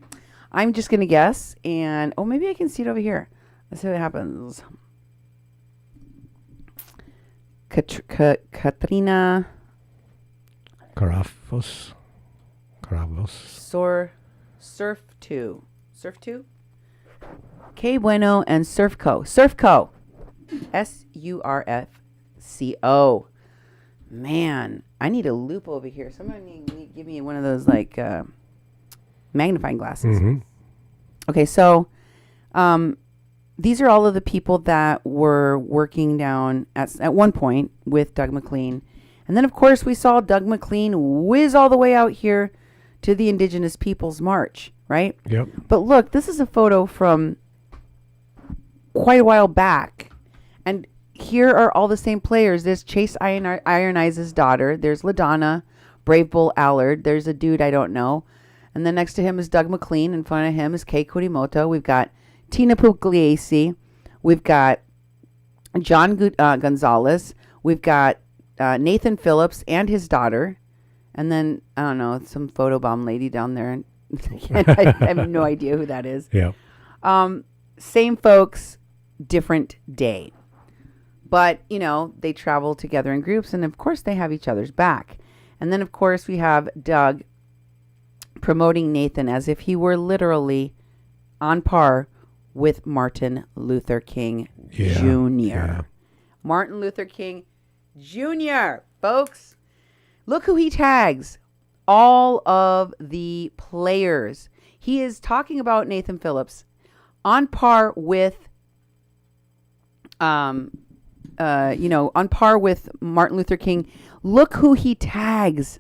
[SPEAKER 1] I'm just going to guess. And, maybe I can see it over here. Let's see what happens. Katrina
[SPEAKER 2] Caravos.
[SPEAKER 1] Surf 2. K Bueno and Surfco. Surfco. Surfco. Man, I need a loop over here. Somebody give me one of those magnifying glasses. Okay, so these are all of the people that were working down at one point with Doug McLean. And then, of course, we saw Doug McLean whiz all the way out here to the Indigenous Peoples March, right?
[SPEAKER 2] Yep.
[SPEAKER 1] But look, this is a photo from quite a while back. And here are all the same players. There's Chase Iron Eyes' daughter. There's LaDonna, Brave Bull Allard. There's a dude I don't know. And then next to him is Doug McLean. In front of him is Kei Kurimoto. We've got Tina Pugliese. We've got John Gonzalez. We've got Nathan Phillips and his daughter. And then, I don't know, some photobomb lady down there. I have no idea who that is.
[SPEAKER 2] Yeah.
[SPEAKER 1] Same folks, different day. But, they travel together in groups. And, of course, they have each other's back. And then, of course, we have Doug promoting Nathan as if he were literally on par with Martin Luther King Jr.
[SPEAKER 2] Yeah.
[SPEAKER 1] Martin Luther King Jr., folks. Look who he tags. All of the players. He is talking about Nathan Phillips on par with, on par with Martin Luther King. Look who he tags.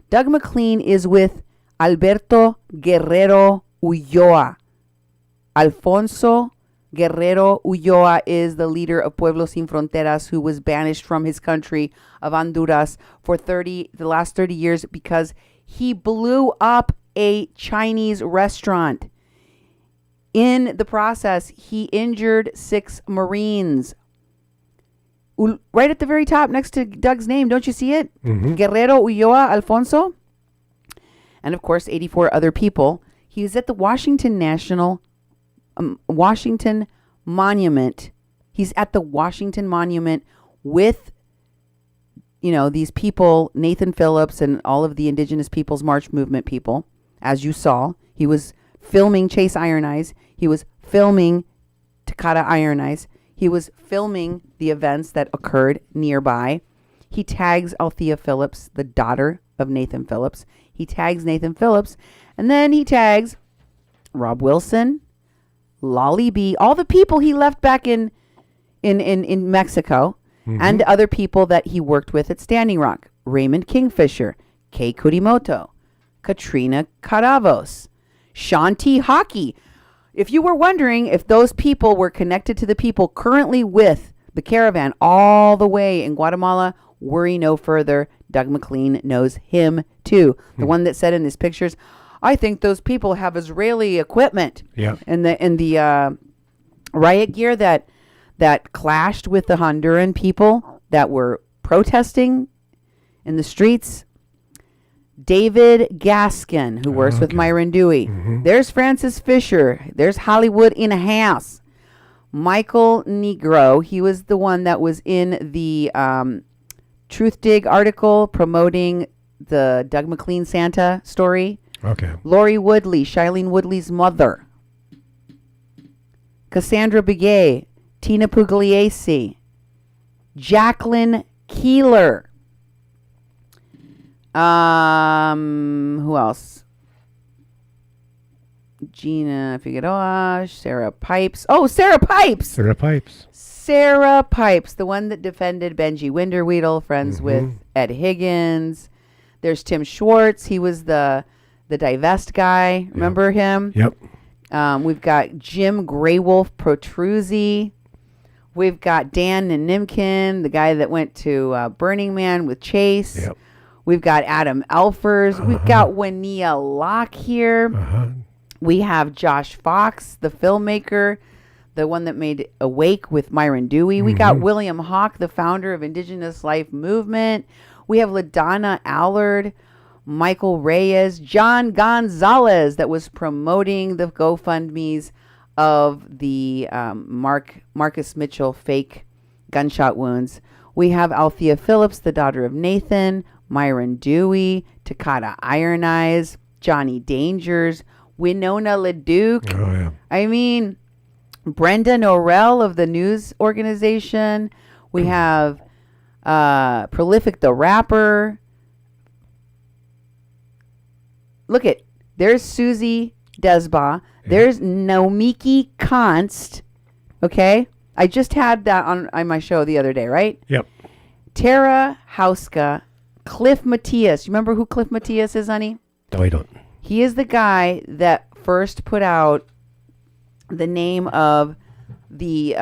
[SPEAKER 1] Doug McLean is with Alberto Guerrero Ulloa. Alfonso Guerrero Ulloa is the leader of Pueblo Sin Fronteras, who was banished from his country of Honduras for the last 30 years because he blew up a Chinese restaurant. In the process, he injured 6 Marines. Right at the very top, next to Doug's name, don't you see it? Guerrero Ulloa Alfonso. And of course, 84 other people. He was at the Washington Monument. He's at the Washington Monument with, these people, Nathan Phillips and all of the Indigenous Peoples March Movement people. As you saw, he was filming Chase Iron Eyes. He was filming Takata Iron Eyes. He was filming the events that occurred nearby. He tags Althea Phillips, the daughter of Nathan Phillips. He tags Nathan Phillips. And then he tags Rob Wilson, Lolly B, all the people he left back in Mexico, and other people that he worked with at Standing Rock. Raymond Kingfisher, Kei Kurimoto, Katrina Caravos, Shanti Hockey. If you were wondering if those people were connected to the people currently with the caravan all the way in Guatemala, worry no further. Doug McLean knows him too. The one that said in his pictures, I think those people have Israeli equipment.
[SPEAKER 2] Yeah.
[SPEAKER 1] In the riot gear that clashed with the Honduran people that were protesting in the streets. David Gaskin, who works with Myron Dewey. There's Francis Fisher. There's Hollywood in a House. Michael Negro, he was the one that was in the Truth Dig article promoting the Doug McLean Santa story.
[SPEAKER 2] Okay.
[SPEAKER 1] Lori Woodley, Shailene Woodley's mother. Cassandra Begay, Tina Pugliese, Jacqueline Keeler. Who else? Gina Figueroa, Sarah Pipes. Oh, Sarah Pipes!
[SPEAKER 2] Sarah Pipes.
[SPEAKER 1] Sarah Pipes, the one that defended Benji Winderweedle, friends with Ed Higgins. There's Tim Schwartz. He was the divest guy. Remember him?
[SPEAKER 2] Yep.
[SPEAKER 1] We've got Jim Graywolf Protruzzi. We've got Dan Nimkin, the guy that went to Burning Man with Chase.
[SPEAKER 2] Yep.
[SPEAKER 1] We've got Adam Elfers. We've got Winia Locke here. We have Josh Fox, the filmmaker, the one that made Awake with Myron Dewey. We got William Hawk, the founder of Indigenous Life Movement. We have LaDonna Allard, Michael Reyes, John Gonzalez, that was promoting the GoFundMes of the Marcus Mitchell fake gunshot wounds. We have Althea Phillips, the daughter of Nathan, Myron Dewey, Takata Iron Eyes, Johnny Dangers, Winona LaDuke.
[SPEAKER 2] Oh, yeah.
[SPEAKER 1] I mean, Brenda Norrell of the news organization. We have Prolific the Rapper. Look at, there's Susie Desba. There's Nomiki Konst. Okay? I just had that on my show the other day, right?
[SPEAKER 2] Yep.
[SPEAKER 1] Tara Hauska, Cliff Matias. You remember who Cliff Matias is, honey?
[SPEAKER 2] No, I don't.
[SPEAKER 1] He is the guy that first put out the name of the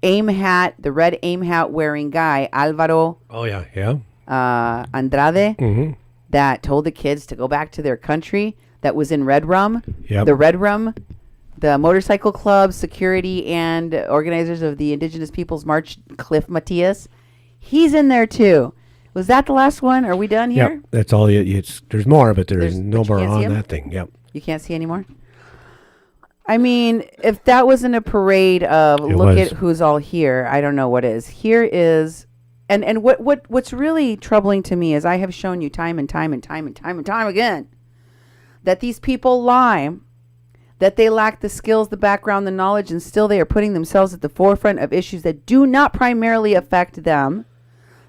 [SPEAKER 1] aim hat, the red aim hat wearing guy, Alvaro
[SPEAKER 2] Oh, yeah. Yeah.
[SPEAKER 1] Andrade, that told the kids to go back to their country, that was in Red Rum.
[SPEAKER 2] Yep.
[SPEAKER 1] The Red Rum, the motorcycle club, security, and organizers of the Indigenous Peoples March, Cliff Matias. He's in there too. Was that the last one? Are we done here?
[SPEAKER 2] Yep. That's all. There's more, but there's no
[SPEAKER 1] but you
[SPEAKER 2] more
[SPEAKER 1] can't see
[SPEAKER 2] on
[SPEAKER 1] 'em?
[SPEAKER 2] that thing. Yep.
[SPEAKER 1] You can't see anymore? I mean, if that wasn't a parade of
[SPEAKER 2] It
[SPEAKER 1] look
[SPEAKER 2] was.
[SPEAKER 1] at who's all here, I don't know what is. Here is, and what's really troubling to me is I have shown you time and time again that these people lie, that they lack the skills, the background, the knowledge, and still they are putting themselves at the forefront of issues that do not primarily affect them.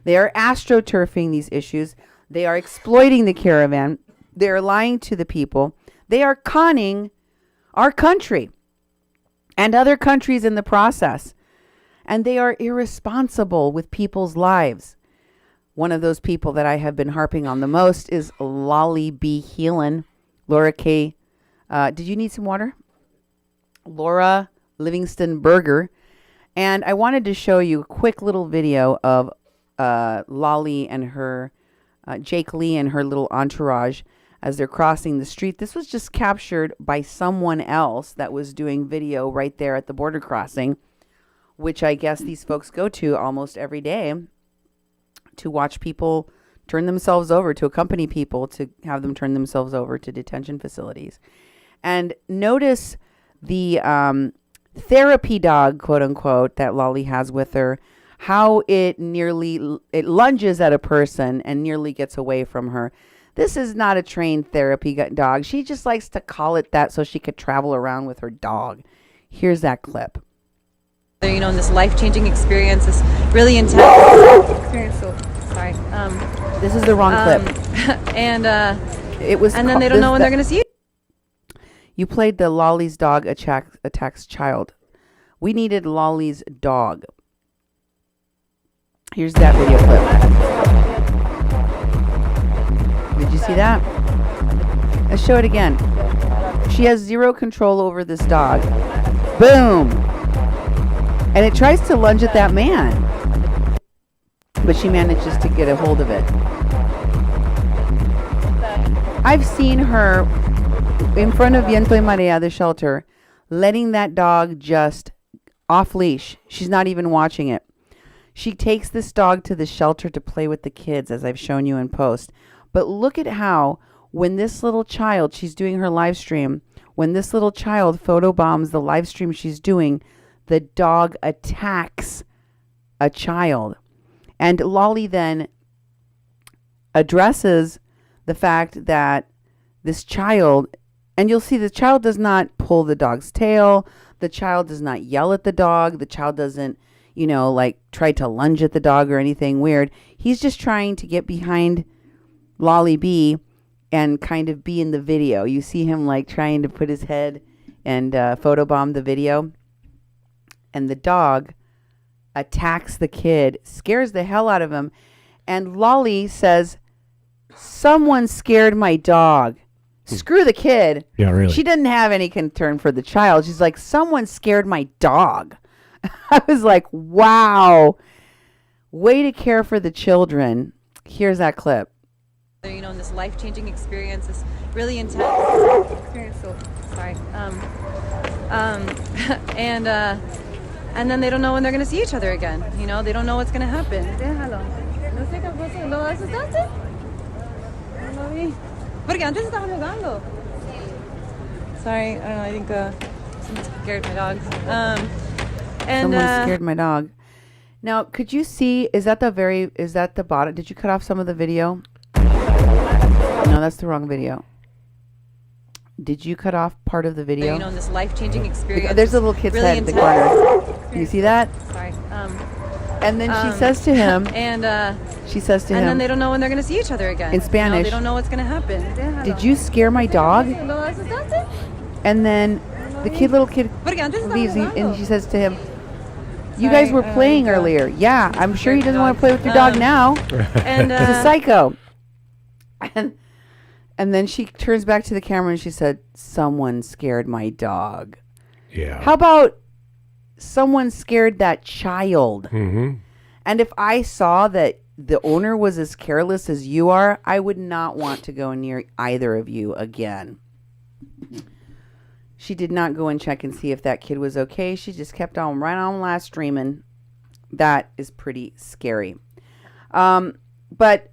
[SPEAKER 1] They are astroturfing these issues. They are exploiting the caravan. They are lying to the people. They are conning our country and other countries in the process. And they are irresponsible with people's lives. One of those people that I have been harping on the most is Lolly B. Heelan. Laura K. Did you need some water? Laura Livingston Berger. And I wanted to show you a quick little video of Lolly and her, Jake Lee and her little entourage as they're crossing the street. This was just captured by someone else that was doing video right there at the border crossing, which I guess these folks go to almost every day to watch people turn themselves over, to accompany people, to have them turn themselves over to detention facilities. And notice the therapy dog, quote unquote, that Lolly has with her, how it lunges at a person and nearly gets away from her. This is not a trained therapy dog. She just likes to call it that so she could travel around with her dog. Here's that clip.
[SPEAKER 10] You know, in this life-changing experience, this really intense experience. So sorry.
[SPEAKER 1] This is the wrong clip.
[SPEAKER 10] And
[SPEAKER 1] it was.
[SPEAKER 10] And then they don't know when they're going to see you.
[SPEAKER 1] You played the Lolly's dog attacks child. We needed Lolly's dog. Here's that video clip. Did you see that? Let's show it again. She has zero control over this dog. Boom! And it tries to lunge at that man. But she manages to get a hold of it. I've seen her in front of Viento y Marea, the shelter, letting that dog just off leash. She's not even watching it. She takes this dog to the shelter to play with the kids, as I've shown you in post. But look at how, when this little child, she's doing her live stream, when this little child photobombs the live stream she's doing, the dog attacks a child. And Lolly then addresses the fact that this child, and you'll see the child does not pull the dog's tail. The child does not yell at the dog. The child doesn't, like try to lunge at the dog or anything weird. He's just trying to get behind Lolly B and kind of be in the video. You see him like trying to put his head and photobomb the video. And the dog attacks the kid, scares the hell out of him. And Lolly says, "Someone scared my dog." Screw the kid.
[SPEAKER 2] Yeah, really.
[SPEAKER 1] She didn't have any concern for the child. She's like, "Someone scared my dog." I was like, wow. Way to care for the children. Here's that clip.
[SPEAKER 10] In this life-changing experience, this really intense experience. So sorry. And then they don't know when they're going to see each other again. They don't know what's going to happen. Déjalo. No sé qué pasó. ¿Lo asustaste? No lo vi. Porque antes estaba jugando. Sorry, I don't know. I think someone scared my dogs.
[SPEAKER 1] Someone scared my dog. Now, could you see? Is that the bottom? Did you cut off some of the video? No, that's the wrong video. Did you cut off part of the video?
[SPEAKER 10] This life-changing experience.
[SPEAKER 1] There's a little kid's
[SPEAKER 10] really
[SPEAKER 1] head in the corner. Can you see that?
[SPEAKER 10] Sorry.
[SPEAKER 1] And then she says to him,
[SPEAKER 10] and
[SPEAKER 1] then
[SPEAKER 10] they don't know when they're going to see each other again.
[SPEAKER 1] In Spanish.
[SPEAKER 10] They don't know what's going to happen.
[SPEAKER 1] "Did you scare my dog?" And then the little kid leaves, and she says to him, "You guys were playing earlier." Yeah, I'm sure he doesn't want to play with your dog now.
[SPEAKER 10] And
[SPEAKER 1] he's a psycho. And then she turns back to the camera and she said, "Someone scared my dog."
[SPEAKER 2] Yeah.
[SPEAKER 1] How about someone scared that child?
[SPEAKER 2] Mm-hmm.
[SPEAKER 1] And if I saw that the owner was as careless as you are, I would not want to go near either of you again. She did not go and check and see if that kid was okay. She just kept on right on last streaming. That is pretty scary. But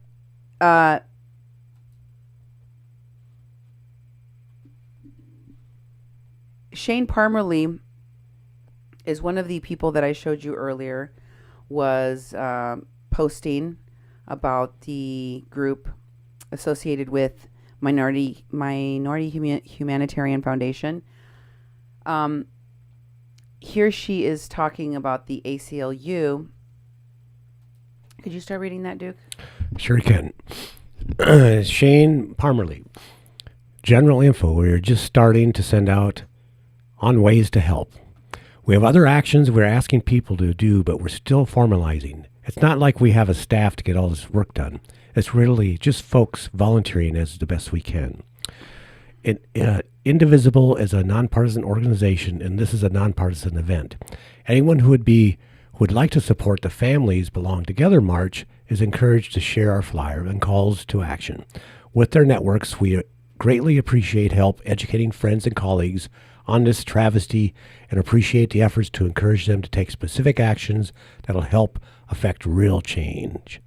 [SPEAKER 1] Shane Parmerly is one of the people that I showed you earlier, was posting about the group associated with Minority Humanitarian Foundation. Here she is talking about the ACLU. Could you start reading that, Duke?
[SPEAKER 2] Sure can. Shane Parmerly. General info. We're just starting to send out on ways to help. We have other actions we're asking people to do, but we're still formalizing. It's not like we have a staff to get all this work done. It's really just folks volunteering as the best we can. Indivisible is a nonpartisan organization, and this is a nonpartisan event. Anyone who would like to support the Families Belong Together March is encouraged to share our flyer and calls to action. With their networks, we greatly appreciate help educating friends and colleagues on this travesty and appreciate the efforts to encourage them to take specific actions that'll help affect real change.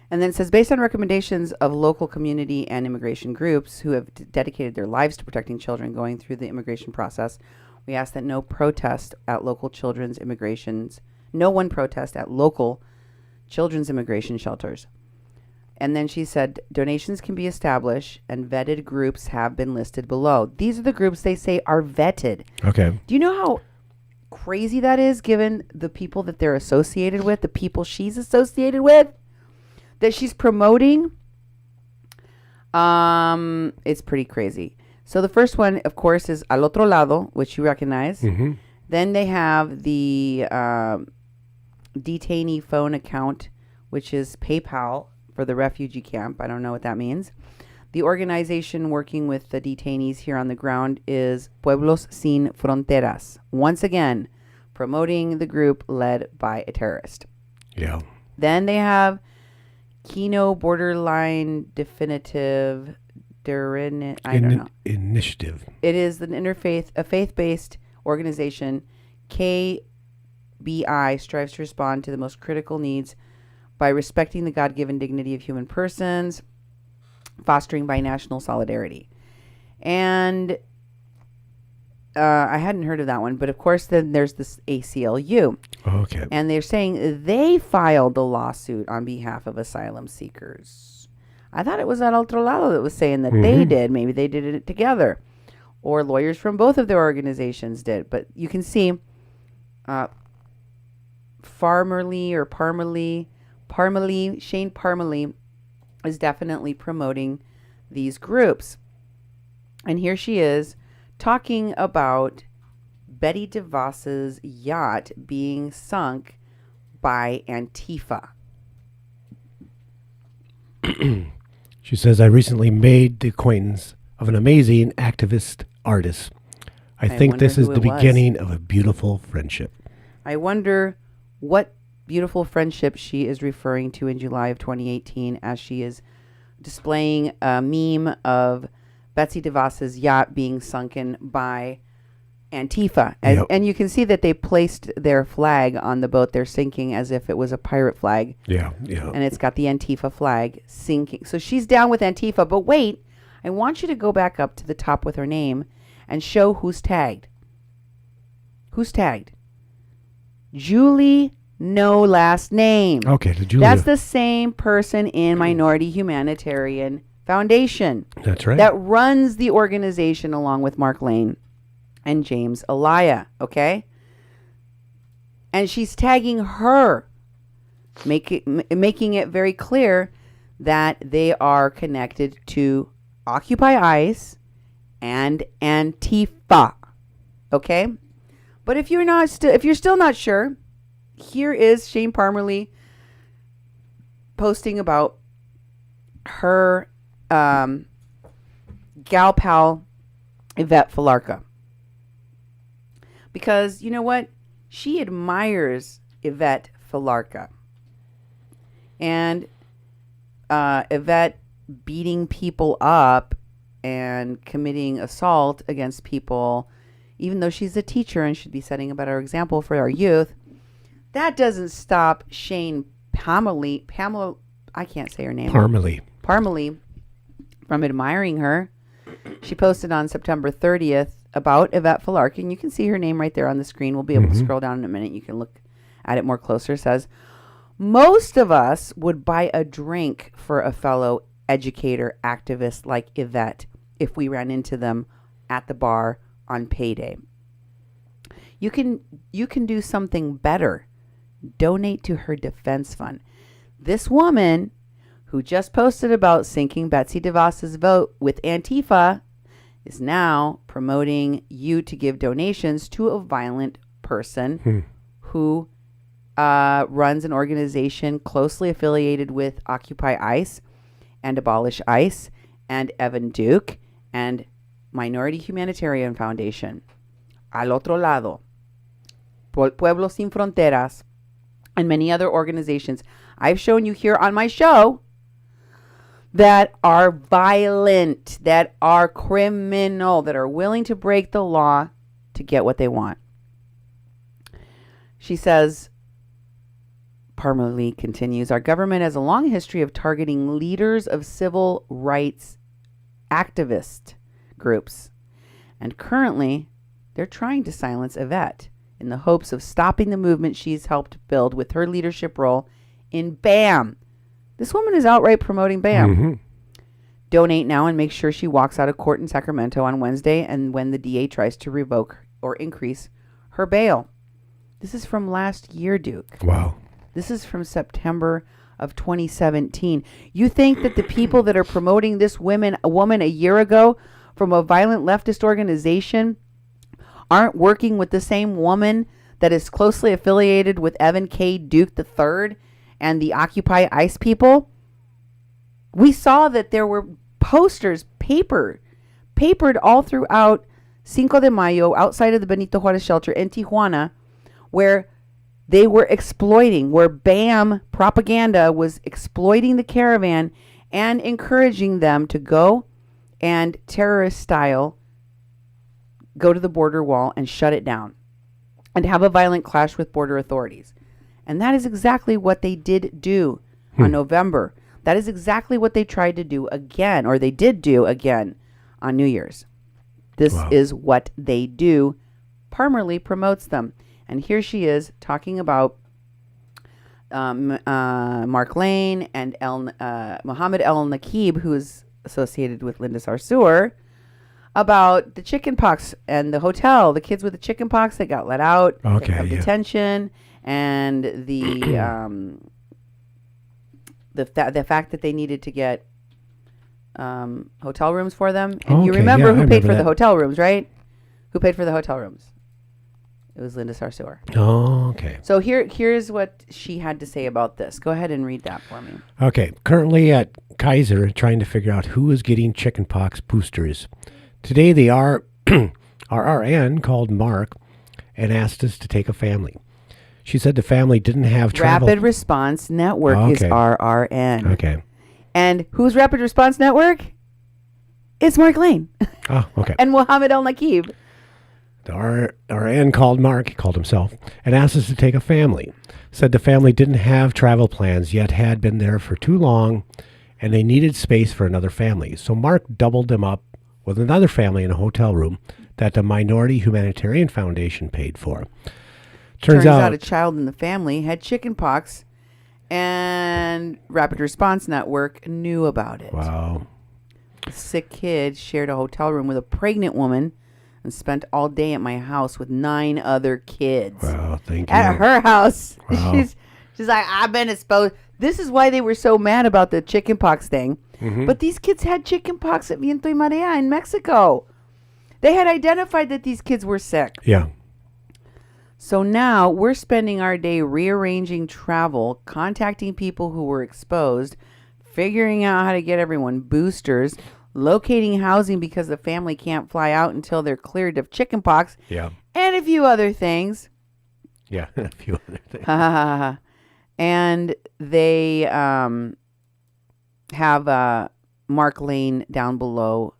[SPEAKER 1] And then it says, based on recommendations of local community and immigration groups who have dedicated their lives to protecting children going through the immigration process, we ask that no one protest at local children's immigration shelters. And then she said, donations can be established and vetted groups have been listed below. These are the groups they say are vetted.
[SPEAKER 2] Okay.
[SPEAKER 1] Do you know how crazy that is, given the people that they're associated with, the people she's associated with, that she's promoting? It's pretty crazy. So the first one, of course, is Al Otro Lado, which you recognize.
[SPEAKER 2] Mm-hmm.
[SPEAKER 1] Then they have the detainee phone account, which is PayPal for the refugee camp. I don't know what that means. The organization working with the detainees here on the ground is Pueblos Sin Fronteras. Once again, promoting the group led by a terrorist.
[SPEAKER 2] Yeah.
[SPEAKER 1] Then they have Kino Borderline Definitive I don't know.
[SPEAKER 2] Initiative.
[SPEAKER 1] It is a faith-based organization. KBI strives to respond to the most critical needs by respecting the God-given dignity of human persons, fostering binational solidarity. And I hadn't heard of that one, but of course then there's this ACLU.
[SPEAKER 2] Okay.
[SPEAKER 1] And they're saying they filed the lawsuit on behalf of asylum seekers. I thought it was that Otro Lado that was saying that they did. Maybe they did it together. Or lawyers from both of their organizations did. But you can see Shane Parmalee is definitely promoting these groups. And here she is talking about Betty DeVos's yacht being sunk by Antifa.
[SPEAKER 2] She says, I recently made the acquaintance of an amazing activist artist. I think this is the beginning of a beautiful friendship.
[SPEAKER 1] I wonder what beautiful friendship she is referring to in July of 2018 as she is displaying a meme of Betsy DeVos's yacht being sunken by Antifa. And you can see that they placed their flag on the boat they're sinking as if it was a pirate flag.
[SPEAKER 2] Yeah.
[SPEAKER 1] And it's got the Antifa flag sinking. So she's down with Antifa. But wait, I want you to go back up to the top with her name and show who's tagged. Who's tagged? Julie, no last name.
[SPEAKER 2] Okay, Julie.
[SPEAKER 1] That's the same person in Minority Humanitarian Foundation.
[SPEAKER 2] That's right.
[SPEAKER 1] That runs the organization along with Mark Lane and James Alaya, okay? And she's tagging her, making it very clear that they are connected to Occupy ICE and Antifa, okay? But if you're still not sure, here is Shane Parmalee posting about her gal pal Yvette Falarca. Because you know what? She admires Yvette Falarca. And Yvette beating people up and committing assault against people, even though she's a teacher and should be setting a better example for our youth, that doesn't stop Shane Parmalee, I can't say her name. Parmalee from admiring her. She posted on September 30th about Yvette Falarca, and you can see her name right there on the screen. We'll be able to scroll down in a minute. You can look at it more closer. It says, most of us would buy a drink for a fellow educator activist like Yvette if we ran into them at the bar on payday. You can do something better. Donate to her defense fund. This woman who just posted about sinking Betsy DeVos's vote with Antifa is now promoting you to give donations to a violent person who runs an organization closely affiliated with Occupy ICE and Abolish ICE and Evan Duke and Minority Humanitarian Foundation. Al Otro Lado, Pueblos Sin Fronteras, and many other organizations I've shown you here on my show that are violent, that are criminal, that are willing to break the law to get what they want. She says, Parmalee continues, our government has a long history of targeting leaders of civil rights activist groups. And currently, they're trying to silence Yvette in the hopes of stopping the movement she's helped build with her leadership role in BAM. This woman is outright promoting BAM. Donate now and make sure she walks out of court in Sacramento on Wednesday and when the DA tries to revoke or increase her bail. This is from last year, Duke.
[SPEAKER 2] Wow.
[SPEAKER 1] This is from September of 2017. You think that the people that are promoting this woman a year ago from a violent leftist organization aren't working with the same woman that is closely affiliated with Evan K. Duke III and the Occupy ICE people? We saw that there were posters papered all throughout Cinco de Mayo outside of the Benito Juarez shelter in Tijuana, where they were exploiting, where BAM propaganda was exploiting the caravan and encouraging them to go and terrorist style go to the border wall and shut it down and have a violent clash with border authorities. And that is exactly what they did do on November. That is exactly what they tried to do again, or they did do again on New Year's. This is what they do. Parmerly promotes them. And here she is talking about Mark Lane and Mohammed El Nakib, who is associated with Linda Sarsour, about the chicken pox and the hotel, the kids with the chicken pox that got let out of detention, and the fact that they needed to get hotel rooms for them. And you remember who paid for the hotel rooms, right? Who paid for the hotel rooms? It was Linda Sarsour.
[SPEAKER 2] Oh, okay.
[SPEAKER 1] So here's what she had to say about this. Go ahead and read that for me.
[SPEAKER 2] Okay. Currently at Kaiser, trying to figure out who is getting chickenpox boosters. Today, our RN called Mark and asked us to take a family. She said the family didn't have travel.
[SPEAKER 1] Rapid Response Network is RRN.
[SPEAKER 2] Okay.
[SPEAKER 1] And who's Rapid Response Network? It's Mark Lane.
[SPEAKER 2] Oh, okay.
[SPEAKER 1] And Mohammed El Nakib.
[SPEAKER 2] The RN called Mark, he called himself, and asked us to take a family. Said the family didn't have travel plans, yet had been there for too long, and they needed space for another family. So Mark doubled them up with another family in a hotel room that the Minority Humanitarian Foundation paid for. Turns out
[SPEAKER 1] a child in the family had chickenpox, and Rapid Response Network knew about it.
[SPEAKER 2] Wow.
[SPEAKER 1] A sick kid shared a hotel room with a pregnant woman and spent all day at my house with 9 other kids.
[SPEAKER 2] Wow, thank you.
[SPEAKER 1] At her house.
[SPEAKER 2] Wow.
[SPEAKER 1] She's like, I've been exposed. This is why they were so mad about the chickenpox thing.
[SPEAKER 2] Mm-hmm.
[SPEAKER 1] But these kids had chickenpox at Viento y Marea in Mexico. They had identified that these kids were sick.
[SPEAKER 2] Yeah.
[SPEAKER 1] So now we're spending our day rearranging travel, contacting people who were exposed, figuring out how to get everyone boosters, locating housing because the family can't fly out until they're cleared of chickenpox.
[SPEAKER 2] Yeah.
[SPEAKER 1] And a few other things.
[SPEAKER 2] Yeah, a few other things.
[SPEAKER 1] And they have Mark Lane down below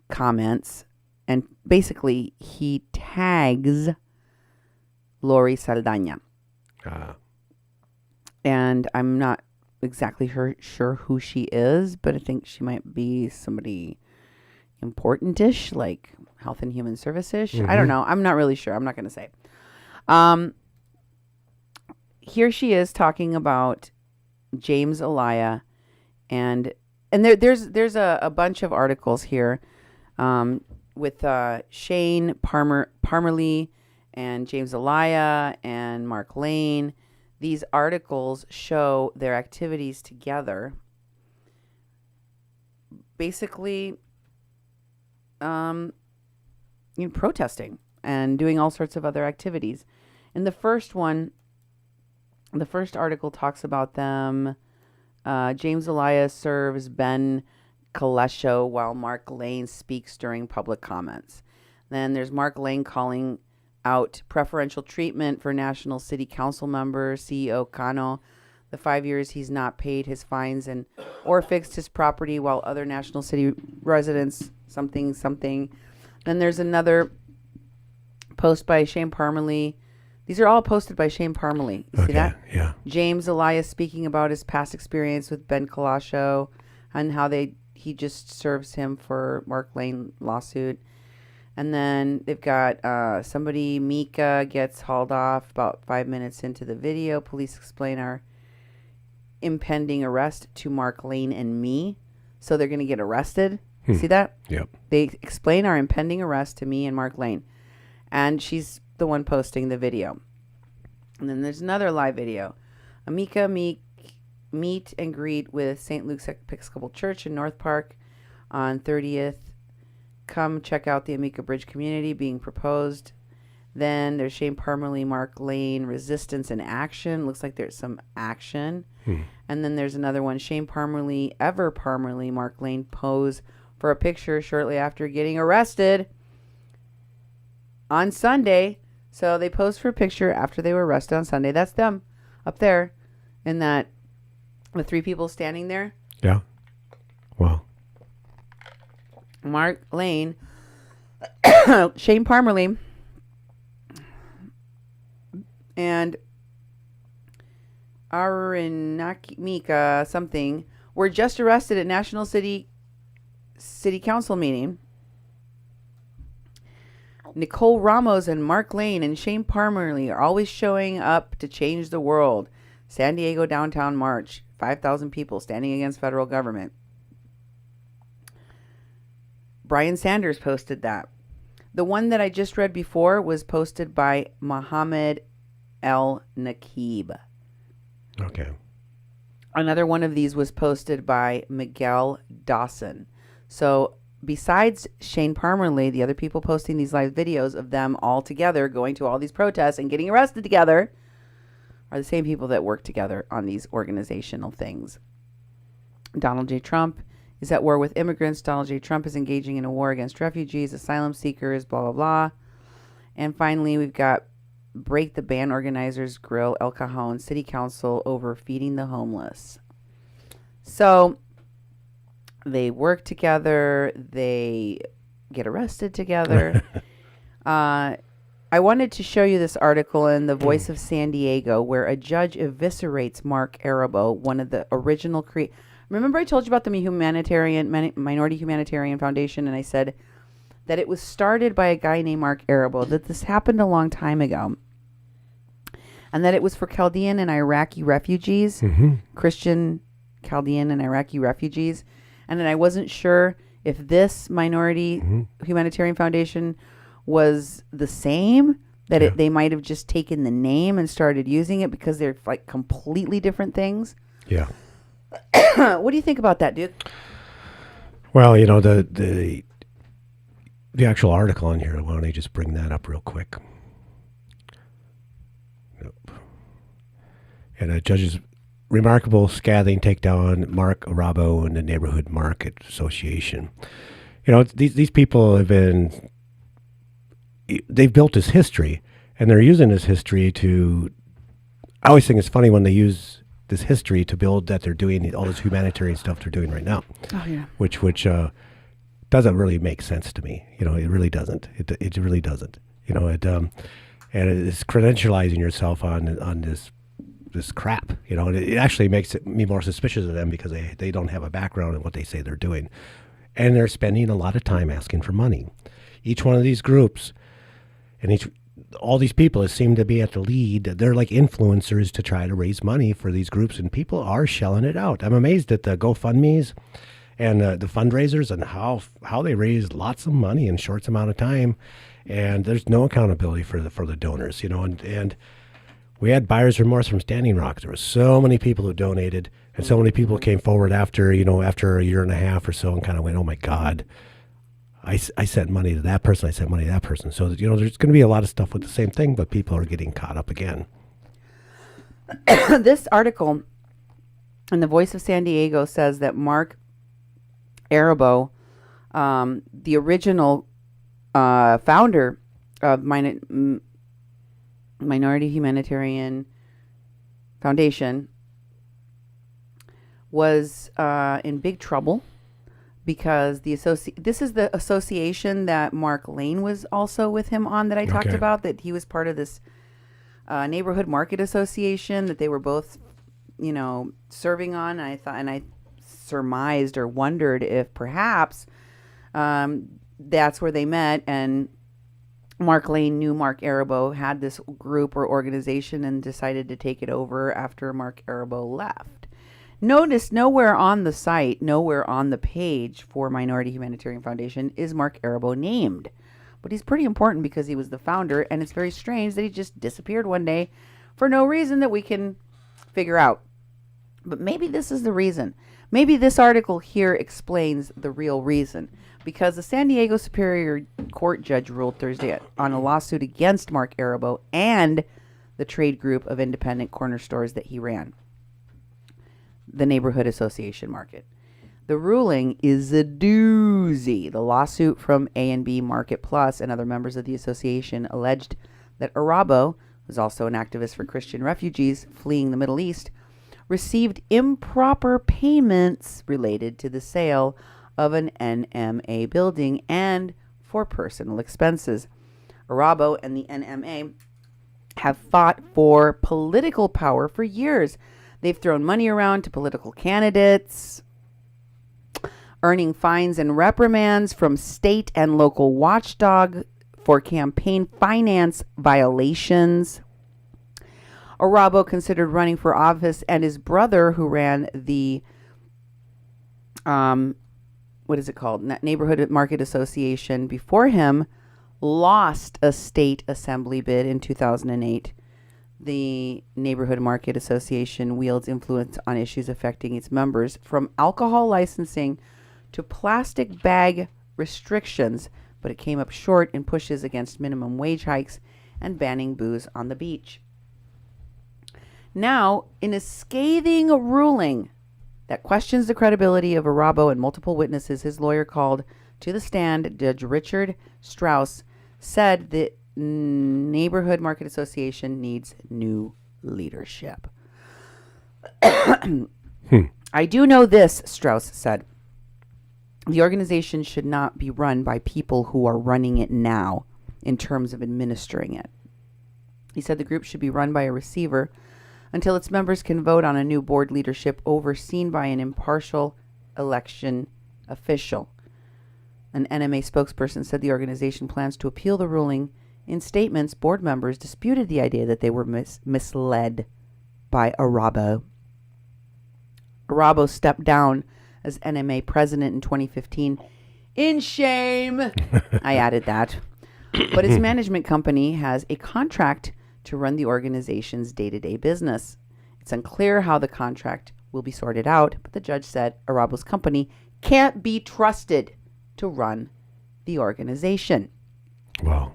[SPEAKER 1] comments. And basically, he tags Lori Saldana. And I'm not exactly sure who she is, but I think she might be somebody important-ish, like Health and Human Services. I don't know. I'm not really sure. I'm not going to say. Here she is talking about James Elia, and there's a bunch of articles here with Shane Parmerly and James Elia and Mark Lane. These articles show their activities together. Basically, protesting and doing all sorts of other activities. In the first one, the first article talks about them. James Elia serves Ben Kalesho while Mark Lane speaks during public comments. Then there's Mark Lane calling out preferential treatment for National City Council member CEO Cano. The 5 years he's not paid his fines or fixed his property, while other National City residents something. Then there's another post by Shane Parmerly. These are all posted by Shane Parmerly. You see that?
[SPEAKER 2] Yeah.
[SPEAKER 1] James Elia speaking about his past experience with Ben Kalasho and how he just serves him for Mark Lane lawsuit. And then they've got somebody, Mika, gets hauled off about 5 minutes into the video. Police explain our impending arrest to Mark Lane and me. So they're going to get arrested. See that?
[SPEAKER 2] Yep.
[SPEAKER 1] They explain our impending arrest to me and Mark Lane. And she's the one posting the video. And then there's another live video. Amika meet and greet with St. Luke's Episcopal Church in North Park on 30th. Come check out the Amika Bridge community being proposed. Then there's Shane Parmerly, Mark Lane, resistance and action. Looks like there's some action. And then there's another one, Shane Parmerly, Ever Parmerly, Mark Lane pose for a picture shortly after getting arrested on Sunday. So they posed for a picture after they were arrested on Sunday. That's them up there in that, with 3 people standing there.
[SPEAKER 2] Yeah. Wow.
[SPEAKER 1] Mark Lane, Shane Parmalee, and Arinakimika something were just arrested at National City Council meeting. Nicole Ramos and Mark Lane and Shane Parmalee are always showing up to change the world. San Diego downtown march. 5,000 people standing against federal government. Brian Sanders posted that. The one that I just read before was posted by Mohammed El Nakib.
[SPEAKER 2] Okay.
[SPEAKER 1] Another one of these was posted by Miguel Dawson. So besides Shane Parmalee, the other people posting these live videos of them all together going to all these protests and getting arrested together are the same people that work together on these organizational things. Donald J. Trump is at war with immigrants. Donald J. Trump is engaging in a war against refugees, asylum seekers, blah, blah, blah. And finally, we've got Break the Ban organizers grill El Cajon City Council over feeding the homeless. So they work together. They get arrested together. I wanted to show you this article in The Voice of San Diego where a judge eviscerates Mark Arabo, one of the original Remember I told you about the Minority Humanitarian Foundation, and I said that it was started by a guy named Mark Arabo, that this happened a long time ago, and that it was for Chaldean and Iraqi refugees, Christian Chaldean and Iraqi refugees, and then I wasn't sure if this Minority Humanitarian Foundation was the same, that they might have just taken the name and started using it because they're like completely different things.
[SPEAKER 2] Yeah.
[SPEAKER 1] What do you think about that, Duke?
[SPEAKER 2] Well, you know, the actual article in here, why don't I just bring that up real quick? Nope. And a judge's remarkable scathing takedown Mark Arabo and the Neighborhood Market Association. You know, these people they've built this history, and they're using this history to, I always think it's funny when they use this history to build that they're doing all this humanitarian stuff they're doing right now.
[SPEAKER 1] Oh, yeah.
[SPEAKER 2] Which doesn't really make sense to me. You know, it really doesn't. It really doesn't. You know, and it's credentializing yourself on this crap. You know, and it actually makes me more suspicious of them because they don't have a background in what they say they're doing. And they're spending a lot of time asking for money. Each one of these groups and all these people seem to be at the lead. They're like influencers to try to raise money for these groups, and people are shelling it out. I'm amazed at the GoFundMes and the fundraisers and how they raise lots of money in short amount of time, and there's no accountability for the donors. You know, and we had buyer's remorse from Standing Rock. There were so many people who donated, and so many people came forward after a year and a half or so and kind of went, oh my God, I sent money to that person, I sent money to that person. So, you know, there's going to be a lot of stuff with the same thing, but people are getting caught up again.
[SPEAKER 1] This article in The Voice of San Diego says that Mark Arabo, the original founder of Minority Humanitarian Foundation, was in big trouble because this is the association that Mark Lane was also with him on that I talked about, that he was part of this neighborhood market association that they were both, you know, serving on. I surmised or wondered if perhaps that's where they met, and Mark Lane knew Mark Arabo had this group or organization and decided to take it over after Mark Arabo left. Notice nowhere on the site, nowhere on the page for Minority Humanitarian Foundation is Mark Arabo named. But he's pretty important because he was the founder, and it's very strange that he just disappeared one day for no reason that we can figure out. But maybe this is the reason. Maybe this article here explains the real reason. Because the San Diego Superior Court judge ruled Thursday on a lawsuit against Mark Arabo and the trade group of independent corner stores that he ran, the Neighborhood Association Market. The ruling is a doozy. The lawsuit from A&B Market Plus and other members of the association alleged that Arabo, who's also an activist for Christian refugees fleeing the Middle East, received improper payments related to the sale of an NMA building and for personal expenses. Arabo and the NMA have fought for political power for years. They've thrown money around to political candidates, earning fines and reprimands from state and local watchdog for campaign finance violations. Arabo considered running for office, and his brother, who ran the Neighborhood Market Association before him, lost a state assembly bid in 2008. The Neighborhood Market Association wields influence on issues affecting its members, from alcohol licensing to plastic bag restrictions, but it came up short in pushes against minimum wage hikes and banning booze on the beach. Now, in a scathing ruling that questions the credibility of Arabo and multiple witnesses, his lawyer called to the stand, Judge Richard Strauss, said the Neighborhood Market Association needs new leadership. I do know this, Strauss said. The organization should not be run by people who are running it now in terms of administering it. He said the group should be run by a receiver until its members can vote on a new board leadership overseen by an impartial election official. An NMA spokesperson said the organization plans to appeal the ruling. In statements, board members disputed the idea that they were misled by Arabo. Arabo stepped down as NMA president in 2015. In shame! I added that. But its management company has a contract to run the organization's day-to-day business. It's unclear how the contract will be sorted out, but the judge said Arabo's company can't be trusted to run the organization.
[SPEAKER 2] Wow.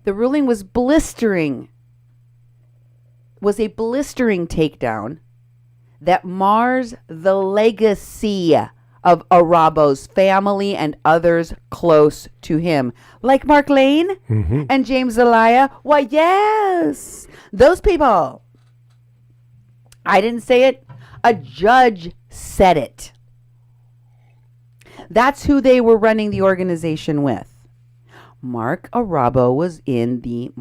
[SPEAKER 1] The ruling was a blistering takedown that mars the legacy of Arabo's family and others close to him, like Mark Lane and James Zelaya. Why, yes, those people. I didn't say it. A judge said it. That's who they were running the organization with. Mark Arabo was in the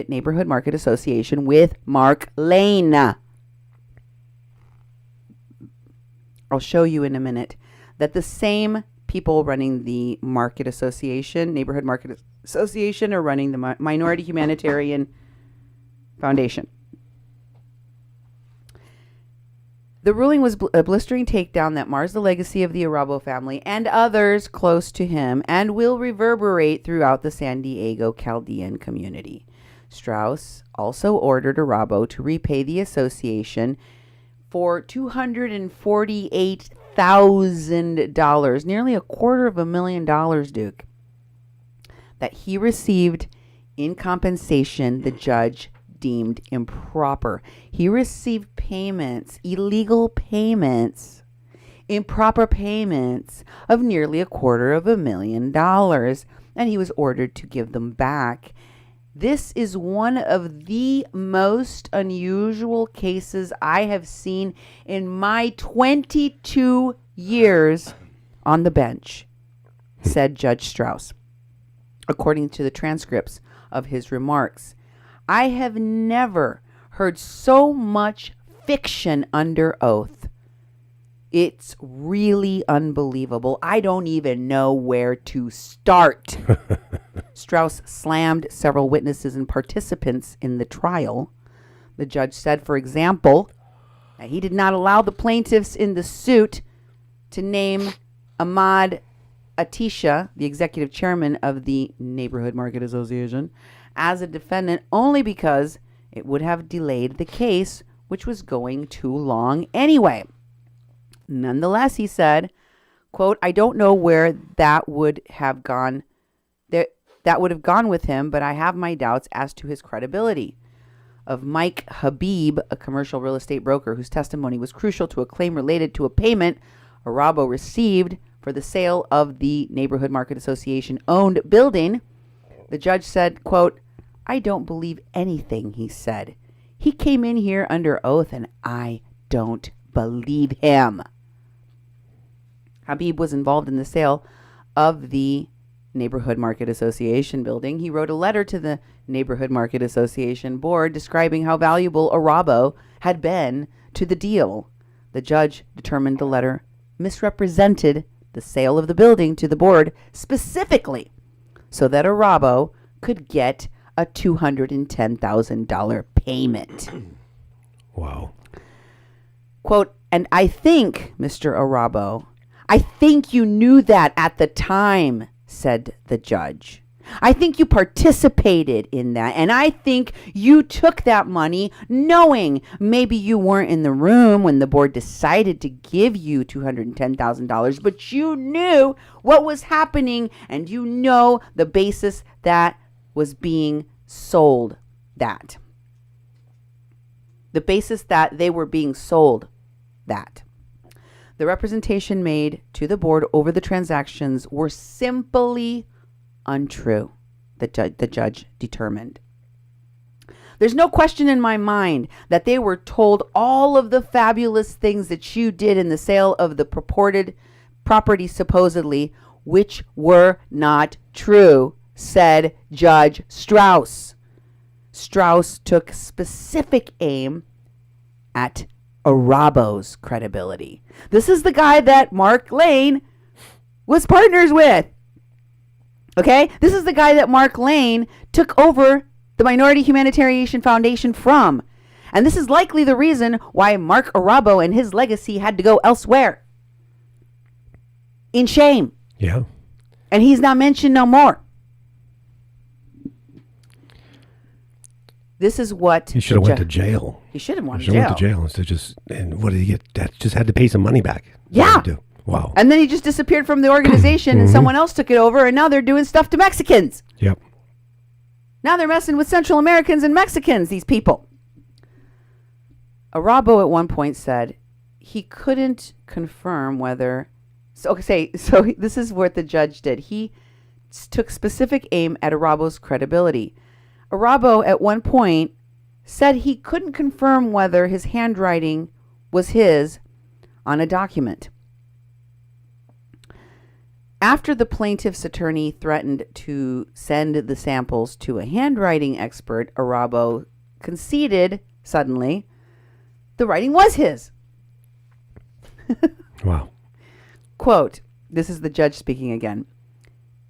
[SPEAKER 1] Neighborhood Market Association with Mark Lane. I'll show you in a minute that the same people running the Neighborhood Market Association, are running the Minority Humanitarian Foundation. The ruling was a blistering takedown that mars the legacy of the Arabo family and others close to him and will reverberate throughout the San Diego Chaldean community. Strauss also ordered Arabo to repay the association for $248,000, nearly $250,000, Duke, that he received in compensation the judge deemed improper. He received payments, illegal payments, improper payments of nearly $250,000, and he was ordered to give them back. This is one of the most unusual cases I have seen in my 22 years on the bench, said Judge Strauss, according to the transcripts of his remarks. I have never heard so much fiction under oath. It's really unbelievable. I don't even know where to start. Strauss slammed several witnesses and participants in the trial. The judge said, for example, that he did not allow the plaintiffs in the suit to name Ahmad Atisha, the executive chairman of the Neighborhood Market Association, as a defendant only because it would have delayed the case, which was going too long anyway. Nonetheless, he said, quote, I don't know where that would have gone. That would have gone with him, but I have my doubts as to his credibility. Of Mike Habib, a commercial real estate broker whose testimony was crucial to a claim related to a payment Arabo received for the sale of the Neighborhood Market Association owned building, the judge said, quote, I don't believe anything he said. He came in here under oath and I don't believe him. Habib was involved in the sale of the Neighborhood Market Association building. He wrote a letter to the Neighborhood Market Association board describing how valuable Arabo had been to the deal. The judge determined the letter misrepresented the sale of the building to the board specifically so that Arabo could get a $210,000 payment.
[SPEAKER 2] Wow.
[SPEAKER 1] Quote, and I think, Mr. Arabo, I think you knew that at the time, said the judge. I think you participated in that, and I think you took that money knowing maybe you weren't in the room when the board decided to give you $210,000, but you knew what was happening, and you know the basis that was being sold that. The basis that they were being sold that. The representation made to the board over the transactions were simply untrue, the judge determined. There's no question in my mind that they were told all of the fabulous things that you did in the sale of the purported property supposedly, which were not true, said Judge Strauss. Strauss took specific aim at Arabo's credibility. This is the guy that Mark Lane was partners with. Okay? This is the guy that Mark Lane took over the Minority Humanitarian Foundation from. And this is likely the reason why Mark Arabo and his legacy had to go elsewhere. In shame.
[SPEAKER 2] Yeah.
[SPEAKER 1] And he's not mentioned no more. This is what
[SPEAKER 2] He should have went to jail.
[SPEAKER 1] He should have went to
[SPEAKER 2] He should
[SPEAKER 1] jail.
[SPEAKER 2] have went to jail instead of just, and what did he get? That just had to pay some money back.
[SPEAKER 1] Yeah.
[SPEAKER 2] What did he do? Wow.
[SPEAKER 1] And then he just disappeared from the organization and someone else took it over and now they're doing stuff to Mexicans.
[SPEAKER 2] Yep.
[SPEAKER 1] Now they're messing with Central Americans and Mexicans, these people. Arabo at one point said he couldn't confirm whether... So this is what the judge did. He took specific aim at Arabo's credibility. Arabo at one point said he couldn't confirm whether his handwriting was his on a document. After the plaintiff's attorney threatened to send the samples to a handwriting expert, Arabo conceded suddenly the writing was his.
[SPEAKER 2] Wow.
[SPEAKER 1] Quote, this is the judge speaking again.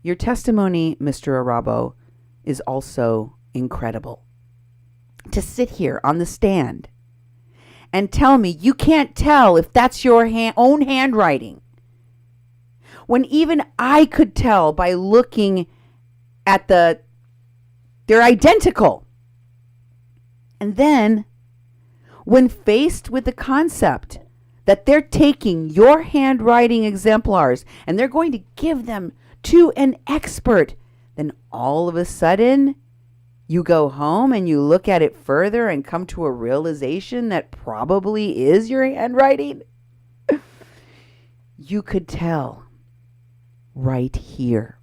[SPEAKER 1] Your testimony, Mr. Arabo, is also incredible. To sit here on the stand and tell me you can't tell if that's your own handwriting, when even I could tell by looking at they're identical. And then, when faced with the concept that they're taking your handwriting exemplars and they're going to give them to an expert, then all of a sudden, you go home and you look at it further and come to a realization that probably is your handwriting. You could tell right here.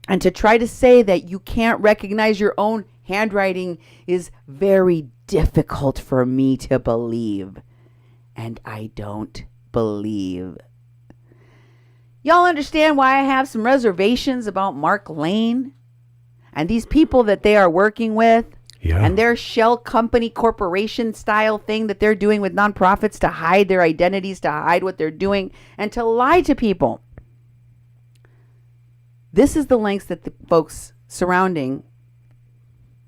[SPEAKER 1] And to try to say that you can't recognize your own handwriting is very difficult for me to believe. And I don't believe. Y'all understand why I have some reservations about Mark Lane and these people that they are working with?
[SPEAKER 2] Yeah.
[SPEAKER 1] And their shell company corporation style thing that they're doing with nonprofits to hide their identities, to hide what they're doing, and to lie to people. This is the lengths that the folks surrounding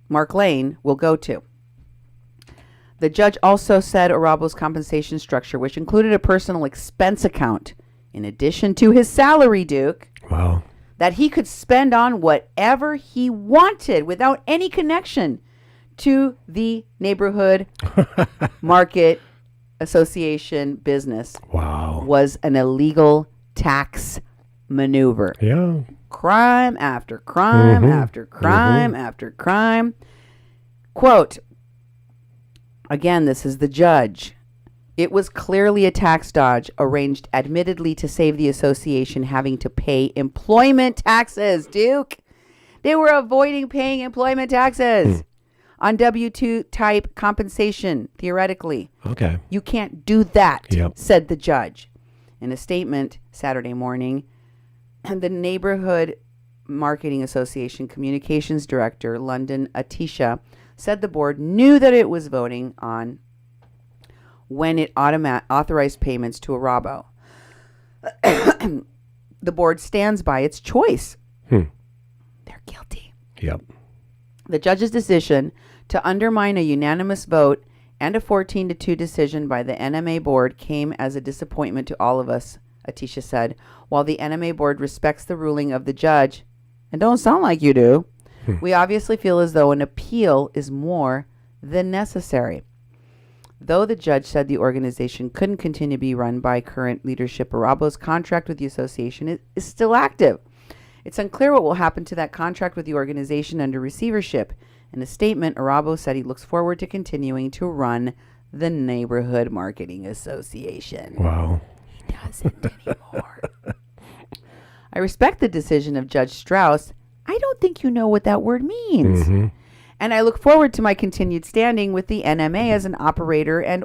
[SPEAKER 1] Mark Lane will go to. The judge also said Arabo's compensation structure, which included a personal expense account, in addition to his salary, Duke,
[SPEAKER 2] Wow.
[SPEAKER 1] that he could spend on whatever he wanted without any connection to the Neighborhood Market Association business.
[SPEAKER 2] Wow.
[SPEAKER 1] Was an illegal tax maneuver.
[SPEAKER 2] Yeah.
[SPEAKER 1] Crime after crime after crime after crime. Quote, again, this is the judge. It was clearly a tax dodge arranged admittedly to save the association having to pay employment taxes, Duke. They were avoiding paying employment taxes on W-2 type compensation, theoretically.
[SPEAKER 2] Okay.
[SPEAKER 1] You can't do that,
[SPEAKER 2] Yep.
[SPEAKER 1] said the judge. In a statement Saturday morning, the Neighborhood Marketing Association Communications Director, London Atisha, said the board knew that it was voting on when it authorized payments to Arabo. The board stands by its choice. They're guilty.
[SPEAKER 2] Yep.
[SPEAKER 1] The judge's decision to undermine a unanimous vote and a 14-2 decision by the NMA board came as a disappointment to all of us, Atisha said. While the NMA board respects the ruling of the judge, and don't sound like you do, we obviously feel as though an appeal is more than necessary. Though the judge said the organization couldn't continue to be run by current leadership, Arabo's contract with the association is still active. It's unclear what will happen to that contract with the organization under receivership. In a statement, Arabo said he looks forward to continuing to run the Neighborhood Marketing Association.
[SPEAKER 2] Wow.
[SPEAKER 1] He doesn't anymore. I respect the decision of Judge Strauss. I don't think you know what that word means.
[SPEAKER 2] Mm-hmm.
[SPEAKER 1] And I look forward to my continued standing with the NMA as an operator and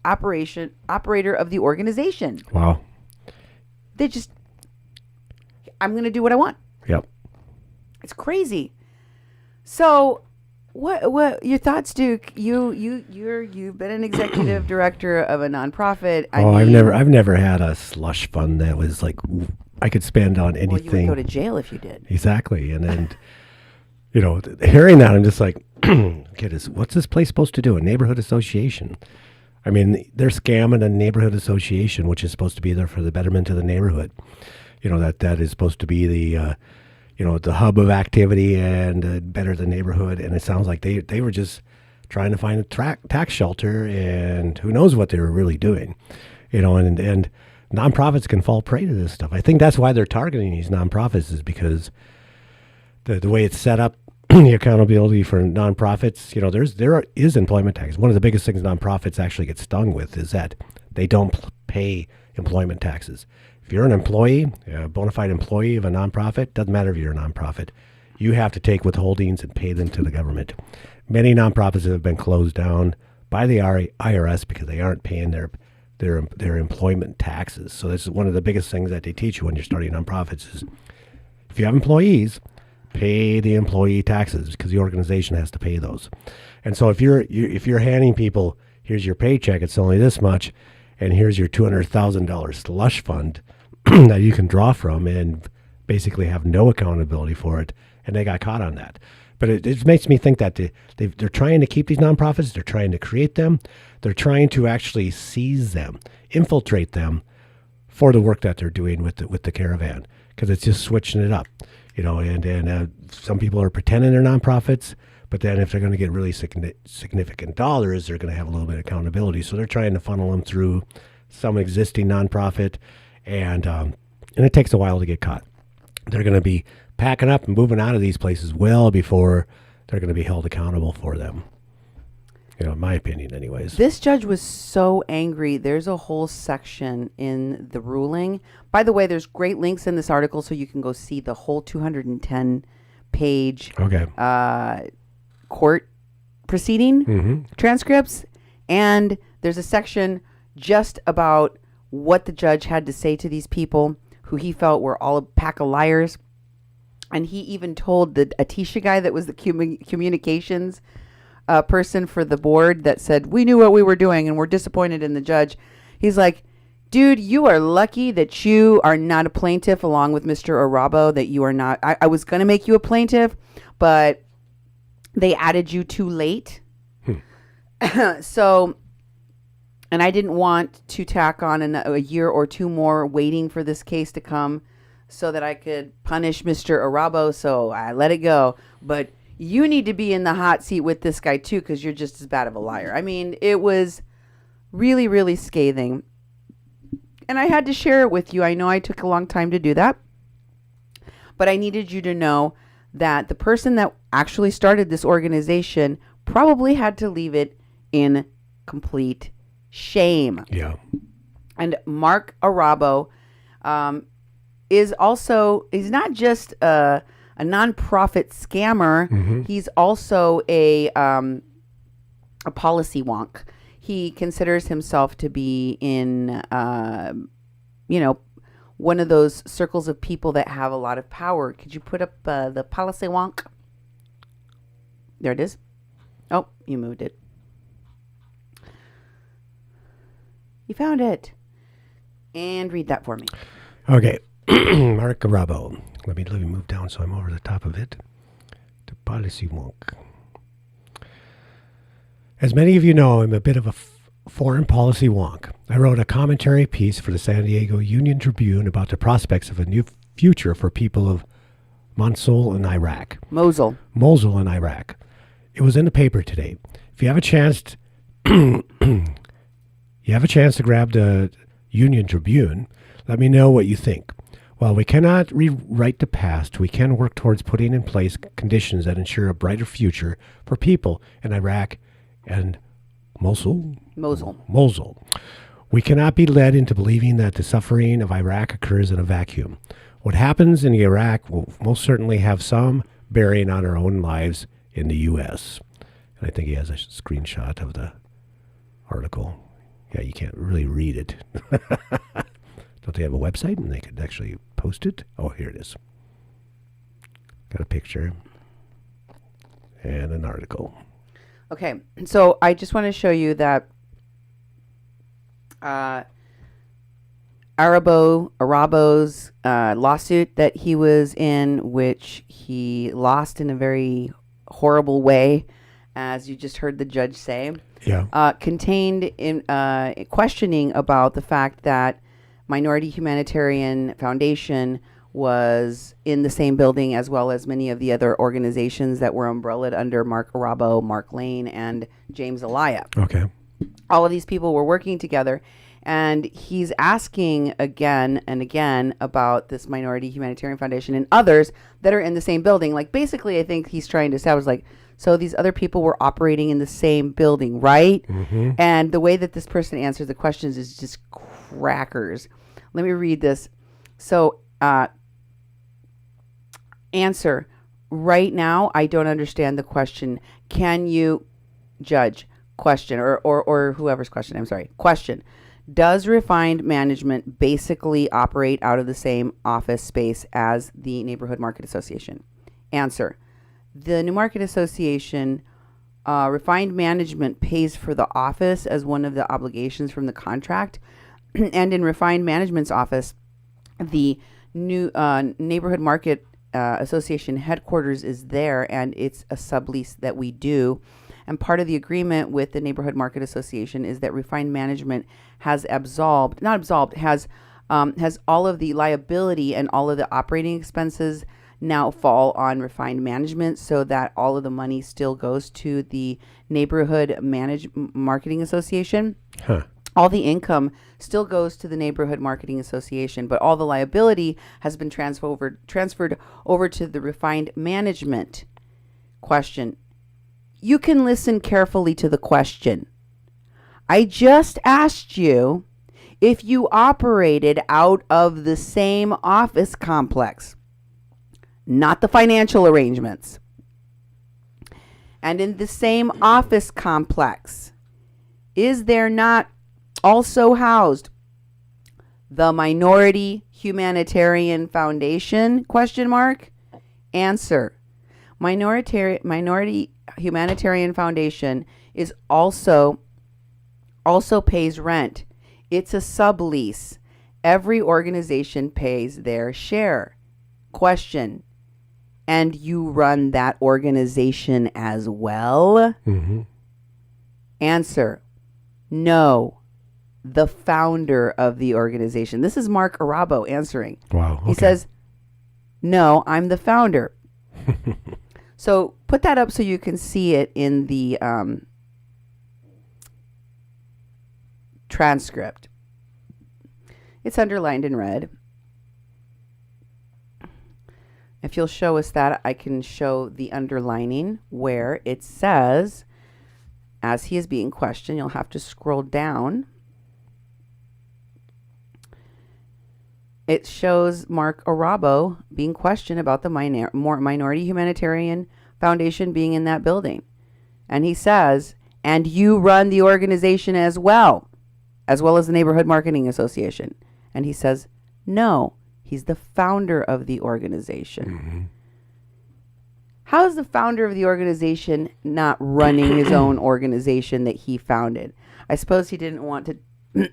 [SPEAKER 1] operator of the organization.
[SPEAKER 2] Wow.
[SPEAKER 1] I'm going to do what I want.
[SPEAKER 2] Yep.
[SPEAKER 1] It's crazy. So, what your thoughts, Duke? You've been an executive director of a nonprofit.
[SPEAKER 2] I've never had a slush fund that was like I could spend on anything.
[SPEAKER 1] Well, you would go to jail if you did.
[SPEAKER 2] Exactly, and hearing that, I'm just like, okay, what's this place supposed to do? A neighborhood association? I mean, they're scamming a neighborhood association, which is supposed to be there for the betterment of the neighborhood. That is supposed to be the hub of activity and better the neighborhood. And it sounds like they were just trying to find a tax shelter, and who knows what they were really doing, and nonprofits can fall prey to this stuff. I think that's why they're targeting these nonprofits, is because the way it's set up, the accountability for nonprofits, there is employment tax. One of the biggest things nonprofits actually get stung with is that they don't pay employment taxes. If you're an employee, a bona fide employee of a nonprofit, doesn't matter if you're a nonprofit, you have to take withholdings and pay them to the government. Many nonprofits have been closed down by the IRS because they aren't paying their employment taxes. So this is one of the biggest things that they teach you when you're starting nonprofits is if you have employees, pay the employee taxes because the organization has to pay those. And so if you're handing people, here's your paycheck, it's only this much, and here's your $200,000 slush fund that you can draw from and basically have no accountability for it, and they got caught on that. But it makes me think that they're trying to keep these nonprofits, they're trying to create them, they're trying to actually seize them, infiltrate them for the work that they're doing with the caravan, because it's just switching it up. And some people are pretending they're nonprofits, but then if they're going to get really significant dollars, they're going to have a little bit of accountability. So they're trying to funnel them through some existing nonprofit, and it takes a while to get caught. They're going to be packing up and moving out of these places well before they're going to be held accountable for them. In my opinion, anyways.
[SPEAKER 1] This judge was so angry. There's a whole section in the ruling. By the way, there's great links in this article so you can go see the whole 210-page court proceeding transcripts. And there's a section just about what the judge had to say to these people who he felt were all a pack of liars. And he even told the Atisha guy that was the communications person for the board that said, we knew what we were doing and we're disappointed in the judge. He's like, dude, you are lucky that you are not a plaintiff along with Mr. Arabo, that you are not. I was going to make you a plaintiff, but they added you too late. So, and I didn't want to tack on a year or two more waiting for this case to come so that I could punish Mr. Arabo. So I let it go. But you need to be in the hot seat with this guy too, because you're just as bad of a liar. I mean, it was really, really scathing. And I had to share it with you. I know I took a long time to do that, but I needed you to know that the person that actually started this organization probably had to leave it in complete shame.
[SPEAKER 2] Yeah.
[SPEAKER 1] And Mark Arabo is he's not just a nonprofit scammer. He's also a policy wonk. He considers himself to be in one of those circles of people that have a lot of power. Could you put up the policy wonk? There it is. Oh, you moved it. You found it. And read that for me.
[SPEAKER 2] Okay. Mark Garabo. Let me move down so I'm over the top of it. To policy wonk. As many of you know, I'm a bit of a foreign policy wonk. I wrote a commentary piece for the San Diego Union Tribune about the prospects of a new future for people of Mosul in Iraq.
[SPEAKER 1] Mosul
[SPEAKER 2] in Iraq. It was in the paper today. If you have a chance, to grab the Union Tribune, let me know what you think. While we cannot rewrite the past, we can work towards putting in place conditions that ensure a brighter future for people in Iraq and Mosul. We cannot be led into believing that the suffering of Iraq occurs in a vacuum. What happens in Iraq will most certainly have some bearing on our own lives in the U.S. And I think he has a screenshot of the article. Yeah, you can't really read it. Don't they have a website and they could actually post it? Oh, here it is. Got a picture and an article.
[SPEAKER 1] Okay, so I just want to show you that Arabo's lawsuit that he was in, which he lost in a very horrible way, as you just heard the judge say, contained in questioning about the fact that Minority Humanitarian Foundation was in the same building as well as many of the other organizations that were umbrellaed under Mark Arabo, Mark Lane, and James Alaya.
[SPEAKER 2] Okay.
[SPEAKER 1] All of these people were working together, and he's asking again and again about this Minority Humanitarian Foundation and others that are in the same building. Like, basically, I think he's trying to establish, like, so these other people were operating in the same building, right?
[SPEAKER 2] Mm-hmm.
[SPEAKER 1] And the way that this person answers the questions is just crackers. Let me read this. So, answer. Right now, I don't understand the question. Can you, judge, question, or whoever's question, I'm sorry. Question. Does Refined Management basically operate out of the same office space as the Neighborhood Market Association? Answer. The New Market Association, Refined Management pays for the office as one of the obligations from the contract. And in Refined Management's office, the new Neighborhood Market Association headquarters is there, and it's a sublease that we do. And part of the agreement with the Neighborhood Market Association is that Refined Management has has all of the liability and all of the operating expenses now fall on Refined Management, so that all of the money still goes to the Neighborhood Marketing Association.
[SPEAKER 2] Huh.
[SPEAKER 1] All the income still goes to the Neighborhood Marketing Association, but all the liability has been transferred over to the Refined Management. Question. You can listen carefully to the question. I just asked you if you operated out of the same office complex, not the financial arrangements. And in the same office complex, is there not also housed the Minority Humanitarian Foundation? Question mark. Answer. Minority Humanitarian Foundation is also pays rent. It's a sublease. Every organization pays their share. Question. And you run that organization as well?
[SPEAKER 2] Mm-hmm.
[SPEAKER 1] Answer. No. The founder of the organization. This is Mark Arabo answering.
[SPEAKER 2] Wow. Okay.
[SPEAKER 1] He says, no, I'm the founder. So put that up so you can see it in the transcript. It's underlined in red. If you'll show us that, I can show the underlining where it says, as he is being questioned, you'll have to scroll down. It shows Mark Arabo being questioned about the Minority Humanitarian Foundation being in that building. And he says, and you run the organization as well as the Neighborhood Marketing Association. And he says, no, he's the founder of the organization. How is the founder of the organization not running his own organization that he founded? I suppose he didn't want to.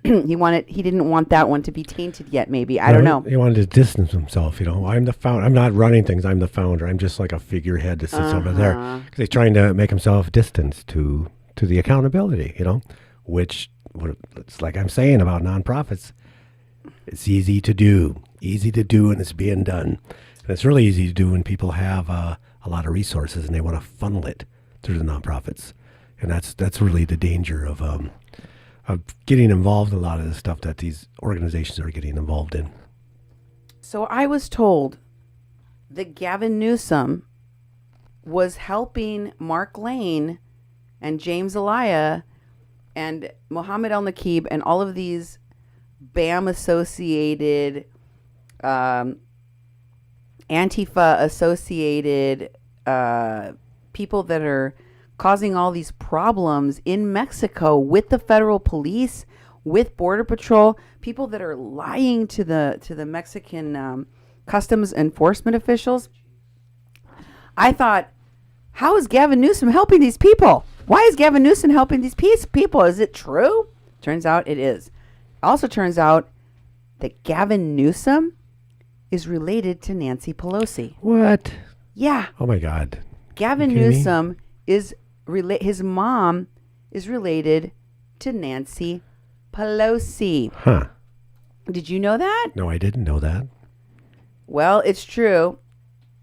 [SPEAKER 1] He didn't want that one to be tainted yet. Maybe I don't know.
[SPEAKER 2] He wanted to distance himself. I'm the founder. I'm not running things. I'm the founder. I'm just like a figurehead that sits over there. Because he's trying to make himself distant to the accountability. Which it's like I'm saying about nonprofits. It's easy to do, and it's being done. And it's really easy to do when people have a lot of resources and they want to funnel it through the nonprofits. And that's really the danger of getting involved in a lot of the stuff that these organizations are getting involved in.
[SPEAKER 1] So I was told that Gavin Newsom was helping Mark Lane and James Elia and Mohammed El Naqib and all of these BAM associated, Antifa associated people that are causing all these problems in Mexico with the federal police, with Border Patrol, people that are lying to the Mexican customs enforcement officials. I thought, how is Gavin Newsom helping these people? Why is Gavin Newsom helping these people? Is it true? Turns out it is. Also turns out that Gavin Newsom is related to Nancy Pelosi.
[SPEAKER 2] What?
[SPEAKER 1] Yeah.
[SPEAKER 2] Oh my God.
[SPEAKER 1] Gavin Newsom is his mom is related to Nancy Pelosi.
[SPEAKER 2] Huh.
[SPEAKER 1] Did you know that?
[SPEAKER 2] No, I didn't know that.
[SPEAKER 1] Well, it's true.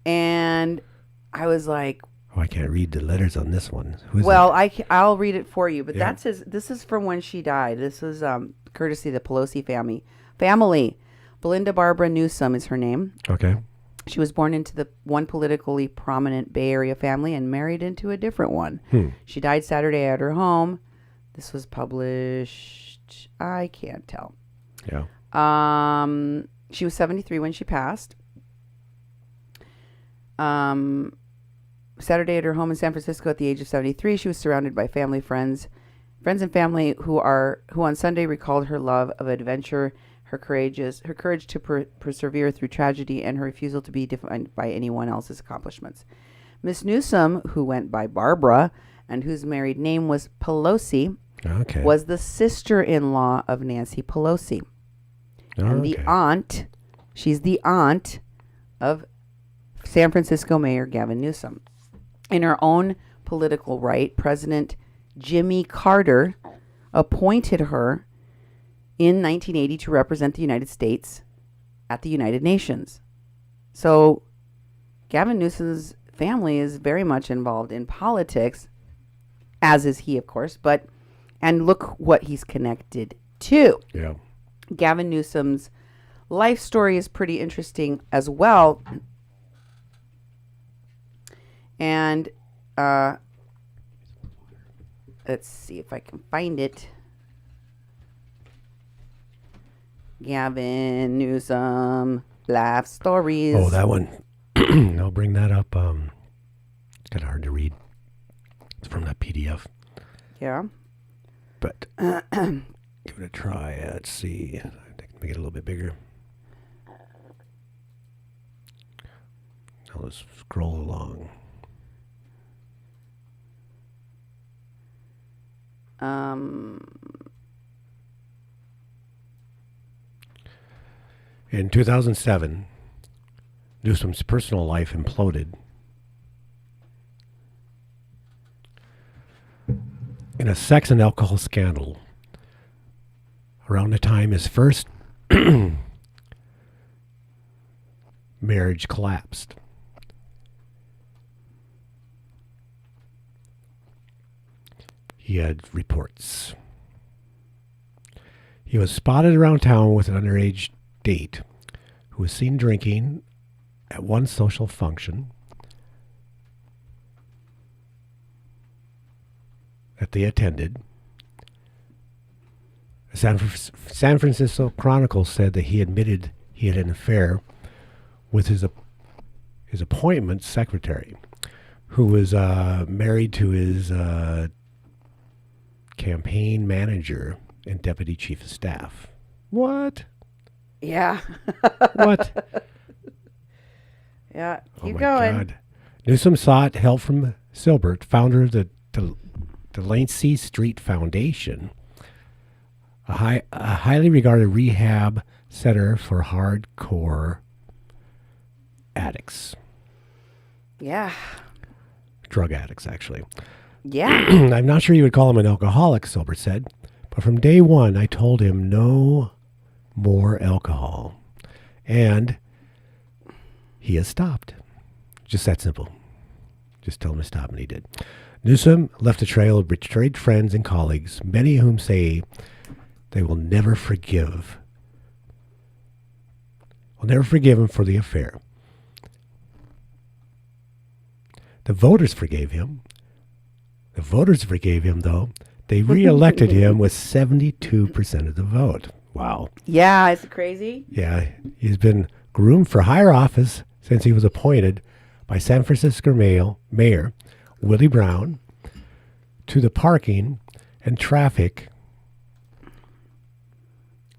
[SPEAKER 1] And I was like,
[SPEAKER 2] oh, I can't read the letters on this one.
[SPEAKER 1] I'll read it for you, but this is from when she died. This is courtesy of the Pelosi family. Belinda Barbara Newsom is her name.
[SPEAKER 2] Okay.
[SPEAKER 1] She was born into the one politically prominent Bay Area family and married into a different one. She died Saturday at her home. This was published, I can't tell.
[SPEAKER 2] Yeah.
[SPEAKER 1] She was 73 when she passed. Saturday at her home in San Francisco at the age of 73, she was surrounded by friends and family who on Sunday recalled her love of adventure, her courage to persevere through tragedy, and her refusal to be defined by anyone else's accomplishments. Miss Newsom, who went by Barbara and whose married name was Pelosi, was the sister-in-law of Nancy Pelosi. And the aunt, she's the aunt of San Francisco Mayor Gavin Newsom. In her own political right, President Jimmy Carter appointed her in 1980 to represent the United States at the United Nations. So Gavin Newsom's family is very much involved in politics, as is he, of course, and look what he's connected to.
[SPEAKER 2] Yeah.
[SPEAKER 1] Gavin Newsom's life story is pretty interesting as well. And let's see if I can find it. Gavin Newsom life stories.
[SPEAKER 2] Oh, that one. I'll bring that up. It's kind of hard to read. It's from that PDF.
[SPEAKER 1] Yeah.
[SPEAKER 2] But give it a try. Let's see. I can make it a little bit bigger. Now let's scroll along. In 2007, Newsom's personal life imploded in a sex and alcohol scandal around the time his first marriage collapsed. He had reports. He was spotted around town with an underage date who was seen drinking at one social function that they attended. The San Francisco Chronicle said that he admitted he had an affair with his appointment secretary, who was married to his campaign manager and deputy chief of staff. What?
[SPEAKER 1] Yeah.
[SPEAKER 2] What?
[SPEAKER 1] Yeah.
[SPEAKER 2] Oh
[SPEAKER 1] Keep
[SPEAKER 2] my
[SPEAKER 1] going.
[SPEAKER 2] God. Newsom sought help from Silbert, founder of the Delancey Street Foundation, a highly regarded rehab center for hardcore addicts.
[SPEAKER 1] Yeah.
[SPEAKER 2] Drug addicts, actually.
[SPEAKER 1] Yeah.
[SPEAKER 2] I'm not sure you would call him an alcoholic, Silbert said, but from day one, I told him no more alcohol. And he has stopped. Just that simple. Just tell him to stop, and he did. Newsom left a trail of betrayed friends and colleagues, many of whom say they will never forgive him for the affair. The voters forgave him. The voters forgave him, though. They re-elected him with 72% of the vote. Wow.
[SPEAKER 1] Yeah, is it crazy?
[SPEAKER 2] Yeah, he's been groomed for higher office since he was appointed by San Francisco Mayor Willie Brown to the parking and traffic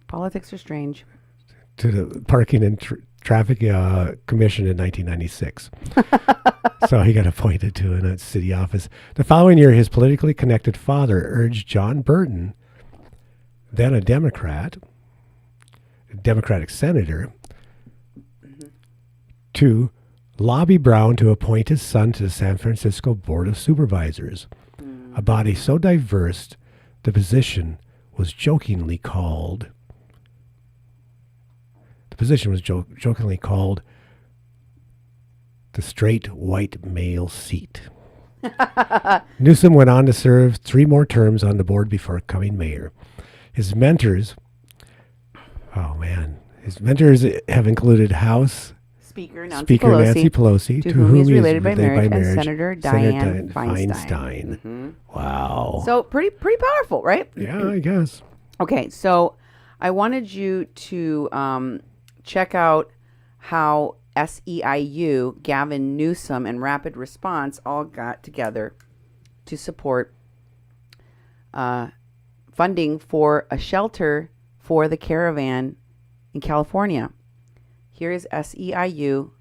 [SPEAKER 1] Politics are strange.
[SPEAKER 2] to the parking and traffic commission in 1996. So he got appointed to a city office. The following year, his politically connected father urged John Burton, then a Democratic senator, to lobby Brown to appoint his son to the San Francisco Board of Supervisors, a body so diverse the position was jokingly called the straight white male seat. Newsom went on to serve 3 more terms on the board before becoming mayor. His mentors have incled House
[SPEAKER 1] Speaker Nancy
[SPEAKER 2] Nancy Pelosi,
[SPEAKER 1] to whom he's related by marriage, and
[SPEAKER 2] Senator
[SPEAKER 1] Dianne
[SPEAKER 2] Feinstein.
[SPEAKER 1] Mm-hmm.
[SPEAKER 2] Wow.
[SPEAKER 1] So pretty powerful, right?
[SPEAKER 2] Yeah, I guess.
[SPEAKER 1] Okay, so I wanted you to check out how SEIU, Gavin Newsom, and Rapid Response all got together to support funding for a shelter for the caravan in California. Here is SEIU,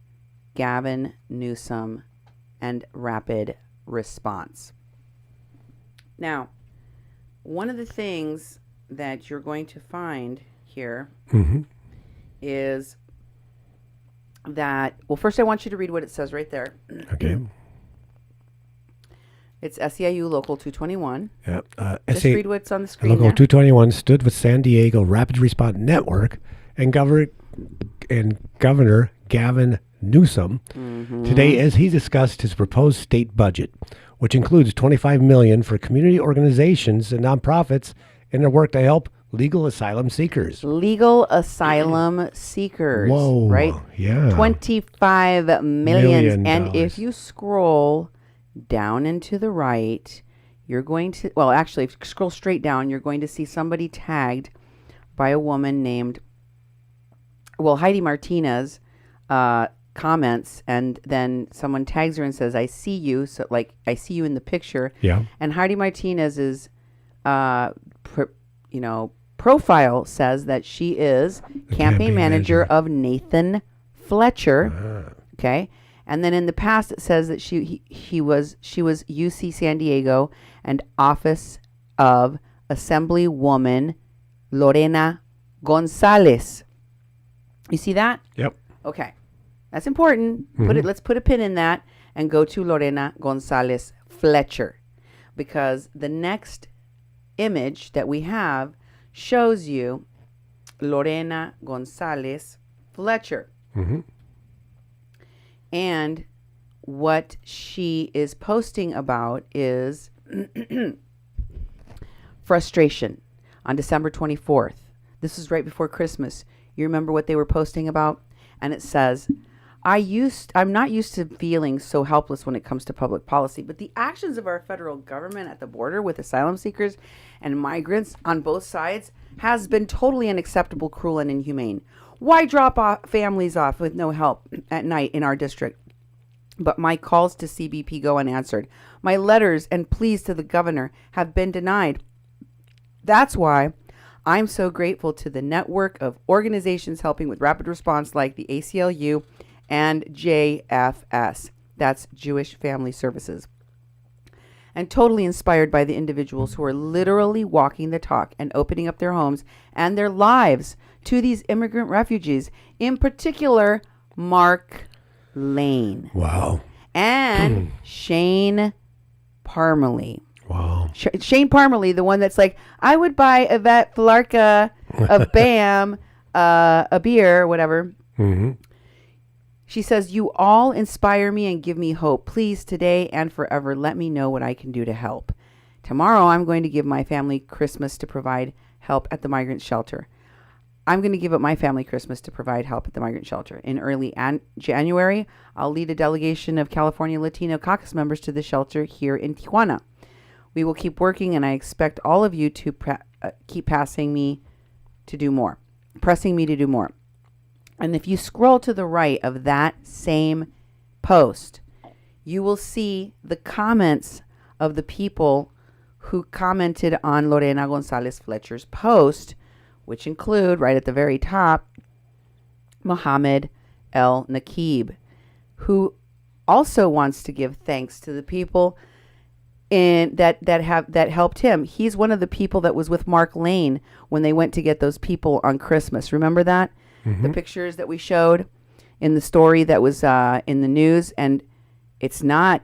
[SPEAKER 1] Gavin Newsom, and Rapid Response. Now, one of the things that you're going to find here is that, well, first I want you to read what it says right there.
[SPEAKER 2] Okay.
[SPEAKER 1] It's SEIU Local 221.
[SPEAKER 2] Yeah.
[SPEAKER 1] Just read what's on the screen
[SPEAKER 2] Local
[SPEAKER 1] there.
[SPEAKER 2] 221 stood with San Diego Rapid Response Network and Governor Gavin Newsom today as he discussed his proposed state budget, which includes $25 million for community organizations and nonprofits in their work to help legal asylum seekers.
[SPEAKER 1] Legal asylum seekers.
[SPEAKER 2] Whoa.
[SPEAKER 1] Right?
[SPEAKER 2] Yeah.
[SPEAKER 1] $25 million. And
[SPEAKER 2] dollars.
[SPEAKER 1] if you scroll down and to the right, you're going to, well, actually, if you scroll straight down, you're going to see somebody tagged by a woman named, well, Heidi Martinez comments, and then someone tags her and says, I see you. So, like, I see you in the picture.
[SPEAKER 2] Yeah.
[SPEAKER 1] And Heidi Martinez's, profile says that she is campaign manager of Nathan Fletcher. Okay. And then in the past, it says that she was UC San Diego and Office of Assemblywoman Lorena Gonzalez. You see that?
[SPEAKER 2] Yep.
[SPEAKER 1] Okay. That's important. Let's put a pin in that and go to Lorena Gonzalez Fletcher, because the next image that we have shows you Lorena Gonzalez Fletcher. And what she is posting about is frustration on December 24th. This is right before Christmas. You remember what they were posting about? And it says, I'm not used to feeling so helpless when it comes to public policy, but the actions of our federal government at the border with asylum seekers and migrants on both sides has been totally unacceptable, cruel, and inhumane. Why drop families off with no help at night in our district? But my calls to CBP go unanswered. My letters and pleas to the governor have been denied. That's why I'm so grateful to the network of organizations helping with rapid response like the ACLU and JFS. That's Jewish Family Services. And totally inspired by the individuals who are literally walking the talk and opening up their homes and their lives to these immigrant refugees, in particular, Mark Lane.
[SPEAKER 2] Wow.
[SPEAKER 1] And Shane Parmalee.
[SPEAKER 2] Wow.
[SPEAKER 1] Shane Parmalee, the one that's like, I would buy Yvette Flarka of BAM a beer, whatever.
[SPEAKER 2] Mm-hmm.
[SPEAKER 1] She says, you all inspire me and give me hope. Please, today and forever, let me know what I can do to help. Tomorrow, I'm going to give my family Christmas to provide help at the migrant shelter. I'm going to give up my family Christmas to provide help at the migrant shelter. In early January, I'll lead a delegation of California Latino caucus members to the shelter here in Tijuana. We will keep working, and I expect all of you to keep pressing me to do more. And if you scroll to the right of that same post, you will see the comments of the people who commented on Lorena Gonzalez Fletcher's post, which include, right at the very top, Mohammed El Nakib, who also wants to give thanks to the people that helped him. He's one of the people that was with Mark Lane when they went to get those people on Christmas. Remember that?
[SPEAKER 2] Mm-hmm.
[SPEAKER 1] The pictures that we showed in the story that was in the news. And it's not,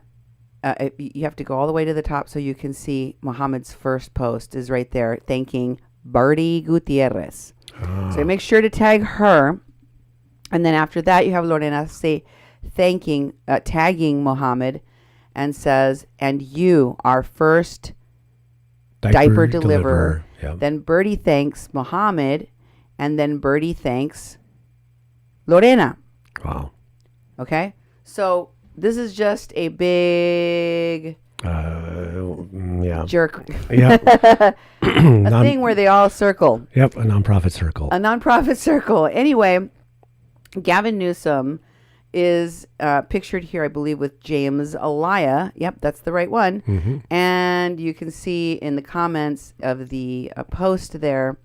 [SPEAKER 1] you have to go all the way to the top so you can see Mohammed's first post is right there, thanking Bertie Gutierrez. So make sure to tag her. And then after that, you have Lorena tagging Mohammed and says, and you, our first diaper deliverer.
[SPEAKER 2] Yep.
[SPEAKER 1] Then Bertie thanks Mohammed, and then Bertie thanks Lorena.
[SPEAKER 2] Wow.
[SPEAKER 1] Okay? So this is just a big jerk.
[SPEAKER 2] Yep.
[SPEAKER 1] A thing where they all circle.
[SPEAKER 2] Yep, a nonprofit circle.
[SPEAKER 1] A nonprofit circle. Anyway, Gavin Newsom is pictured here, I believe, with James Alaya. Yep, that's the right one.
[SPEAKER 2] Mm-hmm.
[SPEAKER 1] And you can see in the comments of the post there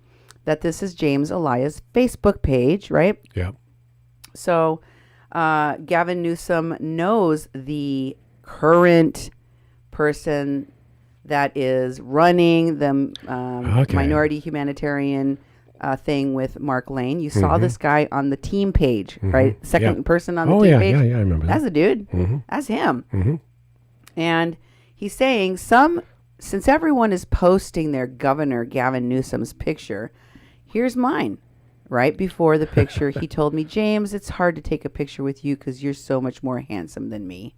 [SPEAKER 1] that this is James Alaya's Facebook page, right?
[SPEAKER 2] Yep.
[SPEAKER 1] So Gavin Newsom knows the current person that is running the minority humanitarian thing with Mark Lane. You saw this guy on the team page, right? Second person on the team page.
[SPEAKER 2] Yeah, I remember that.
[SPEAKER 1] That's the dude.
[SPEAKER 2] Mm-hmm.
[SPEAKER 1] That's him.
[SPEAKER 2] Mm-hmm.
[SPEAKER 1] And he's saying since everyone is posting their Governor Gavin Newsom's picture, here's mine. Right before the picture, he told me, James, it's hard to take a picture with you because you're so much more handsome than me.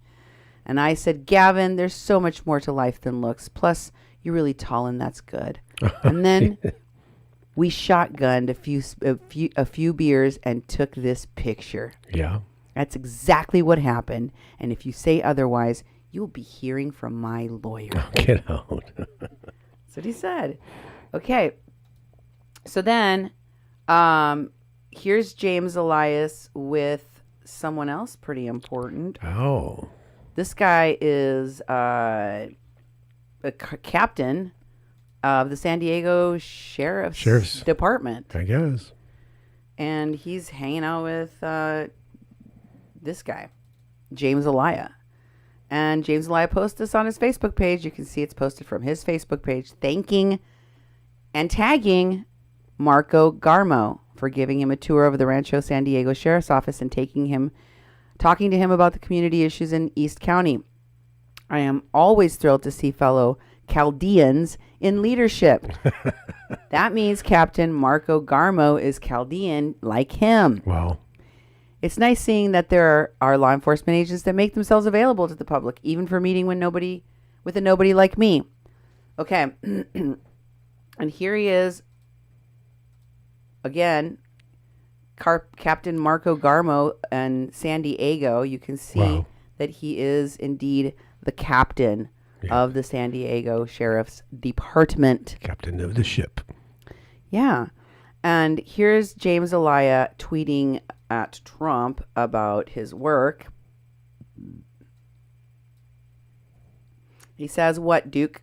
[SPEAKER 1] And I said, Gavin, there's so much more to life than looks. Plus, you're really tall, and that's good. And then we shotgunned a few beers and took this picture.
[SPEAKER 2] Yeah.
[SPEAKER 1] That's exactly what happened. And if you say otherwise, you'll be hearing from my lawyer.
[SPEAKER 2] Get out.
[SPEAKER 1] That's what he said. Okay. So then, here's James Elias with someone else pretty important.
[SPEAKER 2] Oh.
[SPEAKER 1] This guy is a captain of the San Diego Sheriff's Department.
[SPEAKER 2] I guess.
[SPEAKER 1] And he's hanging out with this guy, James Elia. And James Elia posted this on his Facebook page. You can see it's posted from his Facebook page, thanking and tagging Marco Garmo for giving him a tour of the Rancho San Diego Sheriff's Office and talking to him about the community issues in East County. I am always thrilled to see fellow Chaldeans in leadership. That means Captain Marco Garmo is Chaldean like him.
[SPEAKER 2] Wow.
[SPEAKER 1] It's nice seeing that there are law enforcement agents that make themselves available to the public, even for meeting with a nobody like me. Okay. And here he is again, Captain Marco Garmo and San Diego. You can see that he is indeed the captain of the San Diego Sheriff's Department.
[SPEAKER 2] Captain of the ship.
[SPEAKER 1] Yeah. And here's James Elia tweeting at Trump about his work. He says, what, Duke?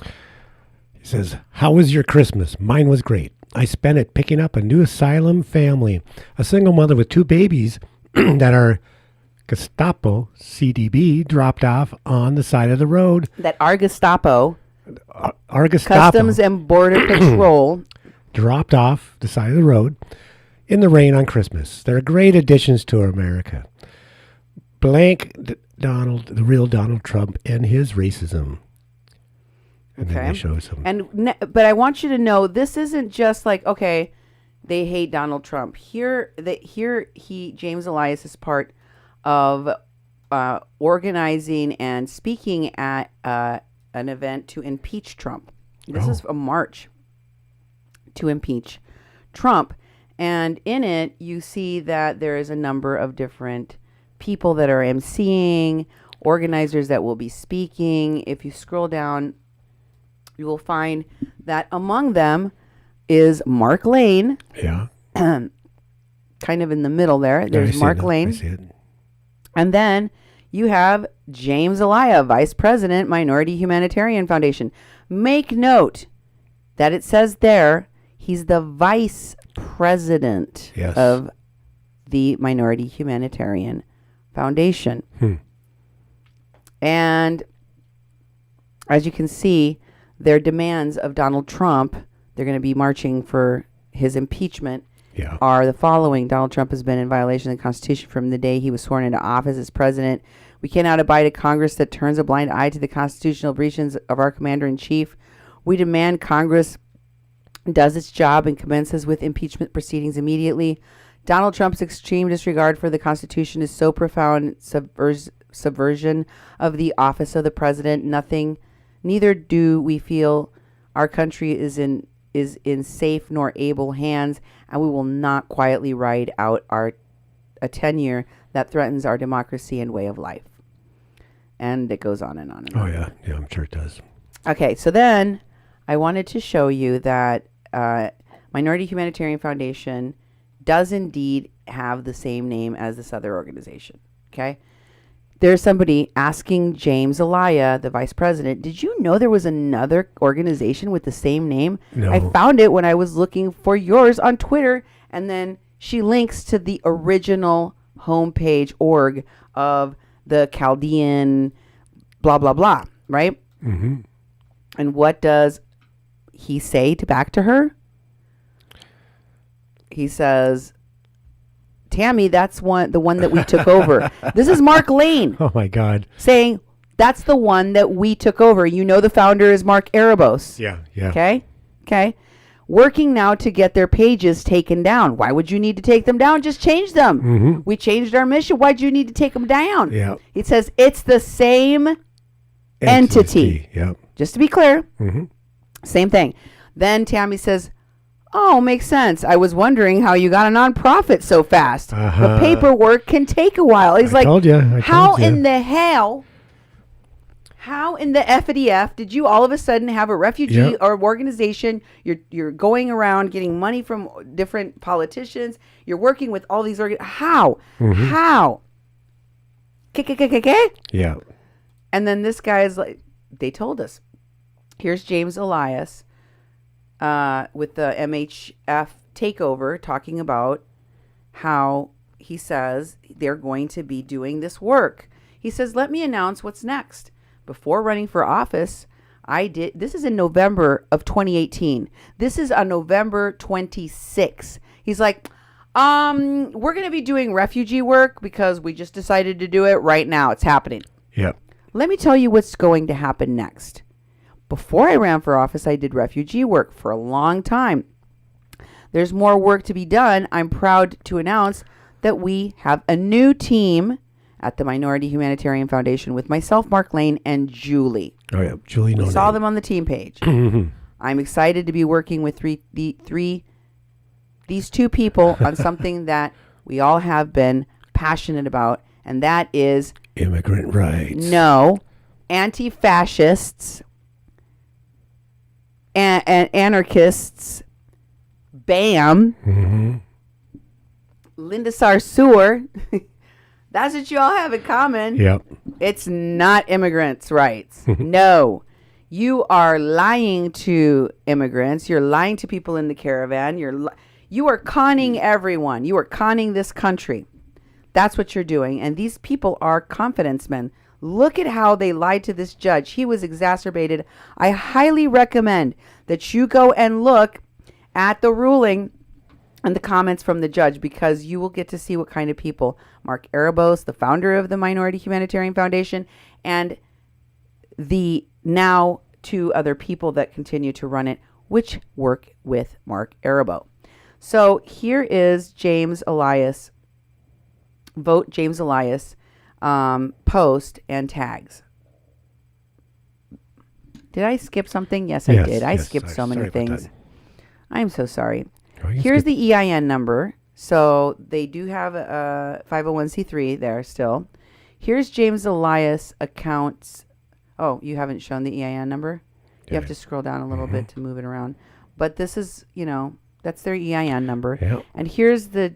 [SPEAKER 2] He says, how was your Christmas? Mine was great. I spent it picking up a new asylum family, a single mother with 2 babies that are Gestapo CDB dropped off on the side of the road.
[SPEAKER 1] That our Gestapo,
[SPEAKER 2] Our Gestapo
[SPEAKER 1] Customs and Border Patrol,
[SPEAKER 2] dropped off the side of the road in the rain on Christmas. They're great additions to America. Blank Donald, the real Donald Trump, and his racism. And then they show some.
[SPEAKER 1] But I want you to know, this isn't just like, okay, they hate Donald Trump. James Elias is part of organizing and speaking at an event to impeach Trump. This is a march to impeach Trump. And in it, you see that there is a number of different people that are emceeing, organizers that will be speaking. If you scroll down, you will find that among them is Mark Lane.
[SPEAKER 2] Yeah.
[SPEAKER 1] Kind of in the middle there. There's Mark Lane.
[SPEAKER 2] I see it.
[SPEAKER 1] And then you have James Elia, Vice President, Minority Humanitarian Foundation. Make note that it says there he's the Vice President of the Minority Humanitarian Foundation. And as you can see, their demands of Donald Trump, they're going to be marching for his impeachment, are the following. Donald Trump has been in violation of the Constitution from the day he was sworn into office as president. We cannot abide a Congress that turns a blind eye to the constitutional breaches of our commander-in-chief. We demand Congress does its job and commences with impeachment proceedings immediately. Donald Trump's extreme disregard for the Constitution is so profound subversion of the office of the president. Neither do we feel our country is in safe nor able hands, and we will not quietly ride out a tenure that threatens our democracy and way of life. And it goes on and on and on.
[SPEAKER 2] Oh, yeah. Yeah, I'm sure it does.
[SPEAKER 1] Okay, so then I wanted to show you that Minority Humanitarian Foundation does indeed have the same name as this other organization. Okay? There's somebody asking James Elia, the vice president, did you know there was another organization with the same name?
[SPEAKER 2] No.
[SPEAKER 1] I found it when I was looking for yours on Twitter, and then she links to the original homepage org of the Chaldean blah, blah, blah, right?
[SPEAKER 2] Mm-hmm.
[SPEAKER 1] And what does he say back to her? He says, Tammy, that's the one that we took over. This is Mark Lane.
[SPEAKER 2] Oh, my God.
[SPEAKER 1] Saying, that's the one that we took over. You know the founder is Mark Erebos.
[SPEAKER 2] Yeah, yeah.
[SPEAKER 1] Okay. Working now to get their pages taken down. Why would you need to take them down? Just change them.
[SPEAKER 2] Mm-hmm.
[SPEAKER 1] We changed our mission. Why'd you need to take them down?
[SPEAKER 2] Yeah.
[SPEAKER 1] It says it's the same entity.
[SPEAKER 2] Yeah.
[SPEAKER 1] Just to be clear.
[SPEAKER 2] Mm-hmm.
[SPEAKER 1] Same thing. Then Tammy says, oh, makes sense. I was wondering how you got a nonprofit so fast. The paperwork can take a while. He's like, how in the hell, how in the FDF did you all of a sudden have a refugee or organization? You're going around getting money from different politicians. You're working with all these how?
[SPEAKER 2] Mm-hmm.
[SPEAKER 1] How?
[SPEAKER 2] Yeah.
[SPEAKER 1] And then this guy is like, they told us. Here's James Elias. With the MHF takeover, talking about how he says they're going to be doing this work. He says, let me announce what's next. Before running for office, this is in November of 2018. This is on November 26. He's like, we're going to be doing refugee work because we just decided to do it right now. It's happening.
[SPEAKER 2] Yeah.
[SPEAKER 1] Let me tell you what's going to happen next. Before I ran for office, I did refugee work for a long time. There's more work to be done. I'm proud to announce that we have a new team at the Minority Humanitarian Foundation with myself, Mark Lane, and Julie.
[SPEAKER 2] Oh, yeah. Julie,
[SPEAKER 1] we saw them on the team page. I'm excited to be working with these two people on something that we all have been passionate about, and that is
[SPEAKER 2] immigrant rights.
[SPEAKER 1] No, anti-fascists and anarchists, BAM, Linda Sarsour. That's what you all have in common.
[SPEAKER 2] Yep.
[SPEAKER 1] It's not immigrants' rights. No. You are lying to immigrants. You're lying to people in the caravan. You are conning everyone. You are conning this country. That's what you're doing. And these people are confidence men. Look at how they lied to this judge. He was exacerbated. I highly recommend that you go and look at the ruling and the comments from the judge, because you will get to see what kind of people Mark Erebos, the founder of the Minority Humanitarian Foundation, and the now 2 other people that continue to run it, which work with Mark Erebo. So here is James Elias. Vote James Elias post and tags. Did I skip something? Yes, I did. I skipped so many things. I'm so sorry. Here's the EIN number. So they do have a 501c3 there still. Here's James Elias accounts. Oh, you haven't shown the EIN number? You have to scroll down a little bit to move it around. But this is, that's their EIN number.
[SPEAKER 2] Yep.
[SPEAKER 1] And here's the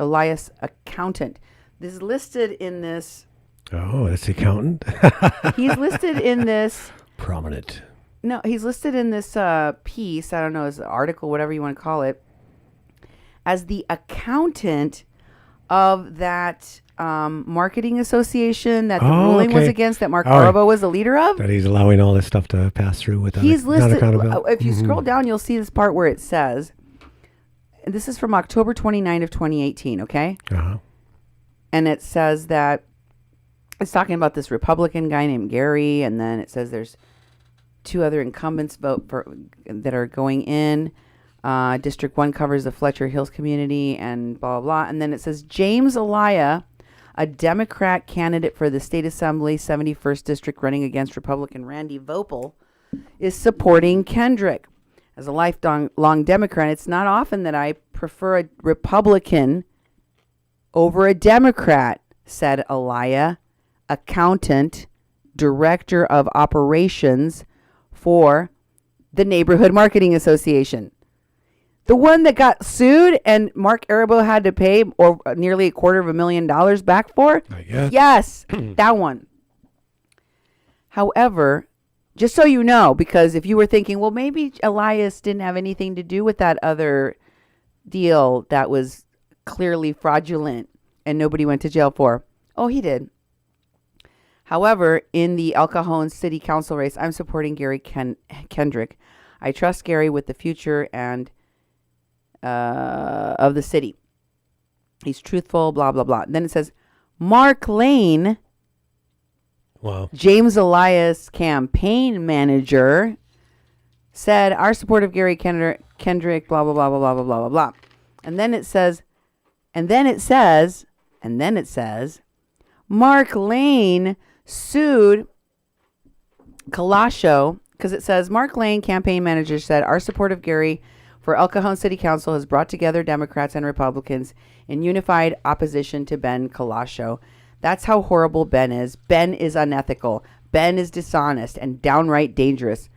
[SPEAKER 1] Elias accountant. This is listed in this.
[SPEAKER 2] Oh, that's the accountant?
[SPEAKER 1] He's listed in this.
[SPEAKER 2] Prominent.
[SPEAKER 1] No, he's listed in this piece, I don't know, as an article, whatever you want to call it, as the accountant of that marketing association that the ruling was against, that Mark Erebo was the leader of.
[SPEAKER 2] That he's allowing all this stuff to pass through without
[SPEAKER 1] he's listed.
[SPEAKER 2] accountability.
[SPEAKER 1] If you scroll down, you'll see this part where it says, and this is from October 29 of 2018, okay?
[SPEAKER 2] Uh-huh.
[SPEAKER 1] And it says that it's talking about this Republican guy named Gary, and then it says there's 2 other incumbents that are going in. District 1 covers the Fletcher Hills community and blah, blah, blah. And then it says James Elia, a Democrat candidate for the State Assembly 71st District running against Republican Randy Vopel, is supporting Kendrick. As a lifelong Democrat, it's not often that I prefer a Republican over a Democrat, said Elia, accountant, director of operations for the Neighborhood Marketing Association. The one that got sued and Mark Erebo had to pay nearly $250,000 back for?
[SPEAKER 2] I guess.
[SPEAKER 1] Yes, that one. However, just so you know, because if you were thinking, well, maybe Elias didn't have anything to do with that other deal that was clearly fraudulent and nobody went to jail for. Oh, he did. However, in the El Cajon City Council race, I'm supporting Gary Kendrick. I trust Gary with the future and of the city. He's truthful, blah, blah, blah. And then it says, Mark Lane, James Elias campaign manager, said, our support of Gary Kendrick, blah, blah, blah, blah, blah, blah, blah, blah. And then it says, Mark Lane sued Colascio, because it says Mark Lane, campaign manager, said our support of Gary for El Cajon City Council has brought together Democrats and Republicans in unified opposition to Ben Colascio. That's how horrible Ben is. Ben is unethical. Ben is dishonest and downright dangerous.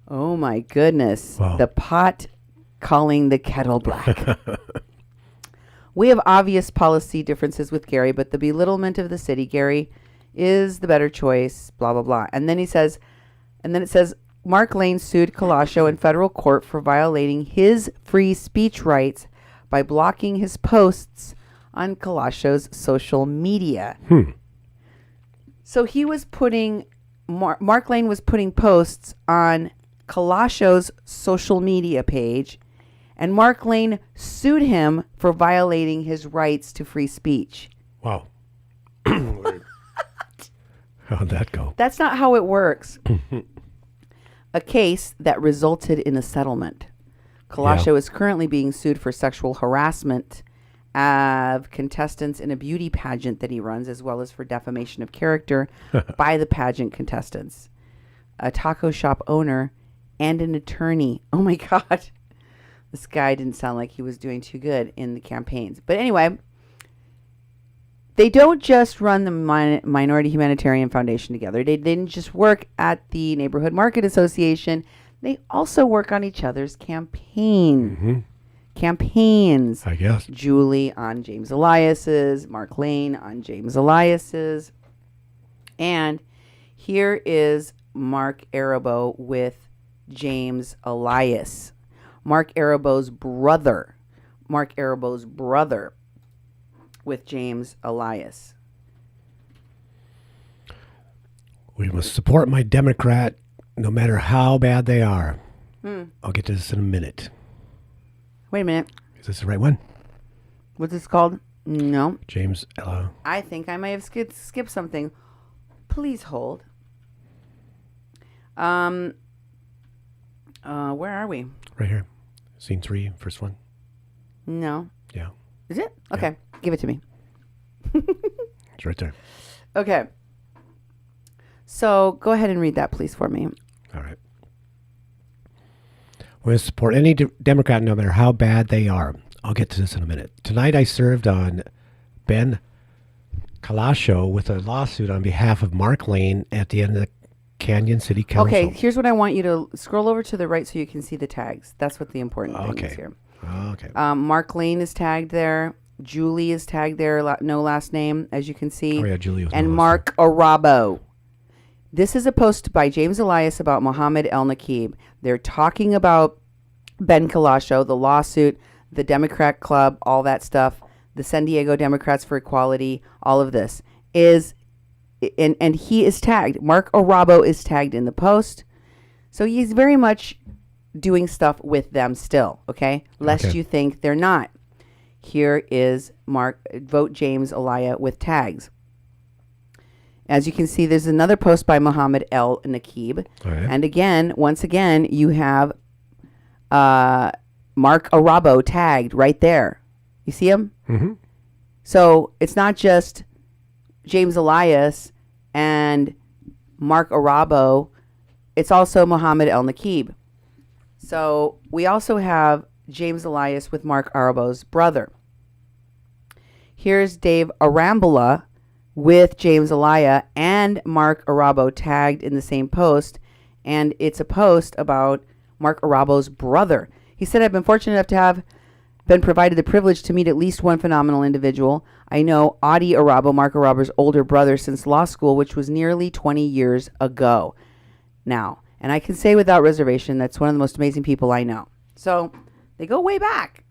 [SPEAKER 1] Oh my goodness.
[SPEAKER 2] Wow.
[SPEAKER 1] The pot calling the kettle black. We have obvious policy differences with Gary, but the belittlement of the city, Gary is the better choice, blah, blah, blah. And then it says, Mark Lane sued Colascio in federal court for violating his free speech rights by blocking his posts on Colaccio's social media. So he was putting, Mark Lane was putting posts on Colaccio's social media page, and Mark Lane sued him for violating his rights to free speech.
[SPEAKER 2] Wow. How'd that go?
[SPEAKER 1] That's not how it works. A case that resulted in a settlement. Colascio is currently being sued for sexual harassment of contestants in a beauty pageant that he runs, as well as for defamation of character by the pageant contestants, a taco shop owner, and an attorney. Oh my God. This guy didn't sound like he was doing too good in the campaigns. But anyway, they don't just run the Minority Humanitarian Foundation together. They didn't just work at the Neighborhood Market Association. They also work on each other's campaigns.
[SPEAKER 2] I guess.
[SPEAKER 1] Julie on James Elias's, Mark Lane on James Elias's. And Here is Mark Arabo with James Elias. Mark Arabo's brother. Mark Arabo's brother with James Elias.
[SPEAKER 2] We must support my Democrat no matter how bad they are. I'll get to this in a minute.
[SPEAKER 1] Wait a minute.
[SPEAKER 2] Is this the right one?
[SPEAKER 1] What's this called? No.
[SPEAKER 2] James
[SPEAKER 1] I think I might have skipped something. Please hold. Where are we?
[SPEAKER 2] Right here. Scene 3, first one.
[SPEAKER 1] No.
[SPEAKER 2] Yeah.
[SPEAKER 1] Is it? Okay. Give it to me.
[SPEAKER 2] It's right there.
[SPEAKER 1] Okay. So go ahead and read that, please, for me.
[SPEAKER 2] All right. We'll support any Democrat no matter how bad they are. I'll get to this in a minute. Tonight I served on Ben Kalasho with a lawsuit on behalf of Mark Lane at the end of the Canyon City Council.
[SPEAKER 1] Okay, here's what I want you to scroll over to the right so you can see the tags. That's what the important thing is here.
[SPEAKER 2] Okay.
[SPEAKER 1] Mark Lane is tagged there. Julie is tagged there. No last name, as you can see.
[SPEAKER 2] Oh, yeah, Julie was
[SPEAKER 1] and
[SPEAKER 2] no last
[SPEAKER 1] Mark Arabo. This is a post by James Elias about Mohammed El Nakib. They're talking about Ben Kalasho, the lawsuit, the Democrat Club, all that stuff, the San Diego Democrats for Equality, all of this is, and he is tagged. Mark Arabo is tagged in the post. So he's very much doing stuff with them still, okay? Lest you think they're not. Here is Vote James Elia with tags. As you can see, there's another post by Mohammed El Nakib.
[SPEAKER 2] Right.
[SPEAKER 1] And again, once again, you have Mark Arabo tagged right there. You see him?
[SPEAKER 2] Mm-hmm.
[SPEAKER 1] So it's not just James Elias and Mark Arabo. It's also Mohammed El Nakib. So we also have James Elias with Mark Arabo's brother. Here's Dave Arambola with James Elia and Mark Arabo tagged in the same post. And it's a post about Mark Arabo's brother. He said, I've been fortunate enough to have been provided the privilege to meet at least one phenomenal individual. I know Adi Arabo, Mark Arabo's older brother, since law school, which was nearly 20 years ago now. And I can say without reservation, that's one of the most amazing people I know. So they go way back.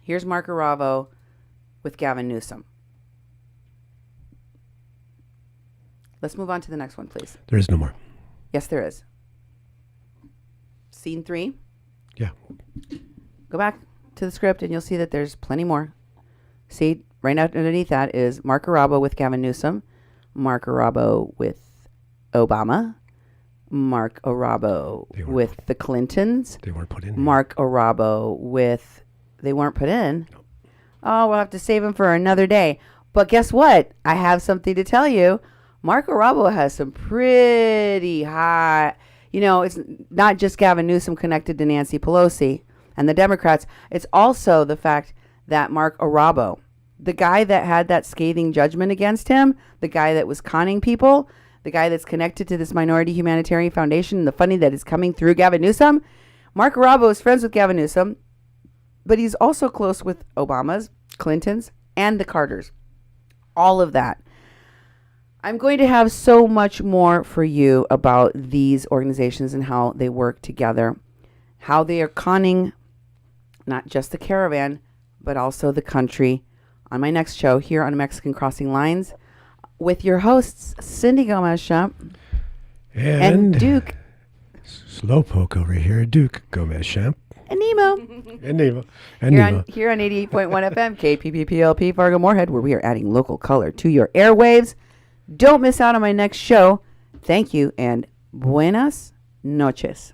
[SPEAKER 1] Here's Mark Arabo with Gavin Newsom. Let's move on to the next one, please.
[SPEAKER 2] There is no more.
[SPEAKER 1] Yes, there is. Scene 3.
[SPEAKER 2] Yeah.
[SPEAKER 1] Go back to the script and you'll see that there's plenty more. See, right underneath that is Mark Arabo with Gavin Newsom, Mark Arabo with Obama, Mark Arabo with the Clintons.
[SPEAKER 2] They weren't put in.
[SPEAKER 1] Mark Arabo with... They weren't put in?
[SPEAKER 2] Nope.
[SPEAKER 1] Oh, we'll have to save them for another day. But guess what? I have something to tell you. Mark Arabo has some pretty high... You know, it's not just Gavin Newsom connected to Nancy Pelosi and the Democrats. It's also the fact that Mark Arabo, the guy that had that scathing judgment against him, the guy that was conning people, the guy that's connected to this Minority Humanitarian Foundation, the funding that is coming through Gavin Newsom, Mark Arabo is friends with Gavin Newsom, but he's also close with Obama's, Clinton's, and the Carters. All of that. I'm going to have so much more for you about these organizations and how they work together, how they are conning not just the caravan, but also the country on my next show here on Mexican Crossing Lines with your hosts, Cindy Gomez-Schempp and Duke.
[SPEAKER 2] Slowpoke over here, Duke Gomez-Schempp.
[SPEAKER 1] And Nemo.
[SPEAKER 2] And Nemo.
[SPEAKER 1] Here on 88.1 FM, KPPPLP, Fargo Moorhead, where we are adding local color to your airwaves. Don't miss out on my next show. Thank you and buenas noches.